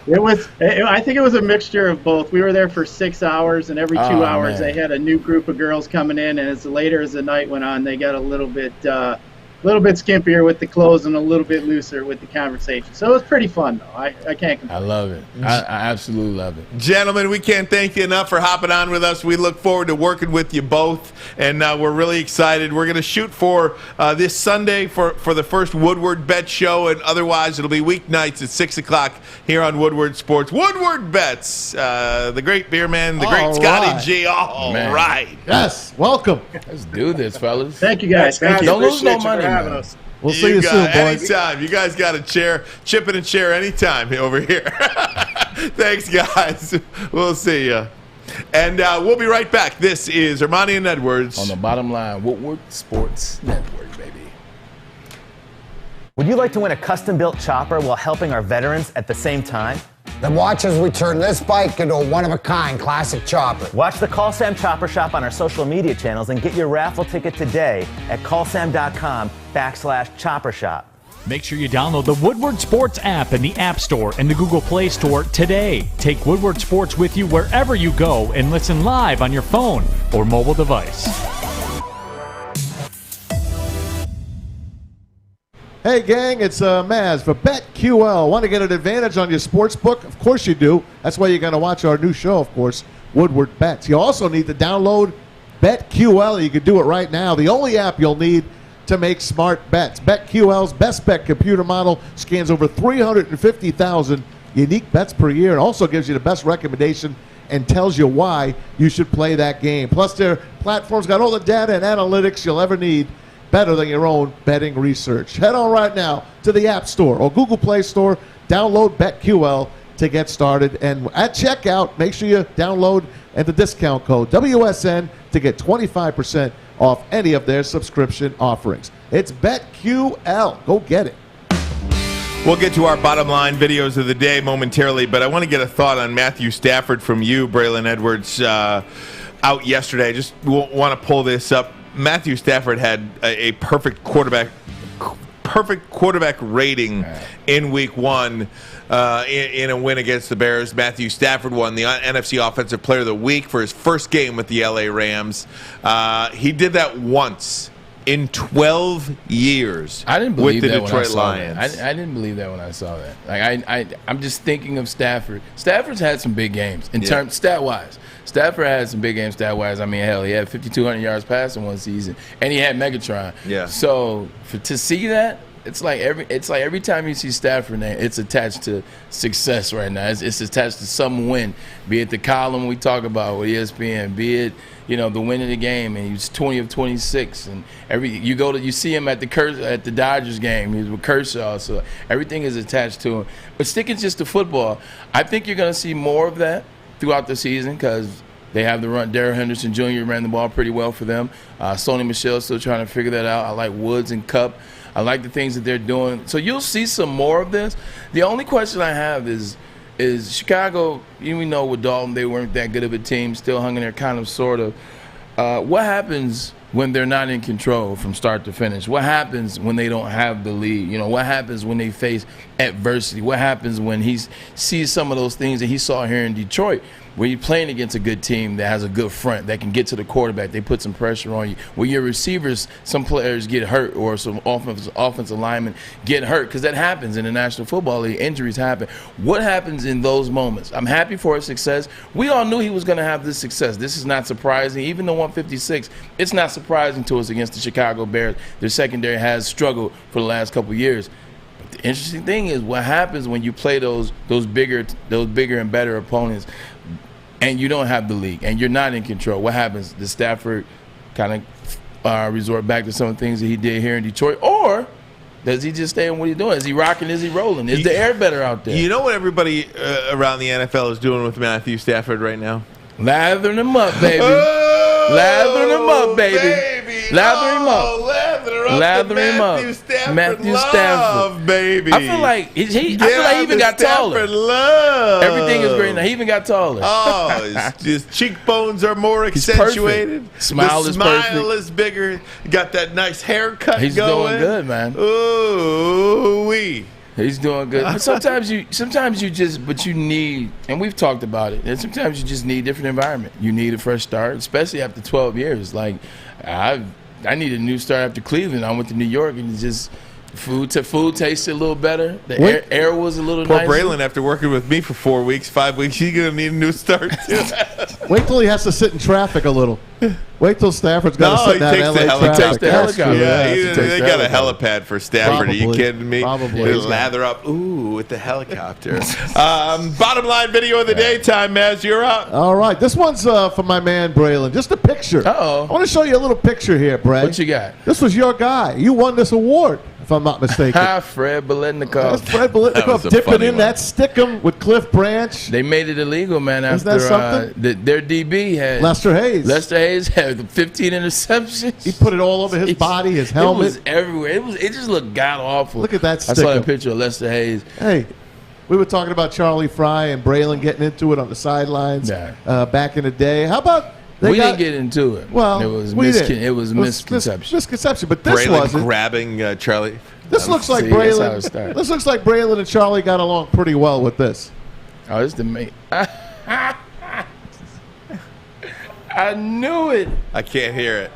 I think it was a mixture of both. We were there for 6 hours, and every 2 hours they had a new group of girls coming in, and as later as the night went on, they got a little bit skimpier with the clothes and a little bit looser with the conversation. So it was pretty fun, though. I can't complain. I love it. I absolutely love it. Gentlemen, we can't thank you enough for hopping on with us. We look forward to working with you both, and we're really excited. We're going to shoot for this Sunday for the first Woodward Bet show, and otherwise it'll be weeknights at 6 o'clock here on Woodward Sports. Woodward Bets, the great beer man, the great Scotty G. All right. Yes, welcome. Let's do this, fellas. Thank you, guys. Thank you. Don't lose no money. We'll see you soon, boys. Anytime. You guys got a chair. Chip in a chair anytime over here. Thanks, guys. We'll see you. And we'll be right back. This is Armani and Edwards. On the bottom line, Woodward Sports Network, baby. Would you like to win a custom-built chopper while helping our veterans at the same time? Then watch as we turn this bike into a one-of-a-kind classic chopper. Watch the Call Sam Chopper Shop on our social media channels and get your raffle ticket today at callsam.com/chopper shop. Make sure you download the Woodward Sports app in the App Store and the Google Play Store today. Take Woodward Sports with you wherever you go and listen live on your phone or mobile device. Hey, gang, it's Maz for BetQL. Want to get an advantage on your sports book? Of course you do. That's why you're going to watch our new show, of course, Woodward Bets. You also need to download BetQL. You can do it right now. The only app you'll need to make smart bets. BetQL's best bet computer model scans over 350,000 unique bets per year and also gives you the best recommendation and tells you why you should play that game. Plus, their platform's got all the data and analytics you'll ever need, better than your own betting research. Head on right now to the App Store or Google Play Store. Download BetQL to get started. And at checkout, make sure you download and the discount code WSN to get 25% off any of their subscription offerings. It's BetQL. Go get it. We'll get to our bottom line videos of the day momentarily, but I want to get a thought on Matthew Stafford from you, Braylon Edwards, out yesterday. I just want to pull this up. Matthew Stafford had a perfect quarterback rating in Week 1 in a win against the Bears. Matthew Stafford won the NFC Offensive Player of the Week for his first game with the LA Rams. He did that once in 12 years with the Detroit Lions. I didn't believe that when I saw that. Like I'm just thinking of Stafford. Stafford's had some big games in terms stat-wise. Stafford had some big games stat-wise. I mean, hell, he had 5,200 yards passing one season, and he had Megatron. Yeah. So to see that, it's like every time you see Stafford name, it's attached to success right now. It's attached to some win, be it the column we talk about with ESPN, be it the win of the game, and he was 20 of 26, and you see him at the Dodgers game, he was with Kershaw, so everything is attached to him. But sticking just to football, I think you're going to see more of that throughout the season because they have the run. Darrell Henderson Jr. ran the ball pretty well for them. Sony Michel's still trying to figure that out. I like Woods and Kupp. I like the things that they're doing. So you'll see some more of this. The only question I have is Chicago, we know with Dalton, they weren't that good of a team, still hung in there kind of, sort of. What happens when they're not in control from start to finish? What happens when they don't have the lead? What happens when they face adversity? What happens when he sees some of those things that he saw here in Detroit, where you're playing against a good team that has a good front, that can get to the quarterback, they put some pressure on you, where your receivers, some players get hurt or some offensive linemen get hurt, because that happens in the National Football League. Injuries happen. What happens in those moments? I'm happy for his success. We all knew he was going to have this success. This is not surprising. Even the 156, it's not surprising to us against the Chicago Bears. Their secondary has struggled for the last couple of years. But the interesting thing is what happens when you play those bigger and better opponents, and you don't have the league, and you're not in control. What happens? Does Stafford kind of resort back to some of the things that he did here in Detroit, or does he just stay in what he's doing? Is he rocking? Is he rolling? Is the air better out there? You know what everybody around the NFL is doing with Matthew Stafford right now? Lathering him up, baby. Lathering him up, baby. Lather him up. Lather him up. Matthew Stafford, baby. I feel like he even got taller. Love. Everything is great now. He even got taller. Oh, his cheekbones are more accentuated. Smile is bigger. Got that nice haircut going. He's doing good, man. Ooh-wee. He's doing good. But sometimes you need, and we've talked about it, and sometimes you just need a different environment. You need a fresh start, especially after 12 years. Like, I needed a new start after Cleveland. I went to New York, and it's just food tasted a little better. The air was a little nicer. Poor Braylon, after working with me for 4 weeks, 5 weeks, he's going to need a new start, too. Wait till he has to sit in traffic a little. Wait till Stafford's got to sit in that LA traffic. He takes the helicopter. They got a helipad for Stafford. Are you kidding me? Probably. They lather up, with the helicopter. Bottom line video of the daytime, Maz. You're up. All right. This one's for my man, Braylon. Just a picture. Uh-oh. I want to show you a little picture here, Bray. What you got? This was your guy. You won this award, if I'm not mistaken. Fred Biletnikoff. That's Fred Biletnikoff dipping in that stickum with Cliff Branch. They made it illegal, man, Isn't after that something? Their DB had Lester Hayes. Lester Hayes had 15 interceptions. He put it all over his body, his helmet. It was everywhere. It just looked god awful. Look at that I stickum. saw a picture of Lester Hayes. Hey, we were talking about Charlie Fry and Braylon getting into it on the sidelines back in the day. How about we didn't get into it? Well, it was misconception. Misconception, but this Braylon wasn't. grabbing Charlie. This looks like Braylon. This looks like Braylon and Charlie got along pretty well with this. Oh, this is the mate. I knew it. I can't hear it.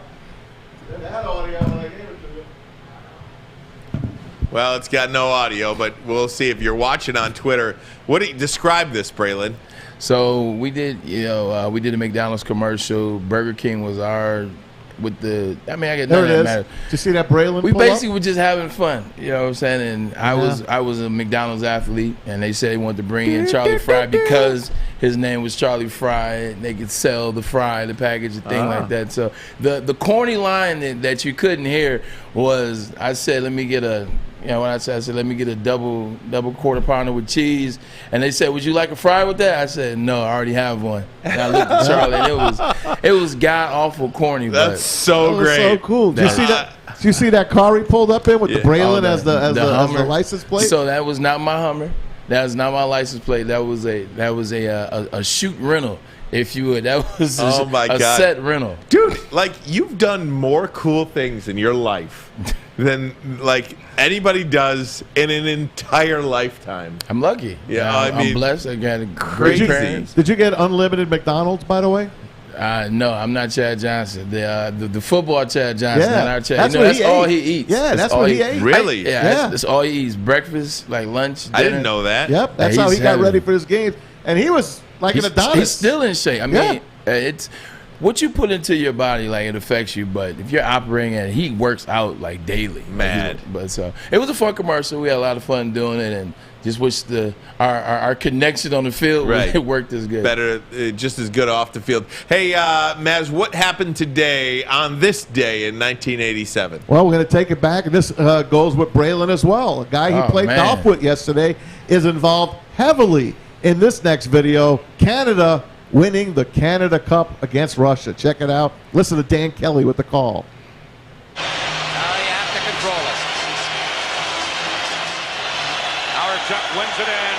Well, it's got no audio, but we'll see if you're watching on Twitter. What do you describe this, Braylon? So we did, we did a McDonald's commercial. Burger King was I get there none it that is. matter. Did you see that Braylon? We pull basically up? were just having fun, you know what I'm saying? And I was a McDonald's athlete, and they said they wanted to bring in Charlie Fry because his name was Charlie Fry, and they could sell the fry, the package, a thing like that. So the corny line that you couldn't hear was, I said, let me get a. When I said, let me get a double quarter pounder with cheese, and they said, would you like a fry with that? I said, no, I already have one. And I looked at Charlie, and it was god awful corny. That's so That was great. so cool. Did you see that? Did you see that car he pulled up in with the Braylon as the license plate? So that was not my Hummer. That was not my license plate. That was a shoot rental, if you would. That was a set rental. Dude, like, you've done more cool things in your life than like anybody does in an entire lifetime. I'm lucky. Yeah, I'm blessed. I got crazy. great parents. Did you get unlimited McDonald's, by the way? No, I'm not Chad Johnson. The football Chad Johnson, not our Chad. That's all he eats. Yeah, that's what he ate. Really? That's all he eats. Breakfast, like lunch, dinner. I didn't know that. Yep, that's how he got ready for his games. And he was like an Adonis. He's still in shape. I mean, it's what you put into your body, like, it affects you. But if you're operating and he works out like daily, mad. But so it was a fun commercial. We had a lot of fun doing it, and just wish our connection on the field it worked as good. Better, just as good off the field. Hey, Maz, what happened today on this day in 1987? Well, we're going to take it back, and this goes with Braylon as well. A guy he played golf with yesterday is involved heavily in this next video. Canada winning the Canada Cup against Russia. Check it out. Listen to Dan Kelly with the call. Now you have to control it. Chuck wins it in.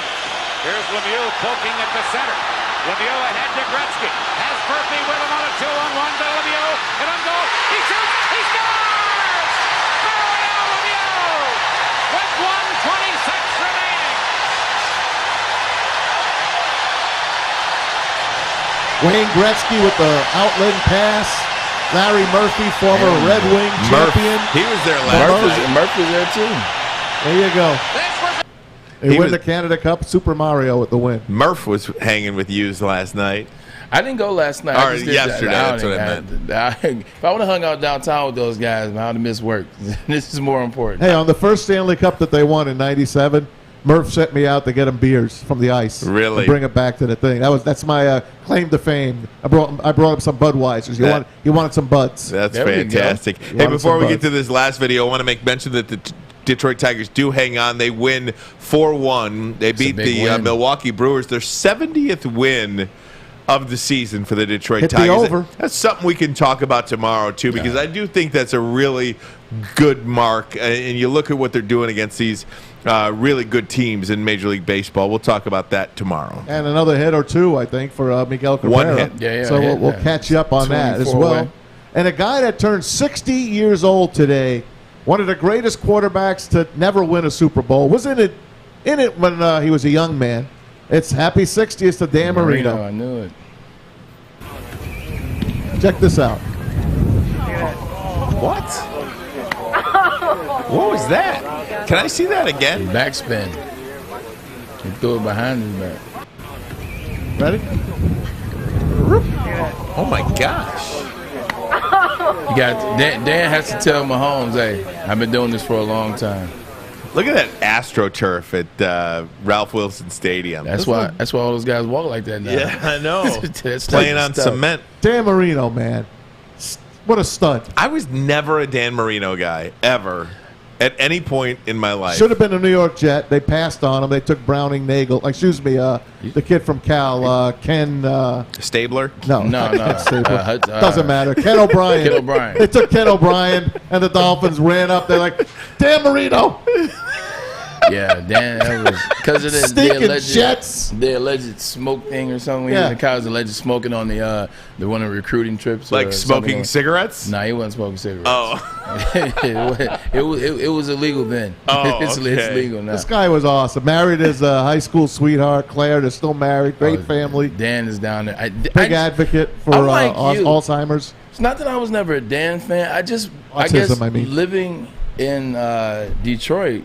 Here's Lemieux poking at the center. Lemieux ahead to Gretzky. Has Murphy with him on a 2-on-1 to Lemieux. And on goal. He shoots. He scores! Mario Lemieux with 1:26 remaining. Wayne Gretzky with the outlet pass. Larry Murphy, former Red Wing champion. He was there last night. Murphy was there too. There you go. They win the Canada Cup. Super Mario with the win. Murph was hanging with yous last night. I didn't go last night. Or yesterday, that's what I meant. If I would have hung out downtown with those guys, I would have missed work. This is more important. Hey, on the first Stanley Cup that they won in '97, Murph sent me out to get him beers from the ice. Really? And bring it back to the thing. That's my claim to fame. I brought him some Budweisers. He wanted some Buds. That's fantastic. Hey, before we get to this last video, I want to make mention that the Detroit Tigers do hang on. They win 4-1. They beat the Milwaukee Brewers. Their 70th win of the season for the Detroit Tigers. Over. That's something we can talk about tomorrow, too, because I do think that's a really good mark. And you look at what they're doing against these really good teams in Major League Baseball. We'll talk about that tomorrow. And another hit or two, I think, for Miguel Cabrera. One hit. So we'll catch you up on that as well. Away. And a guy that turned 60 years old today, one of the greatest quarterbacks to never win a Super Bowl, was in it when he was a young man. It's happy 60th to Dan Marino. I knew it. Check this out. What? What was that? Can I see that again? Backspin. He threw it behind his back. Ready? Oh my gosh. You got Dan has to tell Mahomes, hey, I've been doing this for a long time. Look at that AstroTurf at Ralph Wilson Stadium. That's why all those guys walk like that now. Yeah, I know. Playing on cement. Dan Marino, man. What a stunt. I was never a Dan Marino guy, ever, at any point in my life. Should have been a New York Jet. They passed on him. They took Browning Nagel. Excuse me, the kid from Cal, Ken. Stabler? No. Stabler. Doesn't matter. Ken O'Brien. Ken O'Brien. They took Ken O'Brien, and the Dolphins ran up. They're like, Dan Marino. Yeah, Dan, that was because of the alleged smoke thing or something. Yeah. The guy was alleged smoking on the one of the recruiting trips. Like smoking cigarettes? No, he wasn't smoking cigarettes. Oh. it was illegal then. Oh, it's legal now. This guy was awesome. Married his high school sweetheart, Claire. They're still married. Great family. Dan is down there. Big advocate for Alzheimer's. It's not that I was never a Dan fan. I guess Autism, living in Detroit,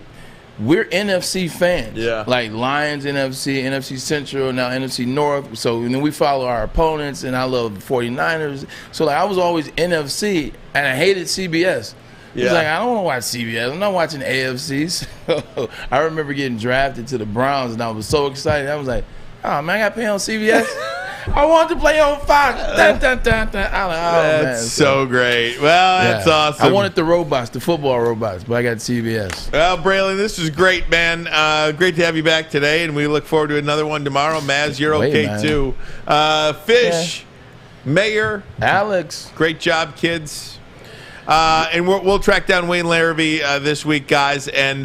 we're NFC fans. Yeah. Like Lions NFC, NFC Central, now NFC North. So we follow our opponents, and I love the 49ers. So like I was always NFC, and I hated CBS. Yeah. It's like, I don't want to watch CBS. I'm not watching AFC. So I remember getting drafted to the Browns, and I was so excited. I was like, oh, man, I got to pay on CBS? I wanted to play on Fox. Dun, dun, dun, dun. I'm like, oh, that's so great. Well, that's awesome. I wanted the robots, the football robots, but I got CBS. Well, Braylon, this was great, man. Great to have you back today, and we look forward to another one tomorrow. Maz, you're okay, too. Fish, Meyer, Alex. Great job, kids. And we'll track down Wayne Larrabee this week, guys. And,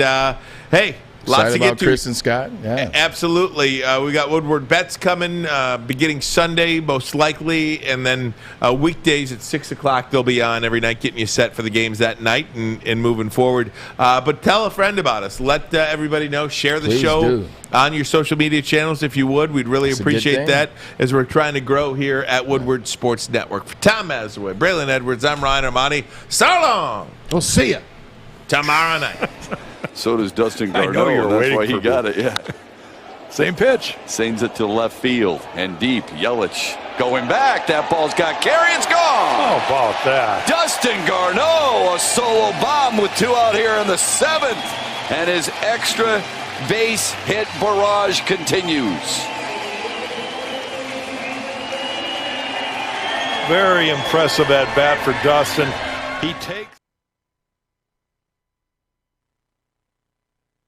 hey, lots to get to. Chris and Scott. Yeah. Absolutely. We got Woodward Bets coming beginning Sunday, most likely. And then weekdays at 6 o'clock, they'll be on every night, getting you set for the games that night and moving forward. But tell a friend about us. Let everybody know. Share the show on your social media channels if you would. We'd really appreciate that as we're trying to grow here at Woodward Sports Network. For Tom Mazaway, Braylon Edwards, I'm Ryan Armani. So long. We'll see you tomorrow night. So does Dustin Garneau. That's why he got it. Yeah. Same pitch. Sends it to left field and deep. Yelich going back. That ball's got carry. It's gone. How about that? Dustin Garneau, a solo bomb with 2 out here in the 7th. And his extra base hit barrage continues. Very impressive at bat for Dustin. He takes.